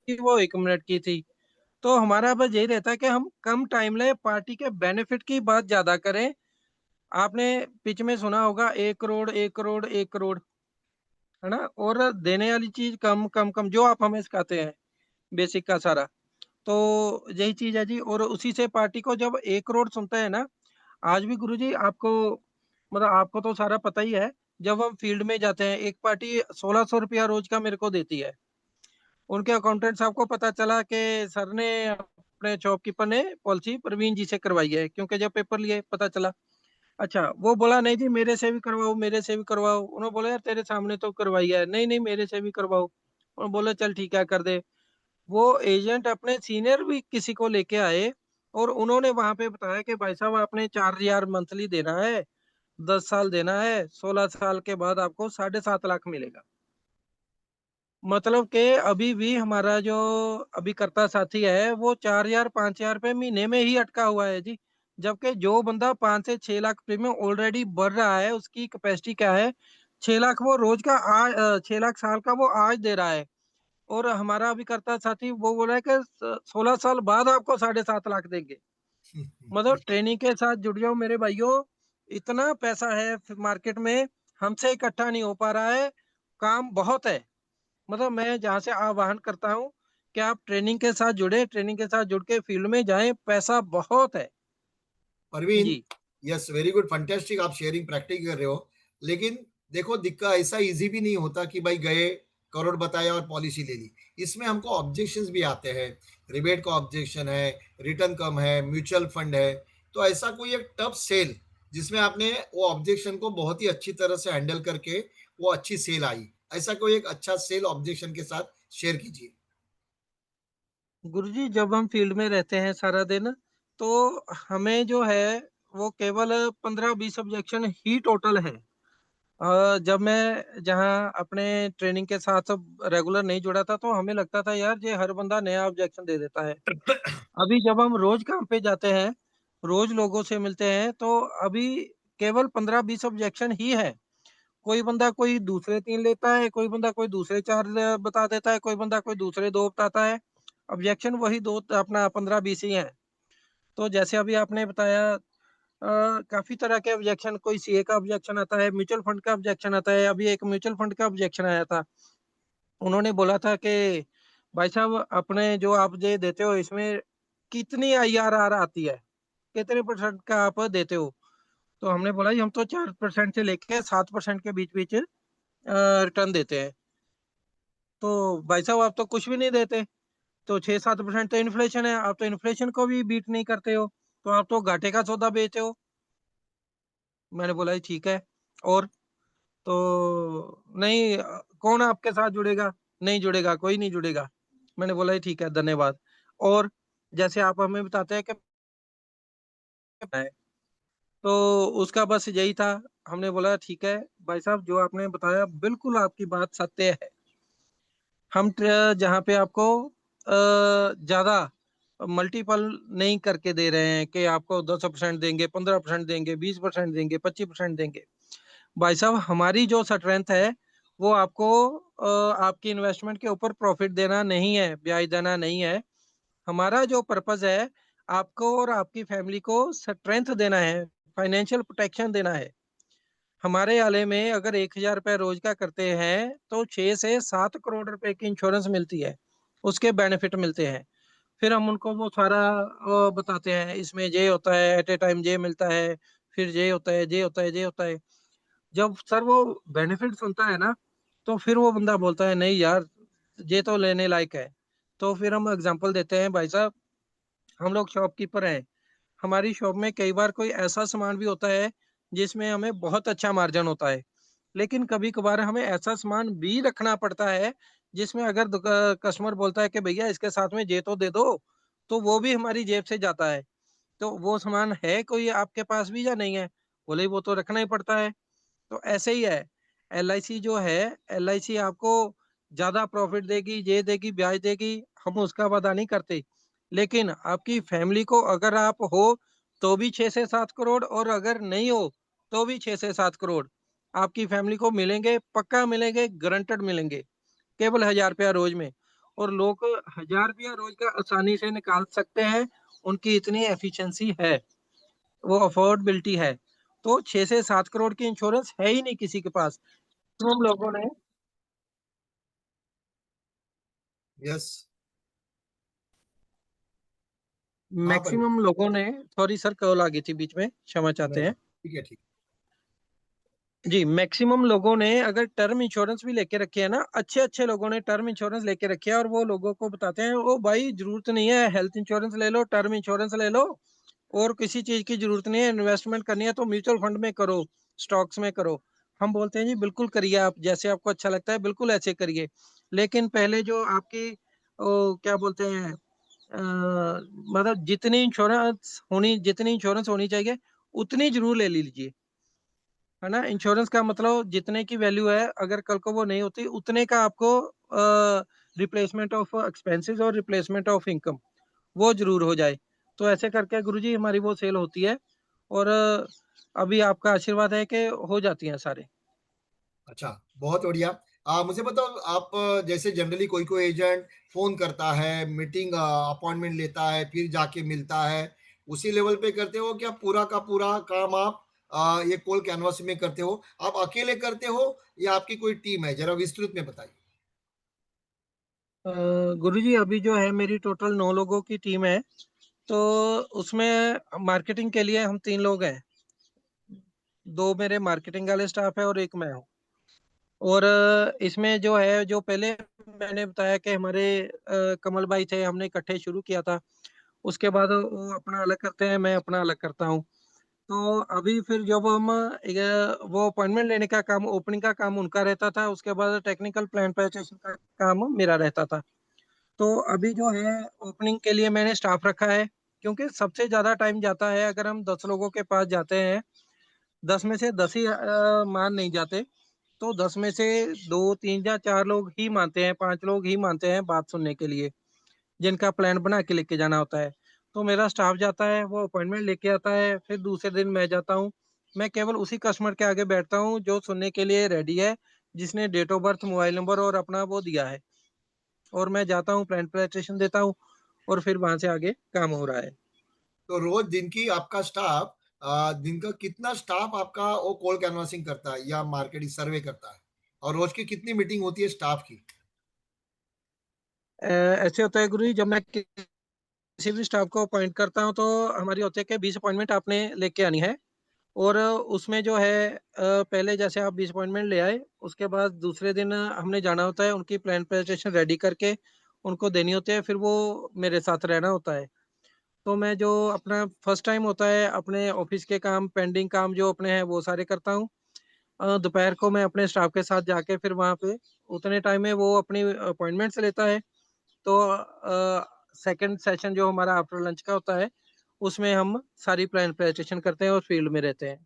कि वो 1 मिनट की थी। तो हमारा बस यही रहता है कि हम कम टाइम ले, पार्टी के बेनिफिट की बात ज्यादा करें। आपने पिच में सुना होगा 1 करोड़, 1 करोड़, 1 करोड़, है ना, और देने वाली चीज कम कम कम, जो आप हमें सिखाते हैं बेसिक का सारा। तो यही चीज है जी, और उसी से पार्टी को जब 1 करोड़ सुनते हैं ना, आज भी गुरुजी आपको, मतलब आपको तो सारा पता ही है। जब हम फील्ड में जाते हैं, एक पार्टी 1,600 रुपया रोज का मेरे को देती है। उनके अकाउंटेंट साहब को पता चला कि सर ने, अपने शॉपकीपर ने पॉलिसी प्रवीण जी से करवाई है, क्योंकि जब पेपर लिए पता चला। अच्छा, वो बोला नहीं जी मेरे से भी करवाओ, मेरे से भी करवाओ। उन्होंने बोला यार तेरे सामने तो करवाई है, नहीं नहीं मेरे से भी करवाओ। उन्होंने बोला चल ठीक है कर दे। वो एजेंट अपने सीनियर भी किसी को लेके आए, और उन्होंने वहां पे बताया कि भाई साहब आपने 4,000 मंथली देना है, 10 साल देना है, 16 साल के बाद आपको 7.5 लाख मिलेगा। मतलब कि अभी भी हमारा जो अभी करता साथी है वो 4,000 5,000 रुपये महीने में ही अटका हुआ है जी। जबकि जो बंदा 5 से 6 लाख प्रीमियम ऑलरेडी बढ़ रहा है, उसकी कैपेसिटी क्या है, 6 लाख वो रोज का, आज 6 लाख साल का वो आज दे रहा है। और हमारा अभी करता साथी वो बोल रहा है कि 16 साल बाद आपको 7.5 लाख देंगे। मतलब ट्रेनिंग के साथ जुड़ जाओ मेरे भाइयों, इतना पैसा है मार्केट में, हमसे इकट्ठा नहीं हो पा रहा है, काम बहुत है। मतलब मैं जहाँ से आह्वान करता हूँ कि आप ट्रेनिंग के साथ जुड़े, ट्रेनिंग के साथ जुड़ के फील्ड में जाएं, पैसा बहुत है परवीन, जी। यस, वेरी गुड, फंटेस्टिक, आप शेयरिंग प्रैक्टिस कर रहे हो, लेकिन देखो दिक्कत ऐसा इजी भी नहीं होता कि भाई गए, करोड़ बताया और पॉलिसी ले ली। इसमें हमको ऑब्जेक्शंस भी आते हैं, रिबेट का ऑब्जेक्शन है, रिटर्न कम है, म्यूचुअल फंड है, तो ऐसा कोई एक टफ सेल जिसमें आपने वो ऑब्जेक्शन को बहुत ही अच्छी तरह से हैंडल करके वो अच्छी सेल आई, ऐसा कोई एक अच्छा सेल ऑब्जेक्शन के साथ शेयर कीजिए। गुरुजी जब हम फील्ड में रहते हैं सारा दिन, तो हमें जो है वो केवल 15-20 ऑब्जेक्शन ही टोटल है। जब मैं जहाँ अपने ट्रेनिंग के साथ रेगुलर नहीं जुड़ा था, तो हमें लगता था यार ये हर बंदा नया ऑब्जेक्शन दे देता है। अभी जब हम रोज काम पे जाते हैं, रोज लोगों से मिलते हैं, तो अभी केवल 15-20 ऑब्जेक्शन ही है। कोई बंदा कोई दूसरे 3 लेता है, कोई बंदा कोई दूसरे 4 बता देता है, कोई बंदा कोई दूसरे 2 बताता है। ऑब्जेक्शन वही दो अपना 15-20 ही है। तो जैसे अभी आपने बताया, काफी तरह के ऑब्जेक्शन, कोई CA का ऑब्जेक्शन आता है, म्यूचुअल फंड का ऑब्जेक्शन आता है। अभी एक म्यूचुअल फंड का ऑब्जेक्शन आया था। उन्होंने बोला था कि भाई साहब अपने जो आप ये देते हो इसमें कितनी IRR आती है, कितने परसेंट का आप देते हो? तो हमने बोला जी हम तो 4% से लेके 7% के बीच बीच रिटर्न देते हैं। तो भाई साहब आप तो कुछ भी नहीं देते, तो 6-7% तो इन्फ्लेशन है, आप तो इन्फ्लेशन को भी बीट नहीं करते हो, तो आप तो घाटे का सौदा बेचते हो। मैंने बोला जी ठीक है। और तो नहीं कौन आपके साथ जुड़ेगा? नहीं जुड़ेगा, कोई नहीं जुड़ेगा। मैंने बोला जी ठीक है, धन्यवाद। और जैसे आप हमें बताते हैं कि तो उसका बस यही था। हमने बोला ठीक है भाई साहब, जो आपने बताया बिल्कुल आपकी बात सत्य है। हम जहाँ पे आपको ज्यादा मल्टीपल नहीं करके दे रहे हैं कि आपको 10% देंगे, 15% देंगे, 20% देंगे, 25% देंगे। भाई साहब हमारी जो स्ट्रेंथ है वो आपको आपकी इन्वेस्टमेंट के ऊपर प्रॉफिट देना नहीं है, ब्याज देना नहीं है। हमारा जो पर्पस है आपको और आपकी फैमिली को स्ट्रेंथ देना है, फाइनेंशियल प्रोटेक्शन देना है। हमारे आले में अगर 1,000 रुपए रोज का करते हैं तो 6 से 7 करोड़ रुपए की इंश्योरेंस मिलती है, उसके बेनिफिट मिलते हैं। फिर हम उनको वो सारा बताते हैं, इसमें ये होता है, एट ए टाइम ये मिलता है, फिर ये होता है, ये होता है, ये होता है। जब सर वो बेनिफिट सुनता है ना, तो फिर वो बंदा बोलता है नहीं यार, ये तो लेने लायक है। तो फिर हम एग्जांपल देते हैं, भाई साहब हम लोग शॉपकीपर हैं, हमारी शॉप में कई बार कोई ऐसा सामान भी होता है जिसमें हमें बहुत अच्छा मार्जिन होता है, लेकिन कभी कभार हमें ऐसा सामान भी रखना पड़ता है जिसमें अगर कस्टमर बोलता है कि भैया इसके साथ में ये तो दे दो, तो वो भी हमारी जेब से जाता है। तो वो सामान है कोई आपके पास भी या नहीं है? बोले वो तो रखना ही पड़ता है। तो ऐसे ही है, एलआईसी जो है, एलआईसी आपको ज्यादा प्रॉफिट देगी, ये देगी, ब्याज देगी, हम उसका वादा नहीं करते। लेकिन आपकी फैमिली को अगर आप हो तो भी 6 से 7 करोड़, और अगर नहीं हो तो भी 6 से 7 करोड़ आपकी फैमिली को मिलेंगे, पक्का मिलेंगे, गारंटेड मिलेंगे, केवल 1,000 रुपया रोज में। और लोग 1,000 रुपया रोज का आसानी से निकाल सकते हैं, उनकी इतनी एफिशिएंसी है, वो अफोर्डेबिलिटी है। तो 6 से 7 करोड़ की इंश्योरेंस है ही नहीं किसी के पास। तो हम लोगों ने यस। हाँ भाई। मैक्सिमम लोगों ने, सॉरी सर कॉल आ गई थी बीच में, क्षमा चाहते हैं। ठीक है, ठीक। जी, मैक्सिमम लोगों ने अगर टर्म इंश्योरेंस भी लेके रखे है ना, अच्छे अच्छे लोगों ने टर्म इंश्योरेंस लेके रखे है, और वो लोगों को बताते हैं ओ भाई जरूरत नहीं है, हेल्थ इंश्योरेंस ले लो, टर्म इंश्योरेंस ले लो, और किसी चीज की जरूरत नहीं है, इन्वेस्टमेंट करनी है तो म्यूचुअल फंड में करो, स्टॉक्स में करो। हम बोलते हैं जी बिल्कुल करिए, आप जैसे आपको अच्छा लगता है बिल्कुल ऐसे करिए, लेकिन पहले जो आपकी क्या बोलते हैं मतलब जितनी इंश्योरेंस होनी चाहिए उतनी जरूर ले लीजिए, है ना। इंश्योरेंस का मतलब जितने की वैल्यू है, अगर कल को वो नहीं होती उतने का आपको रिप्लेसमेंट ऑफ एक्सपेंसेस और रिप्लेसमेंट ऑफ इनकम वो जरूर हो जाए। तो ऐसे करके गुरुजी हमारी वो सेल होती है, और अभी आपका आशीर्वाद है कि हो जाती हैं सारे। अच्छा, बहुत बढ़िया। मुझे बताओ, आप जैसे जनरली कोई कोई एजेंट फोन करता है, मीटिंग अपॉइंटमेंट लेता है, फिर जाके मिलता है, उसी लेवल पे करते हो क्या पूरा का पूरा काम आप ये कोल कैनवास में करते हो? आप अकेले करते हो या आपकी कोई टीम है? जरा विस्तृत में बताइए। गुरुजी अभी जो है मेरी टोटल 9 लोगों की टीम है। तो उसमें मार्केटिंग के लिए हम 3 लोग हैं, 2 मेरे मार्केटिंग वाले स्टाफ है और एक मैं हूँ। और इसमें जो है, जो पहले मैंने बताया कि हमारे कमल भाई थे, हमने इकट्ठे शुरू किया था, उसके बाद वो अपना अलग करते हैं, मैं अपना अलग करता हूँ। तो अभी फिर जब हम वो अपॉइंटमेंट लेने का काम, ओपनिंग का काम उनका रहता था, उसके बाद टेक्निकल प्लान प्रेजेंटेशन का काम मेरा रहता था। तो अभी जो है ओपनिंग के लिए मैंने स्टाफ रखा है, क्योंकि सबसे ज्यादा टाइम जाता है अगर हम 10 लोगों के पास जाते हैं, 10 में से 10 ही मान नहीं जाते, तो 10 में से 2 3 या 4 लोग ही मानते हैं, 5 लोग ही मानते हैं बात सुनने के लिए, जिनका प्लान बना के लेके जाना होता है। तो मेरा स्टाफ जाता है, वो अपॉइंटमेंट लेके आता है, फिर दूसरे दिन मैं जाता हूँ। मैं केवल उसी कस्टमर के आगे बैठता हूँ जो सुनने के लिए रेडी है, जिसने date of birth, mobile number और अपना वो दिया है, और मैं जाता हूँ, प्लान प्रेजेंटेशन देता हूँ, और फिर वहां से आगे काम हो रहा है। तो रोज दिन की आपका स्टाफ, दिन का कितना स्टाफ आपका वो कोल कैनवासिंग करता है या मार्केटिंग सर्वे करता है? और रोज की कितनी मीटिंग होती है स्टाफ की? ऐसे होता है गुरु जी, जब मैं किसी भी स्टाफ को अपॉइंट करता हूँ तो हमारी होती है कि 20 अपॉइंटमेंट आपने लेके आनी है, और उसमें जो है पहले जैसे आप 20 अपॉइंटमेंट ले आए, उसके बाद दूसरे दिन हमने जाना होता है, उनकी प्लान प्रेजेंटेशन रेडी करके उनको देनी होती है, फिर वो मेरे साथ रहना होता है। तो मैं जो अपना फर्स्ट टाइम होता है, अपने ऑफिस के काम, पेंडिंग काम जो अपने हैं वो सारे करता हूँ। दोपहर को मैं अपने स्टाफ के साथ जाके फिर वहाँ पे उतने टाइम में वो अपनी अपॉइंटमेंट्स लेता है। तो सेकंड सेशन जो हमारा आफ्टर लंच का होता है, उसमें हम सारी प्लान प्रेजेंटेशन करते हैं और फील्ड में रहते हैं।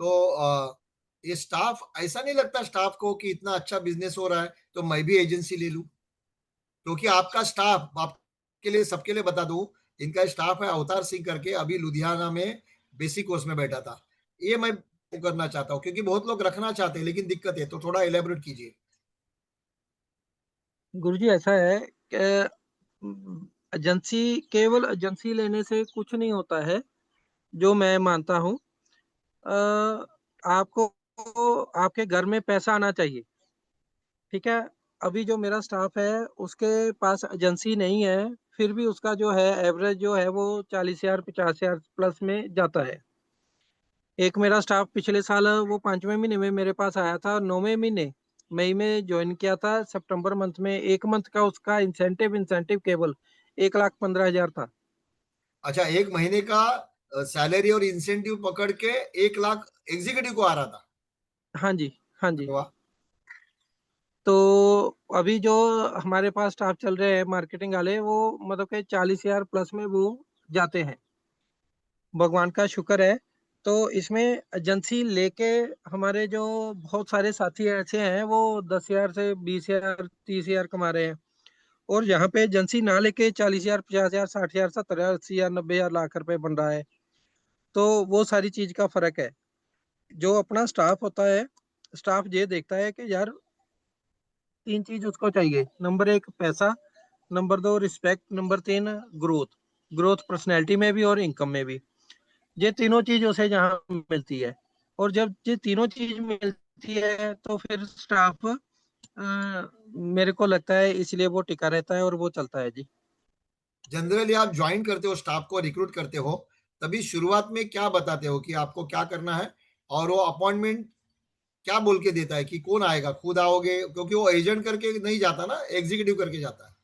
तो ये स्टाफ, ऐसा नहीं लगता स्टाफ को कि इतना अच्छा बिजनेस हो रहा है तो मैं भी एजेंसी ले लूं? क्योंकि आपका स्टाफ, आपके लिए, सबके लिए बता दूं, इनका स्टाफ है अवतार सिंह करके, अभी लुधियाना में बेसिक कोर्स में बैठा था। ये मैं करना चाहता हूँ क्योंकि बहुत लोग रखना चाहते हैं लेकिन दिक्कत है, तो थोड़ा एलेबोरेट कीजिए। गुरुजी ऐसा है कि एजेंसी, केवल एजेंसी लेने से कुछ नहीं होता है, जो मैं मानता हूँ। आपको आपके घर में पैसा आना चाहिए, ठीक है। अभी जो मेरा स्टाफ है उसके पास एजेंसी नहीं है, फिर भी उसका जो है एवरेज जो है वो 40,000 50,000 प्लस में जाता है। एक मेरा स्टाफ पिछले साल वो 5वें महीने में मेरे पास आया था, 9वें महीने मई में ज्वाइन किया था, सितंबर मंथ में 1 मंथ का उसका इंसेंटिव केवल 1,15,000 था। अच्छा, 1 महीने का सैलरी और इंसेंटिव पकड़ के 1 लाख एग्जीक्यूटिव को आ रहा था? हाँ जी, हाँ जी। अरे वाह! तो अभी जो हमारे पास स्टाफ चल रहे हैं मार्केटिंग वाले, वो मतलब के 40,000 प्लस में वो जाते हैं, भगवान का शुक्र है। तो इसमें एजेंसी लेके हमारे जो बहुत सारे साथी ऐसे हैं, वो 10,000 से 20,000 30,000 कमा रहे हैं। और यहाँ पे एजेंसी ना लेके 40,000 50,000 60,000 70,000 80,000 90,000 लाख रुपए बन रहा है। तो वो सारी चीज का फर्क है। जो अपना स्टाफ होता है, स्टाफ ये देखता है कि यार 3 चीज उसको चाहिए। नंबर 1 पैसा, number 2 respect, number 3 growth. Growth personality में भी और इनकम में भी। ये तीनों चीज उसे जहाँ मिलती है, और जब ये तीनों चीज मिलती है तो फिर स्टाफ मेरे को लगता है इसलिए वो टिका रहता है और वो चलता है जी। जनरली आप ज्वाइन करते हो, स्टाफ को रिक्रूट करते हो, तभी शुरुआत में क्या बताते हो कि आपको क्या करना है? और वो अपॉइंटमेंट क्या बोल के देता है कि कौन आएगा? खुद आओगे? क्योंकि वो एजेंट करके नहीं जाता ना, एग्जीक्यूटिव करके जाता है।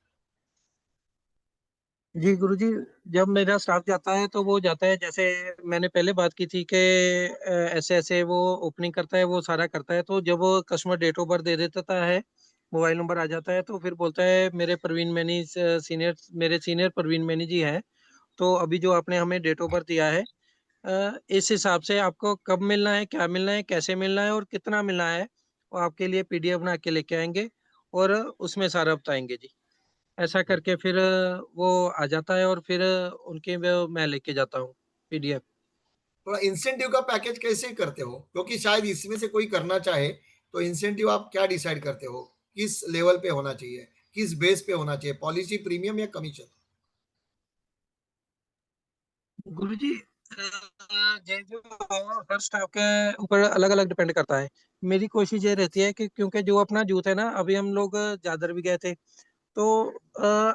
जी गुरुजी, जब मेरा स्टाफ जाता है तो वो जाता है, जैसे मैंने पहले बात की थी कि ऐसे ऐसे वो ओपनिंग करता है, वो सारा करता है। तो जब वो कस्टमर डेट ऑफ बर्थ दे देता है, मोबाइल नंबर आ जाता है, तो फिर बोलता है मेरे प्रवीण मैनी सीनियर, मेरे सीनियर प्रवीण मैनी जी हैं, तो अभी जो आपने हमें डेट ऑफ बर्थ दिया है, इस हिसाब से आपको कब मिलना है, क्या मिलना है, कैसे मिलना है और कितना मिलना है, वो आपके लिए पीडीएफ बना के लेके आएंगे और उसमें सारा बताएंगे जी। ऐसा करके फिर वो आ जाता है और फिर उनके वो मैं लेके जाता हूँ पीडीएफ। थोड़ा इंसेंटिव का पैकेज कैसे करते हो? क्योंकि शायद इसमें से कोई करना चाहे, तो इंसेंटिव आप क्या डिसाइड करते हो? किस लेवल पे होना चाहिए? किस बेस पे होना चाहिए? पॉलिसी, प्रीमियम या कमीशन? गुरुजी, ये जो हर स्टाफ के ऊपर अलग अलग डिपेंड करता है। मेरी कोशिश ये रहती है कि क्योंकि जो अपना जूथ है ना, अभी हम लोग जादर भी गए थे, तो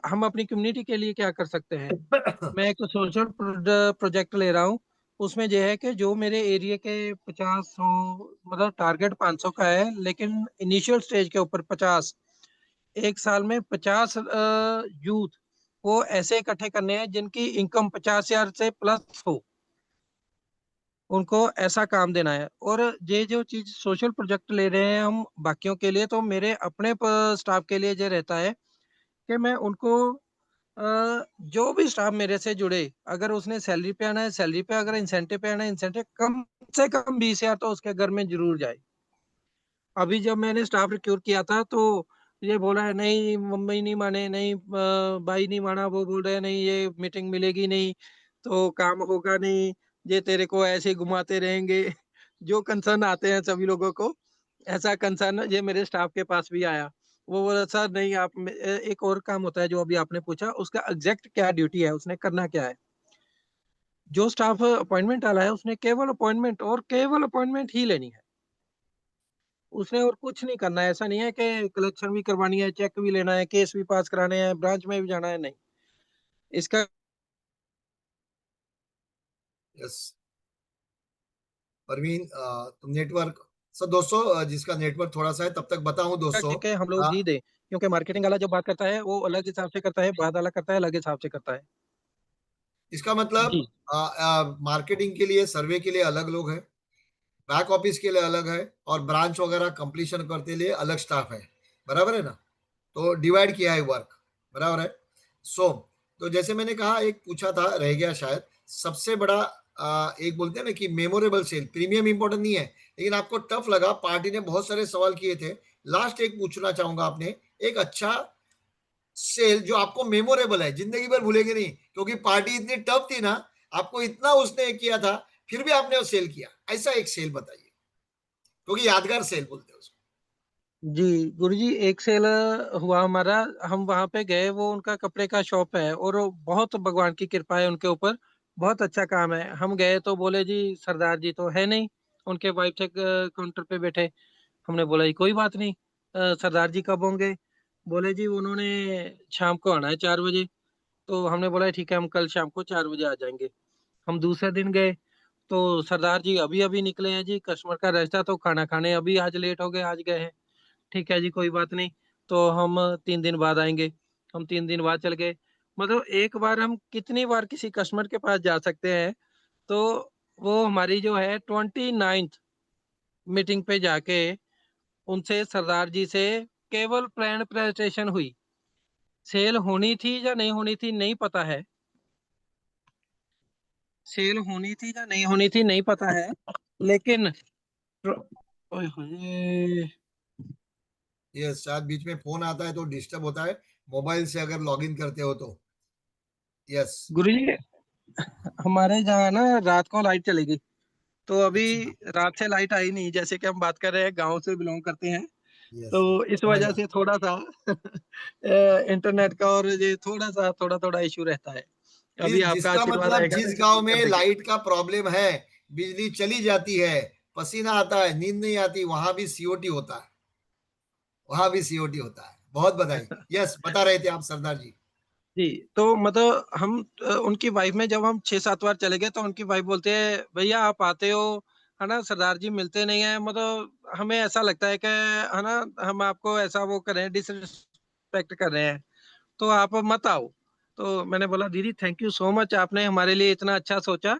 हम अपनी कम्युनिटी के लिए क्या कर सकते हैं। मैं एक सोशल प्रोजेक्ट ले रहा हूँ। उसमें यह है कि जो मेरे एरिया के 50 100, मतलब टारगेट 500 का है, लेकिन इनिशियल स्टेज के ऊपर 50, एक साल में 50 यूथ वो ऐसे इकट्ठे करने हैं जिनकी इनकम 50,000 से प्लस हो, उनको ऐसा काम देना है। और ये जो चीज सोशल प्रोजेक्ट ले रहे हैं हम बाकियों के लिए, तो मेरे अपने स्टाफ के लिए ये रहता है कि मैं उनको जो भी स्टाफ मेरे से जुड़े, अगर उसने सैलरी पे आना है सैलरी पे, अगर इंसेंटिव पे आना है इंसेंटिव, कम से कम 20,000 तो उसके घर में जरूर जाए। अभी जब मैंने स्टाफ रिक्रूट किया था तो ये बोला है, नहीं मम्मी नहीं माने, नहीं भाई नहीं माना, वो बोल रहे हैं नहीं ये मीटिंग मिलेगी नहीं, तो काम होगा नहीं, ये तेरे को ऐसे ही घुमाते रहेंगे। जो कंसर्न आते हैं सभी लोगों को, ऐसा कंसर्न ये मेरे स्टाफ के पास भी आया। वो बोला सर नहीं आप एक और काम होता है जो अभी आपने पूछा, उसका एग्जैक्ट क्या ड्यूटी है, उसने करना क्या है। जो स्टाफ अपॉइंटमेंट वाला है उसने केवल अपॉइंटमेंट और केवल अपॉइंटमेंट ही लेनी है, उसने और कुछ नहीं करना है। ऐसा नहीं है कि कलेक्शन भी करवानी है, चेक भी लेना है, केस भी पास कराने हैं, ब्रांच में भी जाना है, नहीं। इसका यस। परवीन तुम नेटवर्क सर दोस्तों जिसका नेटवर्क थोड़ा सा है तब तक बताऊं दोस्तों के हम लोग ही दें, क्योंकि मार्केटिंग वाला जो बात करता है वो अलग हिसाब से करता है, बात अलग करता है, अलग हिसाब से करता है। इसका मतलब जी मार्केटिंग के लिए सर्वे के लिए अलग लोग हैं, बैक ऑफिस के लिए अलग है, और ब्रांच वगैरह कंप्लीशन करते लिए अलग स्टाफ है। बराबर है ना? तो डिवाइड किया है वर्क। बराबर है। सो तो जैसे मैंने कहा, एक पूछा था रह गया शायद, सबसे बड़ा एक बोलते हैं ना कि मेमोरेबल सेल, प्रीमियम इंपॉर्टेंट नहीं है, लेकिन आपको टफ लगा, पार्टी ने बहुत सारे सवाल किए थे। लास्ट एक पूछना चाहूंगा आपने, एक अच्छा सेल जो आपको मेमोरेबल है, जिंदगी भर भूलेंगे नहीं, क्योंकि पार्टी इतनी टफ थी ना, आपको इतना उसने किया था, फिर भी आपने वो सेल किया, ऐसा एक सेल बताइए, क्योंकि यादगार सेल बोलते हैं उसको। जी गुरुजी, एक सेल हुआ हमारा। हम वहां पे गए, वो उनका कपड़े का शॉप है और वो बहुत भगवान की कृपा है उनके ऊपर, बहुत अच्छा काम है। हम गए तो बोले जी सरदार जी तो है नहीं, उनके वाइफ थे काउंटर पे बैठे। हमने बोला जी कोई बात नहीं, सरदार जी कब होंगे? बोले जी उन्होंने शाम को आना है 4 बजे। तो हमने बोला ठीक है, हम कल शाम को 4 बजे आ जाएंगे। हम दूसरे दिन गए तो सरदार जी अभी अभी निकले हैं जी, कस्टमर का रश था तो खाना खाने अभी आज लेट हो गए, आज गए हैं। ठीक है जी कोई बात नहीं, तो हम 3 दिन बाद आएंगे। हम 3 दिन बाद चल गए। मतलब एक बार हम कितनी बार किसी कस्टमर के पास जा सकते हैं? तो वो हमारी जो है 29th मीटिंग पे जाके उनसे, सरदार जी से केवल प्लान प्रेजेंटेशन हुई। सेल होनी थी या नहीं होनी थी नहीं पता है, सेल होनी थी या नहीं होनी थी नहीं पता है, लेकिन ओए होए, ये शायद बीच में फोन आता है तो डिस्टर्ब होता है, मोबाइल से अगर लॉगिन करते हो तो। यस। गुरुजी हमारे जहाँ ना रात को लाइट चली गई, तो अभी अच्छा। रात से लाइट आई नहीं। जैसे कि हम बात कर रहे हैं, गांव से बिलोंग करते हैं, यस, तो इस समझ वजह गया। से थोड़ा सा इंटरनेट का और ये थोड़ा थोड़ा इशू रहता है। अभी आपका जिसका आशीर्वाद मतलब रहेगा तो जिस इसे गांव ठीक कर में देंगे। लाइट का प्रॉब्लम है, बिजली चली जाती है, पसीना आता है, नींद नहीं आती, वहां भी सीओटी होता है, वहां भी सीओटी होता है। बहुत बधाई। यस, बता रहे थे आप सरदार जी। जी, तो मतलब हम उनकी वाइफ में जब हम 6-7 बार चले गए तो उनकी वाइफ बोलते हैं भैया आप आते हो, है ना, सरदार जी मिलते नहीं है। मतलब हमें ऐसा लगता है कि, है ना, हम आपको ऐसा वो कर रहे हैं, डिसरिस्पेक्ट कर रहे हैं, तो आप मत आओ। तो मैंने बोला दीदी थैंक यू सो मच, आपने हमारे लिए इतना अच्छा सोचा,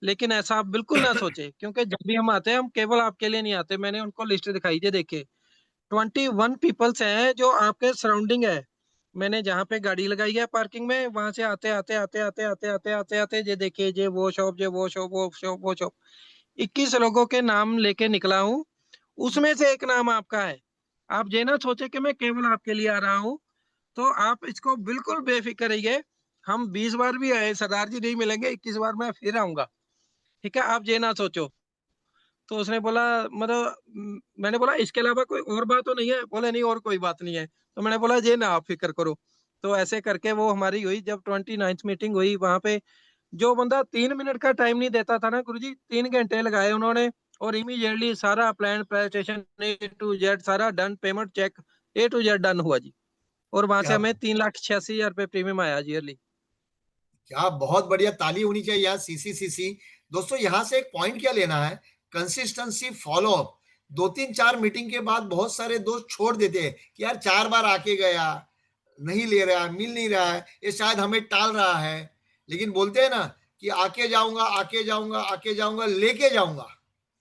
लेकिन ऐसा आप बिल्कुल ना सोचे, क्योंकि जब भी हम आते हैं हम केवल आपके लिए नहीं आते। मैंने उनको लिस्ट दिखाई, ये देखिए 21 पीपल्स हैं जो आपके सराउंडिंग है। मैंने जहाँ पे गाड़ी लगाई है पार्किंग में, वहां से आते आते आते आते आते आते आते आते ये देखिए, ये वो शॉप, ये वो शॉप, वो शॉप, वो शॉप, 21 लोगों के नाम लेके निकला हूँ, उसमें से एक नाम आपका है। आप ये ना सोचे कि मैं केवल आपके लिए आ रहा हूँ, तो आप इसको बिल्कुल बेफिक्र रहिए। हम 20 बार भी आए, सरदार जी नहीं मिलेंगे, 21 बार मैं फिर आऊंगा। ठीक है, आप ये ना सोचो। तो उसने बोला, मतलब मैंने बोला इसके अलावा कोई और बात तो नहीं है? बोले नहीं और कोई बात नहीं है। तो मैंने बोला ये ना आप फिक्र करो। तो ऐसे करके वो हमारी हुई। जब 29th मीटिंग हुई वहां पे, जो बंदा 3 मिनट का टाइम नहीं देता था ना गुरुजी, 3 घंटे लगाए उन्होंने, और इमीडिएटली सारा plan presentation A to Z सारा done, payment check A to Z done हुआ जी। और वहां से क्या हमें 3,86,000 रुपये प्रीमियम आया जी ईयरली। क्या बहुत बढ़िया, ताली होनी चाहिए यार, सीसी। दोस्तों यहां से एक पॉइंट क्या लेना है, कंसिस्टेंसी, फॉलो अप। 2-3-4 मीटिंग के बाद बहुत सारे दोस्त छोड़ देते हैं कि यार 4 बार आके गया, नहीं ले रहा है, मिल नहीं रहा है, ये शायद हमें टाल रहा है। लेकिन बोलते हैं ना कि आके जाऊंगा, आके जाऊंगा, आके जाऊंगा, लेके जाऊंगा।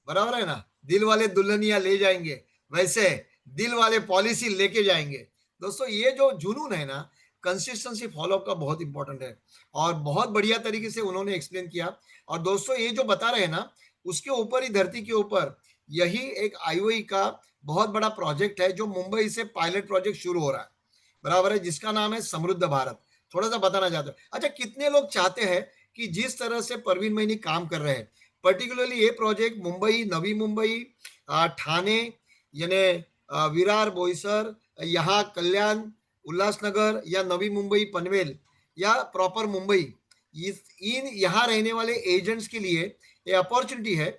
बराबर है ना? दिल वाले दुल्हनिया ले जाएंगे, वैसे दिल वाले पॉलिसी लेके जाएंगे। दोस्तों ये जो जुनून है ना, कंसिस्टेंसी फॉलोअप का बहुत इंपॉर्टेंट है, और बहुत बढ़िया तरीके से उन्होंने एक्सप्लेन किया। और दोस्तों ये जो बता रहे हैं ना, उसके ऊपर ही, धरती के ऊपर, यही एक आईओई का बहुत बड़ा प्रोजेक्ट है जो मुंबई से पायलट प्रोजेक्ट शुरू हो रहा है। बराबर है, जिसका नाम है समृद्ध भारत। थोड़ा सा बताना चाहते हो? अच्छा, कितने लोग चाहते हैं कि जिस तरह से परवीन मैनी काम कर रहे हैं, पर्टिकुलरली ये प्रोजेक्ट मुंबई, नवी मुंबई, ठाणे, यानी विरार, बोईसर, यहाँ कल्याण, उल्लासनगर, या नवी मुंबई, पनवेल, या प्रॉपर मुंबई, इन यहाँ रहने वाले एजेंट्स के लिए ये अपॉर्चुनिटी है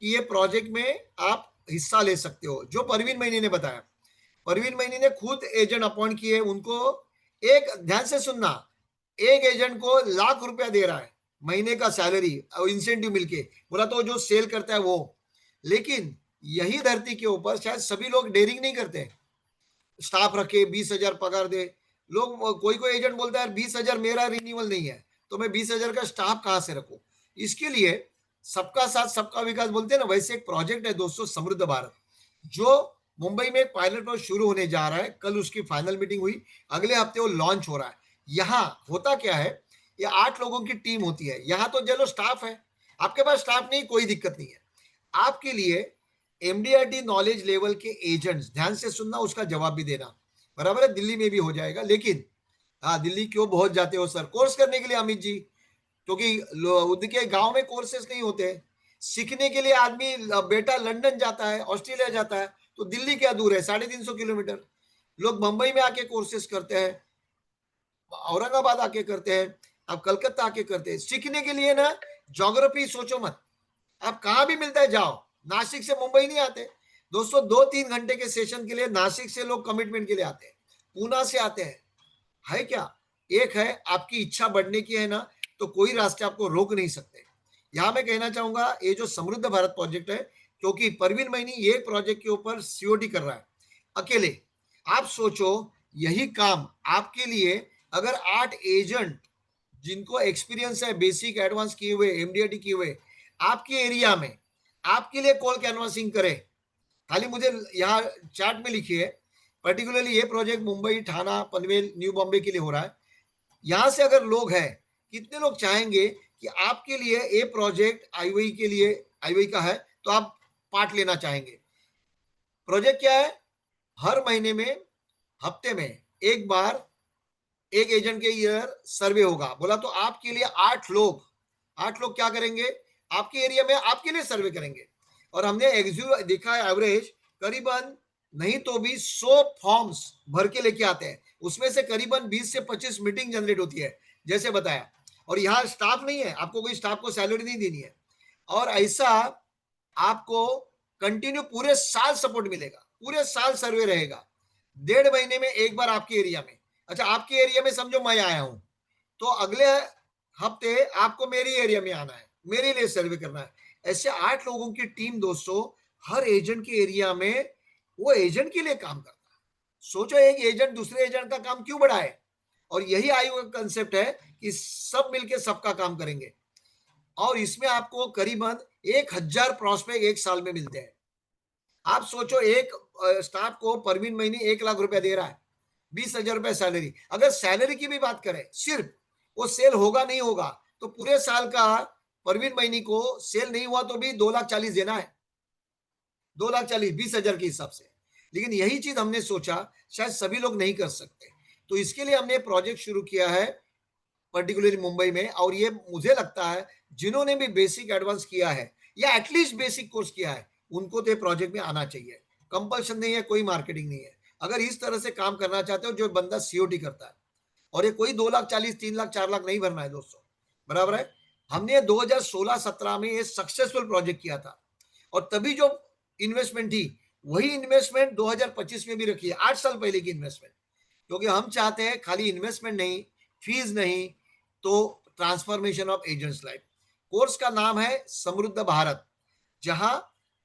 कि ये प्रोजेक्ट में आप हिस्सा ले सकते हो, जो परवीन मैनी ने बताया। परवीन मैनी ने खुद एजेंट अपॉइंट किए उनको। एक ध्यान से सुनना, एक एजेंट को ₹1,00,000 दे रहा है, महीने का सैलरी और इंसेंटिव मिलके, बोला तो जो सेल करता है वो। लेकिन यही धरती के ऊपर शायद सभी लोग डेयरिंग नहीं करते, स्टाफ रखे 20,000 पगार दे। लोग, कोई कोई एजेंट बोलता है 20,000 मेरा रिन्यूअल नहीं है, तो मैं 20,000 का स्टाफ कहां से रखूं। इसके लिए सबका साथ सबका विकास बोलते हैं ना, वैसे एक प्रोजेक्ट है दोस्तों समृद्ध भारत, जो मुंबई में पायलट प्रोजेक्ट शुरू होने जा रहा है। कल उसकी फाइनल मीटिंग हुई, अगले हफ्ते वो लॉन्च हो रहा है। यहाँ होता क्या है, ये 8 लोगों की टीम होती है। यहाँ तो चलो स्टाफ है, आपके पास स्टाफ नहीं, कोई दिक्कत नहीं है। आपके लिए एमडीआरटी नॉलेज लेवल के एजेंट्स, ध्यान से सुनना, उसका जवाब भी देना, बराबर है। दिल्ली में भी हो जाएगा, लेकिन हाँ, दिल्ली क्यों बहुत जाते हो सर कोर्स करने के लिए अमित जी? क्योंकि उनके गांव में कोर्सेस नहीं होते हैं। सीखने के लिए आदमी बेटा लंदन जाता है, ऑस्ट्रेलिया जाता है, तो दिल्ली क्या दूर है, 350 किलोमीटर। लोग मुंबई में आके कोर्सेस करते हैं, औरंगाबाद आके करते हैं, आप कलकत्ता आके करते हैं सीखने के लिए ना। ज्योग्राफी सोचो मत, आप कहां भी मिलता है जाओ। नासिक से मुंबई नहीं आते दोस्तों, 2-3 घंटे के सेशन के लिए नासिक से लोग कमिटमेंट के लिए आते हैं, पूना से आते हैं। है क्या? एक है आपकी इच्छा बढ़ने की है ना, तो कोई रास्ते आपको रोक नहीं सकते। यहां मैं कहना चाहूंगा, ये जो समृद्ध भारत प्रोजेक्ट है, क्योंकि परवीन मैनी ये प्रोजेक्ट के ऊपर सीओटी कर रहा है अकेले। आप सोचो, यही काम आपके लिए अगर 8 एजेंट जिनको एक्सपीरियंस है, बेसिक एडवांस किए हुए, एमडीआरटी किए हुए, आपके एरिया में आपके लिए कॉल कैनवासिंग करे। खाली मुझे यहाँ चार्ट में लिखिए, पर्टिकुलरली ये प्रोजेक्ट मुंबई, ठाणा, पनवेल, न्यू बॉम्बे के लिए हो रहा है। यहां से अगर लोग हैं, कितने लोग चाहेंगे कि आपके लिए ये प्रोजेक्ट आईओई के लिए, आईओई का है तो आप पार्ट लेना चाहेंगे? प्रोजेक्ट क्या है, हर महीने में, हफ्ते में एक बार एक एजेंट के ईयर सर्वे होगा। बोला तो आपके लिए 8 लोग क्या करेंगे, आपके एरिया में आपके लिए सर्वे करेंगे। और हमने एग्जीक्यूटिव देखा है, एवरेज करीबन नहीं तो भी 100 फॉर्म्स भर के लेके आते हैं, उसमें से करीबन 20 से 25 मीटिंग जनरेट होती है, जैसे बताया। और यहाँ स्टाफ नहीं है, आपको कोई स्टाफ को सैलरी नहीं देनी है, और ऐसा आपको कंटिन्यू पूरे साल सपोर्ट मिलेगा, पूरे साल सर्वे रहेगा, 1.5 महीने में एक बार आपके एरिया में। अच्छा, आपके एरिया में समझो मैं आया हूं, तो अगले हफ्ते आपको मेरी एरिया में आना है, मेरे लिए सर्वे करना है। ऐसे 8 लोगों की टीम दोस्तों, हर एजेंट के एरिया में वो एजेंट के लिए काम करता है। सोचो, एक एजेंट दूसरे एजेंट का काम क्यों बढ़ाए। और यही आयोग का कंसेप्ट है कि सब मिलके सबका काम करेंगे। और इसमें आपको करीबन 1,000 प्रॉस्पेक्ट एक साल में मिलते हैं। आप सोचो, एक स्टाफ को परवीन महीने 1 लाख रुपया दे रहा है, 20,000 रुपया सैलरी। अगर सैलरी की भी बात करें, सिर्फ वो सेल होगा नहीं होगा, तो पूरे साल का परवीन महीने को सेल नहीं हुआ तो भी 2,40,000 देना है, 2,40,000 20,000 के हिसाब से। लेकिन यही चीज हमने सोचा शायद सभी लोग नहीं कर सकते, तो इसके लिए हमने प्रोजेक्ट शुरू किया है पर्टिकुलरली मुंबई में। और ये मुझे लगता है जिन्होंने भी बेसिक एडवांस किया है या एटलीस्ट बेसिक कोर्स किया है, उनको तो प्रोजेक्ट में आना चाहिए। कंपल्शन नहीं है, कोई मार्केटिंग नहीं है। अगर इस तरह से काम करना चाहते हो जो बंदा सीओटी करता है, और ये कोई 2,40,000, 3 लाख, 4 लाख नहीं भरना है दोस्तों, बराबर है। हमने 2016-17 में ये सक्सेसफुल प्रोजेक्ट किया था, और तभी जो इन्वेस्टमेंट थी वही इन्वेस्टमेंट 2025 में भी रखी है, 8 साल पहले की इन्वेस्टमेंट। क्योंकि हम चाहते हैं खाली इन्वेस्टमेंट नहीं, फीस नहीं, तो transformation of agents life. Course का नाम है समृद्ध भारत, जहां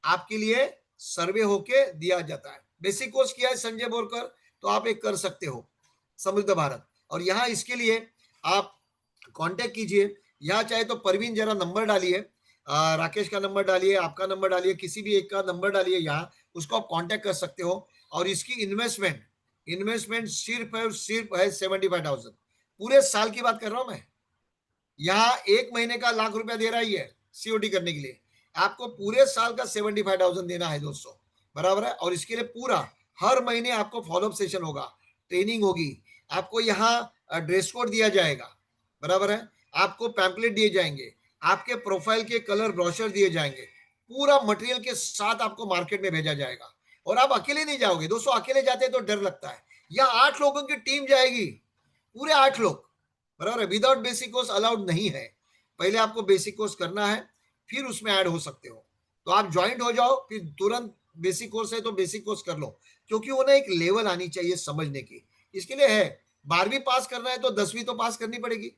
आपके लिए सर्वे होके दिया जाता है। बेसिक कोर्स किया है संजय बोरकर, तो आप एक कर सकते हो समृद्ध भारत। और यहाँ इसके लिए आप कांटेक्ट कीजिए। यहाँ चाहे तो परवीन जरा नंबर डालिए, राकेश का नंबर डालिए, आपका नंबर डालिए, किसी भी एक का नंबर डालिए, यहाँ उसको आप कांटेक्ट कर सकते हो। और इसकी इन्वेस्टमेंट सिर्फ है 75,000, पूरे साल की बात कर रहा हूं मैं। यहाँ 1 महीने का 1,00,000 रुपया दे रहा है सीओटी करने के लिए, आपको पूरे साल का 75,000 देना है दोस्तों, बराबर है। और इसके लिए पूरा हर महीने आपको फॉलोअप सेशन होगा, ट्रेनिंग होगी, आपको यहाँ ड्रेस कोड दिया जाएगा, बराबर है, आपको पैम्पलेट दिए जाएंगे, आपके प्रोफाइल के कलर ब्रोशर दिए जाएंगे, पूरा मटेरियल के साथ आपको मार्केट में भेजा जाएगा। और आप अकेले नहीं जाओगे दोस्तों, अकेले जाते तो डर लगता है। यहाँ 8 लोगों की टीम जाएगी, पूरे 8 लोग, बराबर है। विदाउट बेसिक कोर्स अलाउड नहीं है, पहले आपको बेसिक कोर्स करना है, फिर उसमें ऐड हो सकते हो। तो आप ज्वाइंट हो जाओ, फिर तुरंत बेसिक कोर्स है तो बेसिक कोर्स कर लो, क्योंकि वो ना एक लेवल आनी चाहिए समझने की। इसके लिए है 12वीं पास करना है तो 10वीं तो पास करनी पड़ेगी,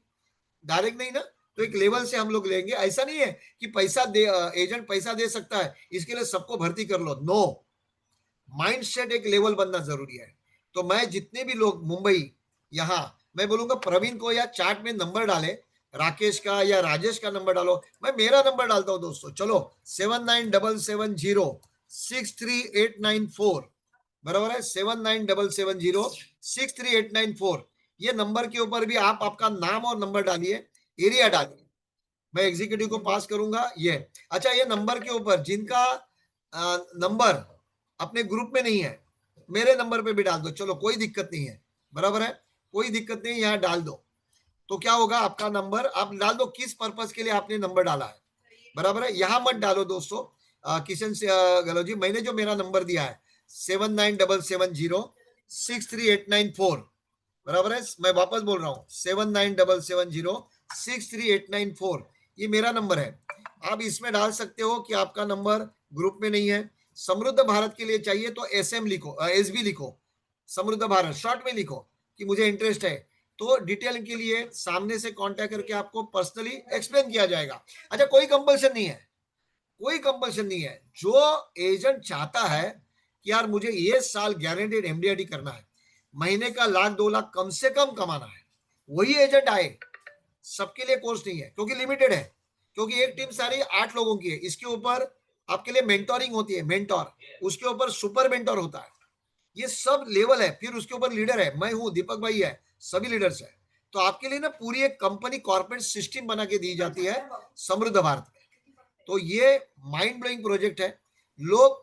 डायरेक्ट नहीं ना। तो एक लेवल से हम लोग लेंगे। ऐसा नहीं है कि पैसा दे, एजेंट पैसा दे सकता है इसके लिए सबको भर्ती कर लो, नो। माइंड सेट एक लेवल बनना जरूरी है। तो मैं जितने भी लोग मुंबई, यहाँ मैं बोलूंगा प्रवीण को या चैट में नंबर डाले, राकेश का या राजेश का नंबर डालो, मैं मेरा नंबर डालता हूं दोस्तों। चलो 7977063894, बराबर है 7977063894। ये नंबर के ऊपर भी आप आपका नाम और नंबर डालिए, एरिया डालिए, मैं एग्जीक्यूटिव को पास करूंगा ये। अच्छा, ये नंबर के ऊपर जिनका नंबर अपने ग्रुप में नहीं है, मेरे नंबर पे भी डाल दो, चलो कोई दिक्कत नहीं है, बराबर है, कोई दिक्कत नहीं, यहाँ डाल दो। तो क्या होगा, आपका नंबर आप डाल दो, किस पर्पस के लिए आपने नंबर डाला है, बराबर है। यहां मत डालो दोस्तों, किशन से गलो जी, मैंने जो मेरा नंबर दिया है 7977063894, बराबर है। मैं वापस बोल रहा हूँ 7977063894, ये मेरा नंबर है। आप इसमें डाल सकते हो कि आपका नंबर ग्रुप में नहीं है। समृद्ध भारत के लिए चाहिए तो SM लिखो, SB लिखो, समृद्ध भारत शॉर्ट में लिखो कि मुझे इंटरेस्ट है। तो डिटेल के लिए सामने से कांटेक्ट करके आपको पर्सनली एक्सप्लेन किया जाएगा। अच्छा, कोई कंपल्शन नहीं है, कोई कंपल्शन नहीं है। जो एजेंट चाहता है कि यार मुझे ये साल गारंटेड MDRT करना है, महीने का 1,00,000-2,00,000 कम से कम कमाना है, वही एजेंट आए। सबके लिए कोर्स नहीं है, क्योंकि लिमिटेड है, क्योंकि एक टीम सारी 8 लोगों की है। इसके ऊपर आपके लिए मेंटोरिंग होती है, मेंटोर, उसके ऊपर सुपर मेंटोर होता है, ये सब लेवल है। फिर उसके ऊपर लीडर है, मैं हूं, दीपक भाई है, सभी लीडर्स है। तो आपके लिए ना पूरी एक कंपनी कॉर्पोरेट सिस्टम बना के दी जाती है समृद्ध भारत में। तो ये माइंड ब्लोइंग प्रोजेक्ट है। लोग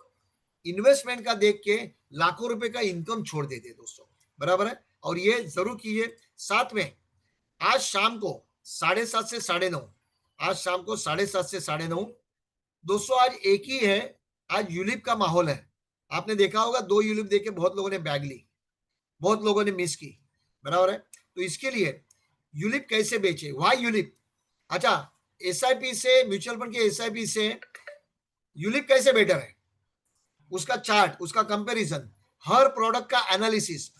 इन्वेस्टमेंट का देख के लाखों रुपए का इनकम छोड़ देते हैं दोस्तों, बराबर है। और ये जरूर कीजिए। साथ में आज शाम को 7:30 से 9:30, आज शाम को 7:30 से 9:30 दोस्तों, आज एक ही है, आज यूलिप का माहौल है। आपने देखा होगा 2 यूलिप देके बहुत लोगों ने बैग ली, बहुत लोगों ने मिस की, बराबर है। तो इसके लिए यूलिप कैसे बेचे, वाई यूलिप। अच्छा, SIP से, म्यूचुअल फंड के SIP से यूलिप कैसे बेटर है, उसका चार्ट, उसका कंपैरिजन, हर प्रोडक्ट का एनालिसिस,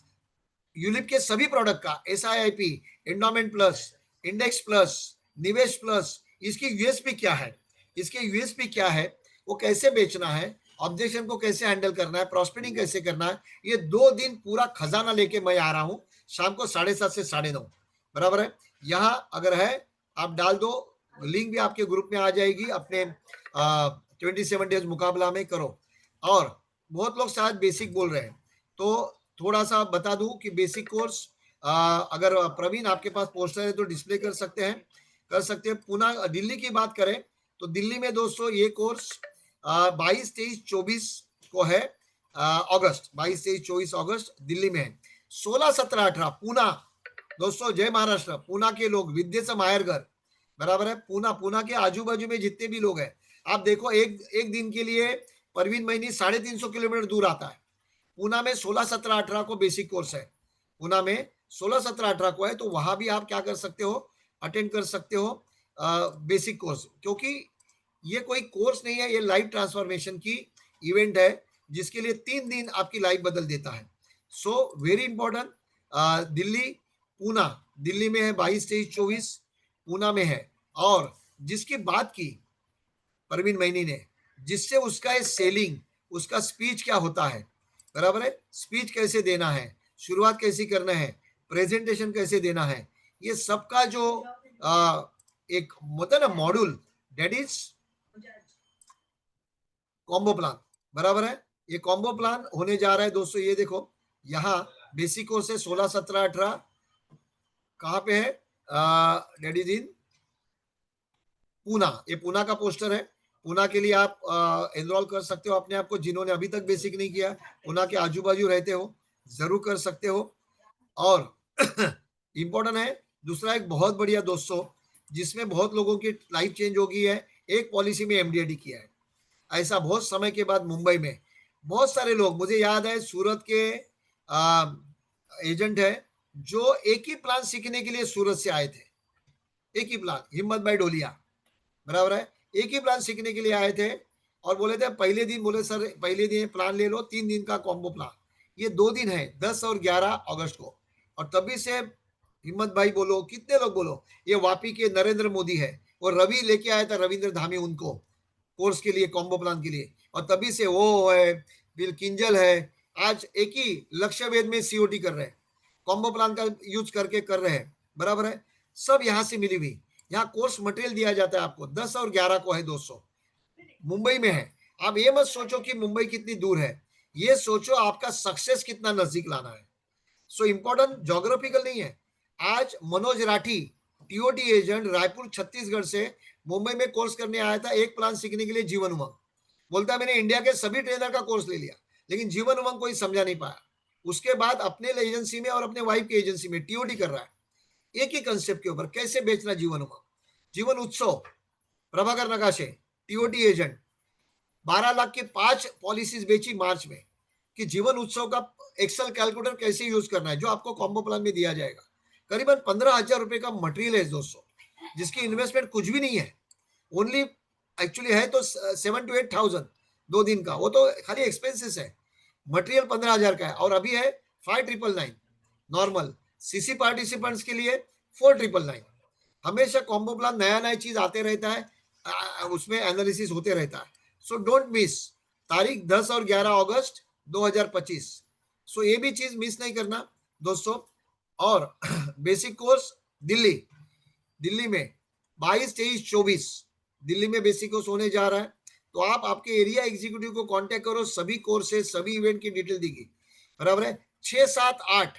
यूलिप के सभी प्रोडक्ट का, SIP, endowment plus, index plus, निवेश प्लस, इसकी यूएसपी क्या है, इसके यूएसपी क्या है, वो कैसे बेचना है, ऑब्जेक्शन को कैसे हैंडल करना है, प्रॉस्पेक्टिंग कैसे करना है, ये 2 दिन पूरा खजाना लेके मैं आ रहा हूं शाम को 7:30 से 9:30, बराबर है। यहां अगर है आप डाल दो, लिंक भी आपके ग्रुप में आ जाएगी। अपने 27 डेज मुकाबला में करो। और बहुत लोग शायद बेसिक बोल रहे हैं, तो थोड़ा सा बता दूं कि बेसिक कोर्स, अगर प्रवीण आपके पास पोस्टर है तो डिस्प्ले कर सकते हैं, कर सकते हैं। पुणे दिल्ली की बात करें तो दिल्ली में दोस्तों ये कोर्स 22, 23, 24 को है, अगस्त 22, 23, 24 अगस्त दिल्ली में है। 16, 17, 18 पूना दोस्तों, जय महाराष्ट्र, पूना के लोग विद्येशम आयरगर, बराबर है। पूना के आजू बाजू में जितने भी लोग हैं, आप देखो एक दिन के लिए परवीन मैनी 350 किलोमीटर दूर आता है। पूना में 16, 17, 18 को बेसिक कोर्स है, पूना में 16, 17, 18 को है। तो वहां भी आप क्या कर सकते हो, अटेंड कर सकते हो बेसिक कोर्स, क्योंकि ये कोई कोर्स नहीं है, ये लाइफ ट्रांसफॉर्मेशन की इवेंट है, जिसके लिए 3 दिन आपकी लाइफ बदल देता है। So very important. Delhi, Poona, Delhi में है 22, 23, 24 पूना में है। और जिसकी बात की परवीन मैनी ने, जिससे उसका सेलिंग, उसका स्पीच क्या होता है, बराबर है, स्पीच कैसे देना है, शुरुआत कैसे करना है, प्रेजेंटेशन कैसे देना है, ये सबका जो एक मतलब ना module, that is combo plan, बराबर है। ये कॉम्बो प्लान होने जा रहा है दोस्तों। ये देखो यहाँ बेसिक कोर्स है 16, 17, 18 कहाँ पे है, दैट इज इन पूना। ये पूना का पोस्टर है। पूना के लिए आप एनरोल कर सकते हो अपने आप को, जिन्होंने अभी तक बेसिक नहीं किया, पूना के आजू बाजू रहते हो, जरूर कर सकते हो। और इंपॉर्टेंट है दूसरा, एक बहुत बढ़िया दोस्तों, जिसमें बहुत लोगों की लाइफ चेंज हो गई है, एक पॉलिसी में MDRT किया है। ऐसा बहुत समय के बाद मुंबई में बहुत सारे लोग, मुझे याद है सूरत के एजेंट है जो एक ही प्लान सीखने के लिए सूरत से आए थे, एक ही प्लान, हिम्मत भाई ढोलिया, बराबर है, एक ही प्लान सीखने के लिए आए थे। और बोले थे पहले दिन, बोले सर पहले दिन प्लान ले लो, 3 दिन का कॉम्बो प्लान। ये 2 दिन है, 10 और 11 अगस्त को। और तभी से हिम्मत भाई बोलो, कितने लोग बोलो, ये वापी के नरेंद्र मोदी है, और रवि लेके आया था, रविंद्र धामी, उनको कोर्स के लिए, कॉम्बो प्लान के लिए, और तभी से वो है, बिल किंजल है, आज एक ही लक्ष्य वेद में सीओटी कर रहे हैं, कॉम्बो प्लान का यूज करके कर रहे हैं, बराबर है। सब यहाँ से मिली हुई, यहाँ कोर्स मटेरियल दिया जाता है आपको, 10 और 11 को है दोस्तों, मुंबई में है। आप ये मत सोचो कि मुंबई कितनी दूर है, ये सोचो आपका सक्सेस कितना नजदीक लाना है। सो इंपॉर्टेंट ज्योग्राफिकल नहीं है। आज मनोज राठी, टीओटी एजेंट, रायपुर छत्तीसगढ़ से मुंबई में कोर्स करने आया था, एक प्लान सीखने के लिए, जीवन उमंग। बोलता है मैंने इंडिया के सभी ट्रेनर का कोर्स ले लिया, लेकिन जीवन उमंग कोई समझा नहीं पाया। उसके बाद अपने एजेंसी में और अपने वाइफ की एजेंसी में टीओटी कर रहा है, एक ही कंसेप्ट के ऊपर, कैसे बेचना जीवन उमंग। जीवन उत्सव, प्रभाकर नकाशे, टीओटी एजेंट, 12 लाख की 5 पॉलिसीज बेची मार्च में, कि जीवन उत्सव का एक्सेल कैलकुलेटर कैसे यूज करना है, जो आपको कॉम्बो प्लान में दिया जाएगा। करीबन 15,000 रुपए का मटेरियल है दोस्तों, जिसकी इन्वेस्टमेंट कुछ भी नहीं है, ओनली एक्चुअली है तो 7 to 8,000 2 दिन का, वो तो खाली एक्सपेंसेस है। मटेरियल 15,000 का है, और अभी है 5,999 नॉर्मल। सीसी पार्टिसिपेंट्स के लिए 4,999। हमेशा कॉम्बो प्लान नया नया चीज आते रहता है, उसमें एनालिसिस होते रहता है। सो डोंट मिस, तारीख 10 और 11 अगस्त 2025। सो ये भी चीज मिस नहीं करना दोस्तों। और बेसिक कोर्स दिल्ली, दिल्ली में 22, 23, 24 दिल्ली में बेसिक कोर्स होने जा रहा है। तो आप आपके एरिया एग्जीक्यूटिव को कांटेक्ट करो, सभी कोर्सेज, सभी इवेंट की डिटेल देगी, बराबर है। 6, 7, 8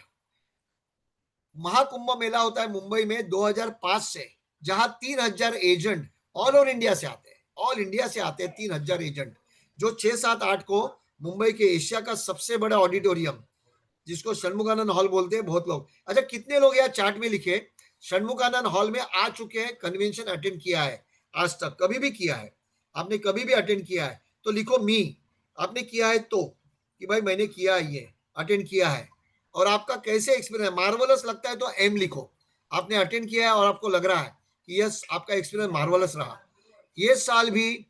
महाकुंभ मेला होता है मुंबई में 2005 से, जहां 3,000 एजेंट ऑल ओवर इंडिया से आते हैं, ऑल इंडिया से आते हैं 3,000 एजेंट, जो 6, 7, 8 को मुंबई के एशिया का सबसे बड़ा ऑडिटोरियम, जिसको षणमुखानंद हॉल बोलते हैं बहुत लोग। अच्छा, कितने लोग यहाँ चार्ट में लिखे षणमुखानंद हॉल में आ चुके हैं, कन्वेंशन अटेंड किया है आज तक, कभी भी किया है, आपने कभी भी अटेंड किया है तो लिखो मी, आपने किया है तो, कि भाई मैंने किया है, ये अटेंड किया है, और आपका कैसे एक्सपीरियंस, मार्वलस लगता है तो एम लिखो, आपने अटेंड किया है और आपको लग रहा है कि यस आपका एक्सपीरियंस मार्वलस रहा। ये साल भी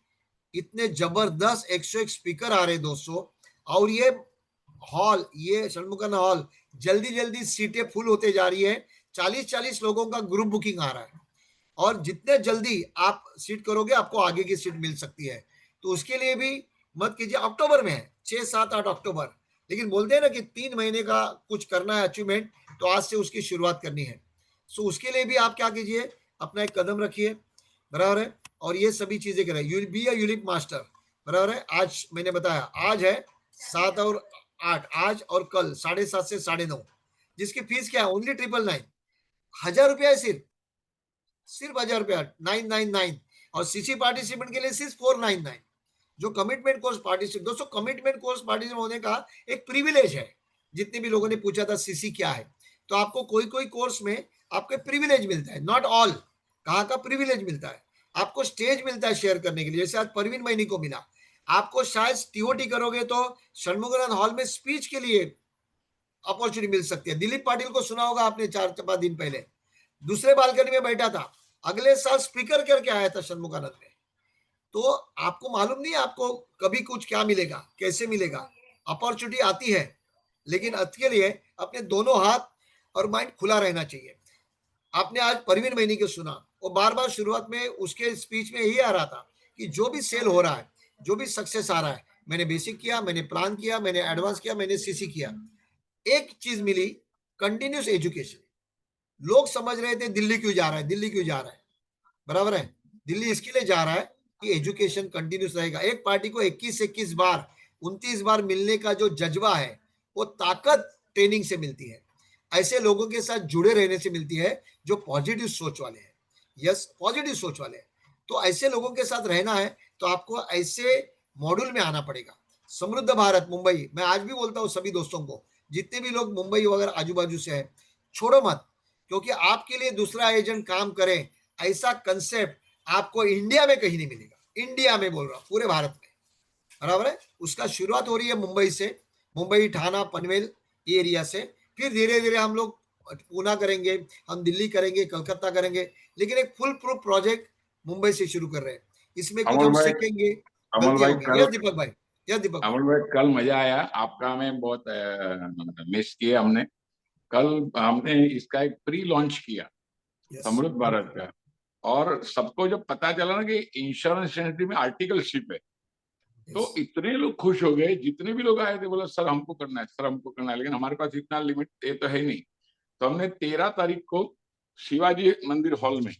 इतने जबरदस्त 101 स्पीकर आ रहे दोस्तों, और ये हॉल, ये षणमुखानंद हॉल जल्दी जल्दी सीटें फुल होते जा रही है, 40-40 लोगों का ग्रुप बुकिंग आ रहा है, और जितने जल्दी आप सीट करोगे आपको आगे की सीट मिल सकती है। तो उसके लिए भी मत कीजिए, अक्टूबर में है 6, 7, 8 अक्टूबर, लेकिन बोलते हैं ना कि 3 महीने का कुछ करना है अचीवमेंट, तो आज से उसकी शुरुआत करनी है। सो उसके लिए भी आप क्या कीजिए, अपना एक कदम रखिए, बराबर है, और ये सभी चीजें करें। You'll be a ULIP master, बराबर है। आज मैंने बताया, आज है 7 और 8, आज और कल 7:30 से 9:30, जिसकी फीस क्या है, ओनली 999, 1,000 रुपया है, सिर्फ 1,000 रुपया 999, और सीसी पार्टिसिपेंट के लिए सिर्फ 499। जो कमिटमेंट कोर्स पार्टिसिपेंट, दोस्तों कमिटमेंट कोर्स पार्टिसिपेंट होने का एक प्रिविलेज है। जितने भी लोगों ने पूछा था सीसी क्या है, तो आपको कोई कोई कोर्स में आपको प्रिविलेज मिलता है, नॉट ऑल, कहाँ का प्रिविलेज मिलता है, आपको स्टेज मिलता है शेयर करने के लिए, जैसे आज परवीन मैनी को मिला। आपको शायद टीओटी करोगे तो षणमुखानंद हॉल में स्पीच के लिए अपॉर्चुनिटी मिल सकती है। दिलीप पाटिल को सुना होगा आपने, 4-5 दिन पहले दूसरे बालकनी में बैठा था, अगले साल स्पीकर करके आया था षणमुखानंद में। तो आपको मालूम नहीं आपको कभी कुछ क्या मिलेगा, कैसे मिलेगा, अपॉर्चुनिटी आती है, लेकिन इसके लिए अपने दोनों हाथ और माइंड खुला रहना चाहिए। आपने आज परवीन मैनी को सुना, वो बार बार शुरुआत में उसके स्पीच में यही आ रहा था कि जो भी सेल हो रहा है, जो भी सक्सेस आ रहा है, मैंने बेसिक किया, मैंने प्लान किया, मैंने एडवांस किया, मैंने सीसी किया। एक चीज मिली, कंटिन्यूस एजुकेशन। लोग समझ रहे थे दिल्ली क्यों जा रहा है, दिल्ली क्यों जा रहा है, बराबर है, दिल्ली इसके लिए जा रहा है कि एजुकेशन कंटिन्यूस रहेगा। एक पार्टी को 21 बार 29 बार मिलने का जो जज्बा है, वो ताकत ट्रेनिंग से मिलती है, ऐसे लोगों के साथ जुड़े रहने से मिलती है जो पॉजिटिव सोच वाले हैं, यस पॉजिटिव सोच वाले हैं। तो ऐसे लोगों के साथ रहना है तो आपको ऐसे मॉड्यूल में आना पड़ेगा। समृद्ध भारत मुंबई, मैं आज भी बोलता हूँ सभी दोस्तों को, जितने भी लोग मुंबई वगैरह आजू बाजू से है, छोड़ो मत, क्योंकि आपके लिए दूसरा एजेंट काम करे, ऐसा कंसेप्ट आपको इंडिया में कहीं नहीं मिलेगा। इंडिया में बोल रहा हूं, पूरे भारत में, बराबर है। उसका शुरुआत हो रही है मुंबई से, मुंबई, ठाणा, पनवेल ये एरिया से, फिर धीरे धीरे हम लोग पूना करेंगे, हम दिल्ली करेंगे, कलकत्ता करेंगे, लेकिन एक फुल प्रूफ प्रोजेक्ट मुंबई से शुरू कर रहे हैं। इसमें कुछ हम सीखेंगे, अमोल गलतियां भाई होंगी। कल यस दीपक भाई, यस दीपक भाई। अमोल भाई कल मजा आया, आपका हमें बहुत मिस किए हमने। कल हमने इसका एक प्री लॉन्च किया Yes. समृद्ध भारत का, और सबको जब पता चला ना कि इंश्योरेंस इंडस्ट्री में आर्टिकलशिप है, तो Yes. इतने लोग खुश हो गए, जितने भी लोग आए थे बोला सर हमको करना है, सर हमको करना है, लेकिन हमारे पास इतना लिमिट ये तो है नहीं। तो हमने 13 तारीख को शिवाजी मंदिर हॉल में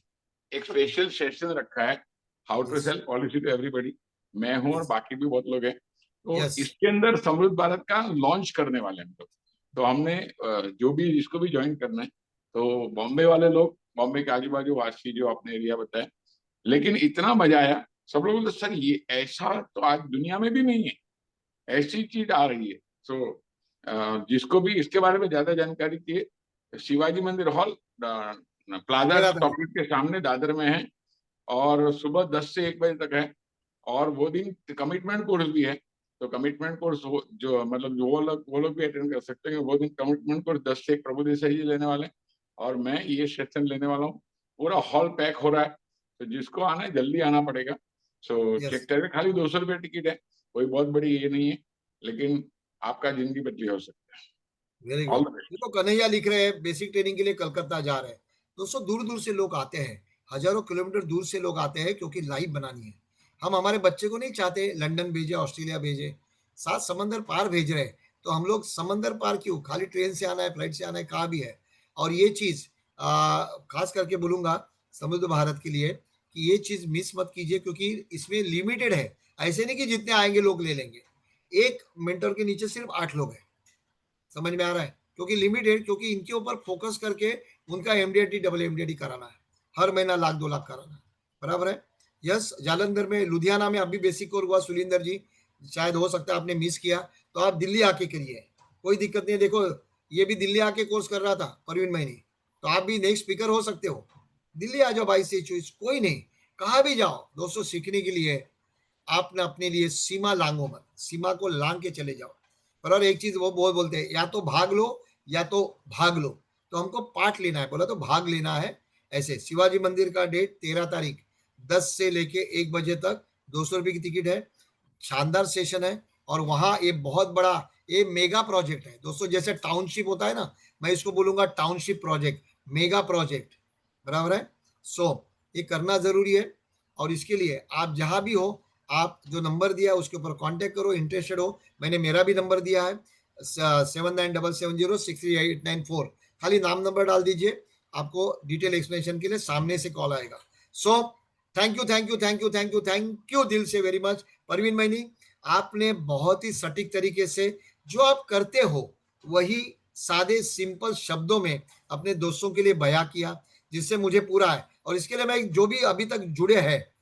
एक स्पेशल सेशन रखा है, how to Yes. Sell policy to everybody. मैं हूं और Yes. बाकी भी बहुत लोग हैं, तो Yes. इसके अंदर समृद्ध भारत का लॉन्च करने वाले हैं हम लोग। तो हमने जो भी इसको भी ज्वाइन करना है, तो बॉम्बे वाले लोग, बॉम्बे के आजू बाजू वासी जो आपने एरिया बताया, लेकिन इतना मजा आया, सब लोग बोलते सर ये ऐसा तो आज दुनिया में भी नहीं है, ऐसी चीज आ रही है। सो जिसको भी इसके बारे में ज्यादा जानकारी चाहिए, शिवाजी मंदिर हॉल प्लाजा तेरा था। टॉकीज के सामने दादर में है, और सुबह 10 से 1 बजे तक है। और वो दिन कमिटमेंट कोर्स भी है, तो कमिटमेंट कोर्स जो मतलब जो वो लोग भी अटेंड कर सकते हैं। वो दिन कमिटमेंट कोर्स 10 से 1 प्रभु देसाई जी लेने वाले हैं, और मैं ये सेशन लेने वाला हूँ। पूरा हॉल पैक हो रहा है, तो जिसको आना है जल्दी आना पड़ेगा। सो Yes. चेक करके, खाली 200 रुपये टिकट है, कोई बहुत बड़ी ये नहीं है, लेकिन आपका जिंदगी बदली हो सकता है। Very all good. The best. देखो कन्हैया लिख रहे हैं बेसिक ट्रेनिंग के लिए कलकत्ता जा रहे हैं। दोस्तों दूर दूर से लोग आते हैं, हजारों किलोमीटर दूर से लोग आते हैं, क्योंकि लाइव बनानी है। हम हमारे बच्चे को नहीं चाहते लंदन भेजे, ऑस्ट्रेलिया भेजे, सात समंदर पार भेज रहे हैं। तो हम लोग समंदर पार क्यों, खाली ट्रेन से आना है, फ्लाइट से आना है, कहाँ भी है। और ये चीज खास करके बोलूंगा समृद्ध भारत के लिए कि ये चीज मिस मत कीजिए, क्योंकि इसमें लिमिटेड है। ऐसे नहीं कि जितने आएंगे लोग ले लेंगे। एक मेंटर के नीचे सिर्फ 8 लोग हैं, समझ में आ रहा है, क्योंकि लिमिटेड, क्योंकि इनके ऊपर फोकस करके उनका एमडीएटी डबल एमडीएटी कराना है, हर महीना 1,00,000-2,00,000 कराना है, बराबर है। यस, जालंधर में, लुधियाना में अभी बेसिक कोर्स हुआ सुलिंदर जी, शायद हो सकता है आपने मिस किया, तो आप दिल्ली आके करिए, कोई दिक्कत नहीं है। देखो ये भी दिल्ली आके कोर्स कर रहा था परवीन मैनी, तो आप भी नेक्स्ट स्पीकर हो सकते हो। दिल्ली आ जाओ, 22 से कोई नहीं, कहाँ भी जाओ दोस्तों, सीखने के लिए। आपने अपने लिए सीमा लांगो मत, सीमा को लांग के चले जाओ। और एक चीज वो बहुत बोलते हैं, या तो भाग लो या तो भाग लो, तो हमको पार्ट लेना है, बोला तो भाग लेना है। ऐसे शिवाजी मंदिर का डेट 13 तारीख 10 से लेके 1 बजे तक, 200 रुपये की टिकट है, शानदार सेशन है। और वहां ये बहुत बड़ा, ये मेगा प्रोजेक्ट है दोस्तों, जैसे टाउनशिप होता है ना, मैं इसको बोलूंगा टाउनशिप प्रोजेक्ट, मेगा प्रोजेक्ट, बराबर है। सो ये करना जरूरी है, और इसके लिए आप जहां भी हो, आप जो नंबर दिया है उसके ऊपर कांटेक्ट करो, इंटरेस्टेड हो। मैंने मेरा भी नंबर दिया है 7977063894, खाली नाम नंबर डाल दीजिए, आपको डिटेल एक्सप्लेनेशन के लिए सामने से कॉल आएगा। So thank you thank you thank you thank you thank you दिल से वेरी मच परवीन मैनी, आपने बहुत ही सटीक तरीके से जो आप करते हो वही सादे सिंपल शब्दों में अपने दोस्तों के लिए बयां किया, जिससे मुझे पूरा है। और इसके लिए मैं जो भी अभी तक जुड़े हैं,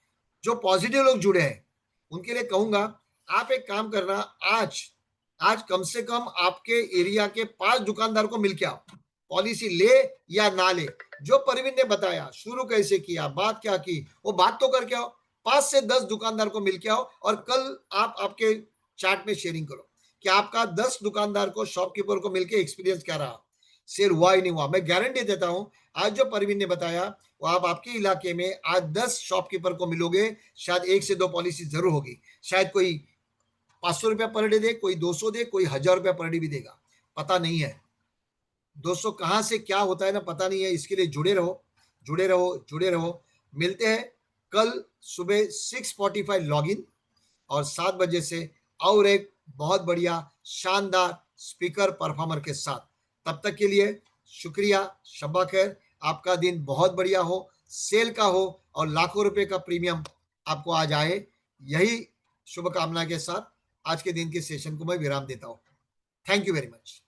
जो पॉजिटिव लोग जुड़े हैं, उनके लिए कहूंगा, आप एक काम करना, आज आज कम से कम आपके एरिया के 5 दुकानदार को मिलके आओ, पॉलिसी ले या ना ले, जो परवीन ने बताया, शुरू कैसे किया, बात क्या की, वो बात तो करके आओ। 5 से 10 दुकानदार को मिलके आओ, और कल आप आपके चैट में शेयरिंग करो कि आपका 10 दुकानदार को, शॉपकीपर को मिलके एक्सपीरियंस क्या रहा, शेयर हुआ ही नहीं हुआ। मैं गारंटी देता हूं, आज जो परवीन ने बताया, वो आप आपके इलाके में आज 10 शॉपकीपर को मिलोगे, शायद 1 से 2 पॉलिसी जरूर होगी। शायद कोई 500 रुपया पर डे दे, कोई 200 दे, कोई 1,000 रुपया पर डे भी देगा, पता नहीं है दोस्तों, कहां से क्या होता है ना, पता नहीं है। इसके लिए जुड़े रहो, जुड़े रहो, जुड़े रहो। मिलते हैं कल सुबह 6:45 लॉग इन, और 7 बजे से और एक बहुत बढ़िया शानदार स्पीकर परफॉर्मर के साथ। तब तक के लिए शुक्रिया, शब्बा खैर, आपका दिन बहुत बढ़िया हो, सेल का हो, और लाखों रुपए का प्रीमियम आपको आज आए, यही शुभकामना के साथ आज के दिन के सेशन को मैं विराम देता हूं। Thank you very much.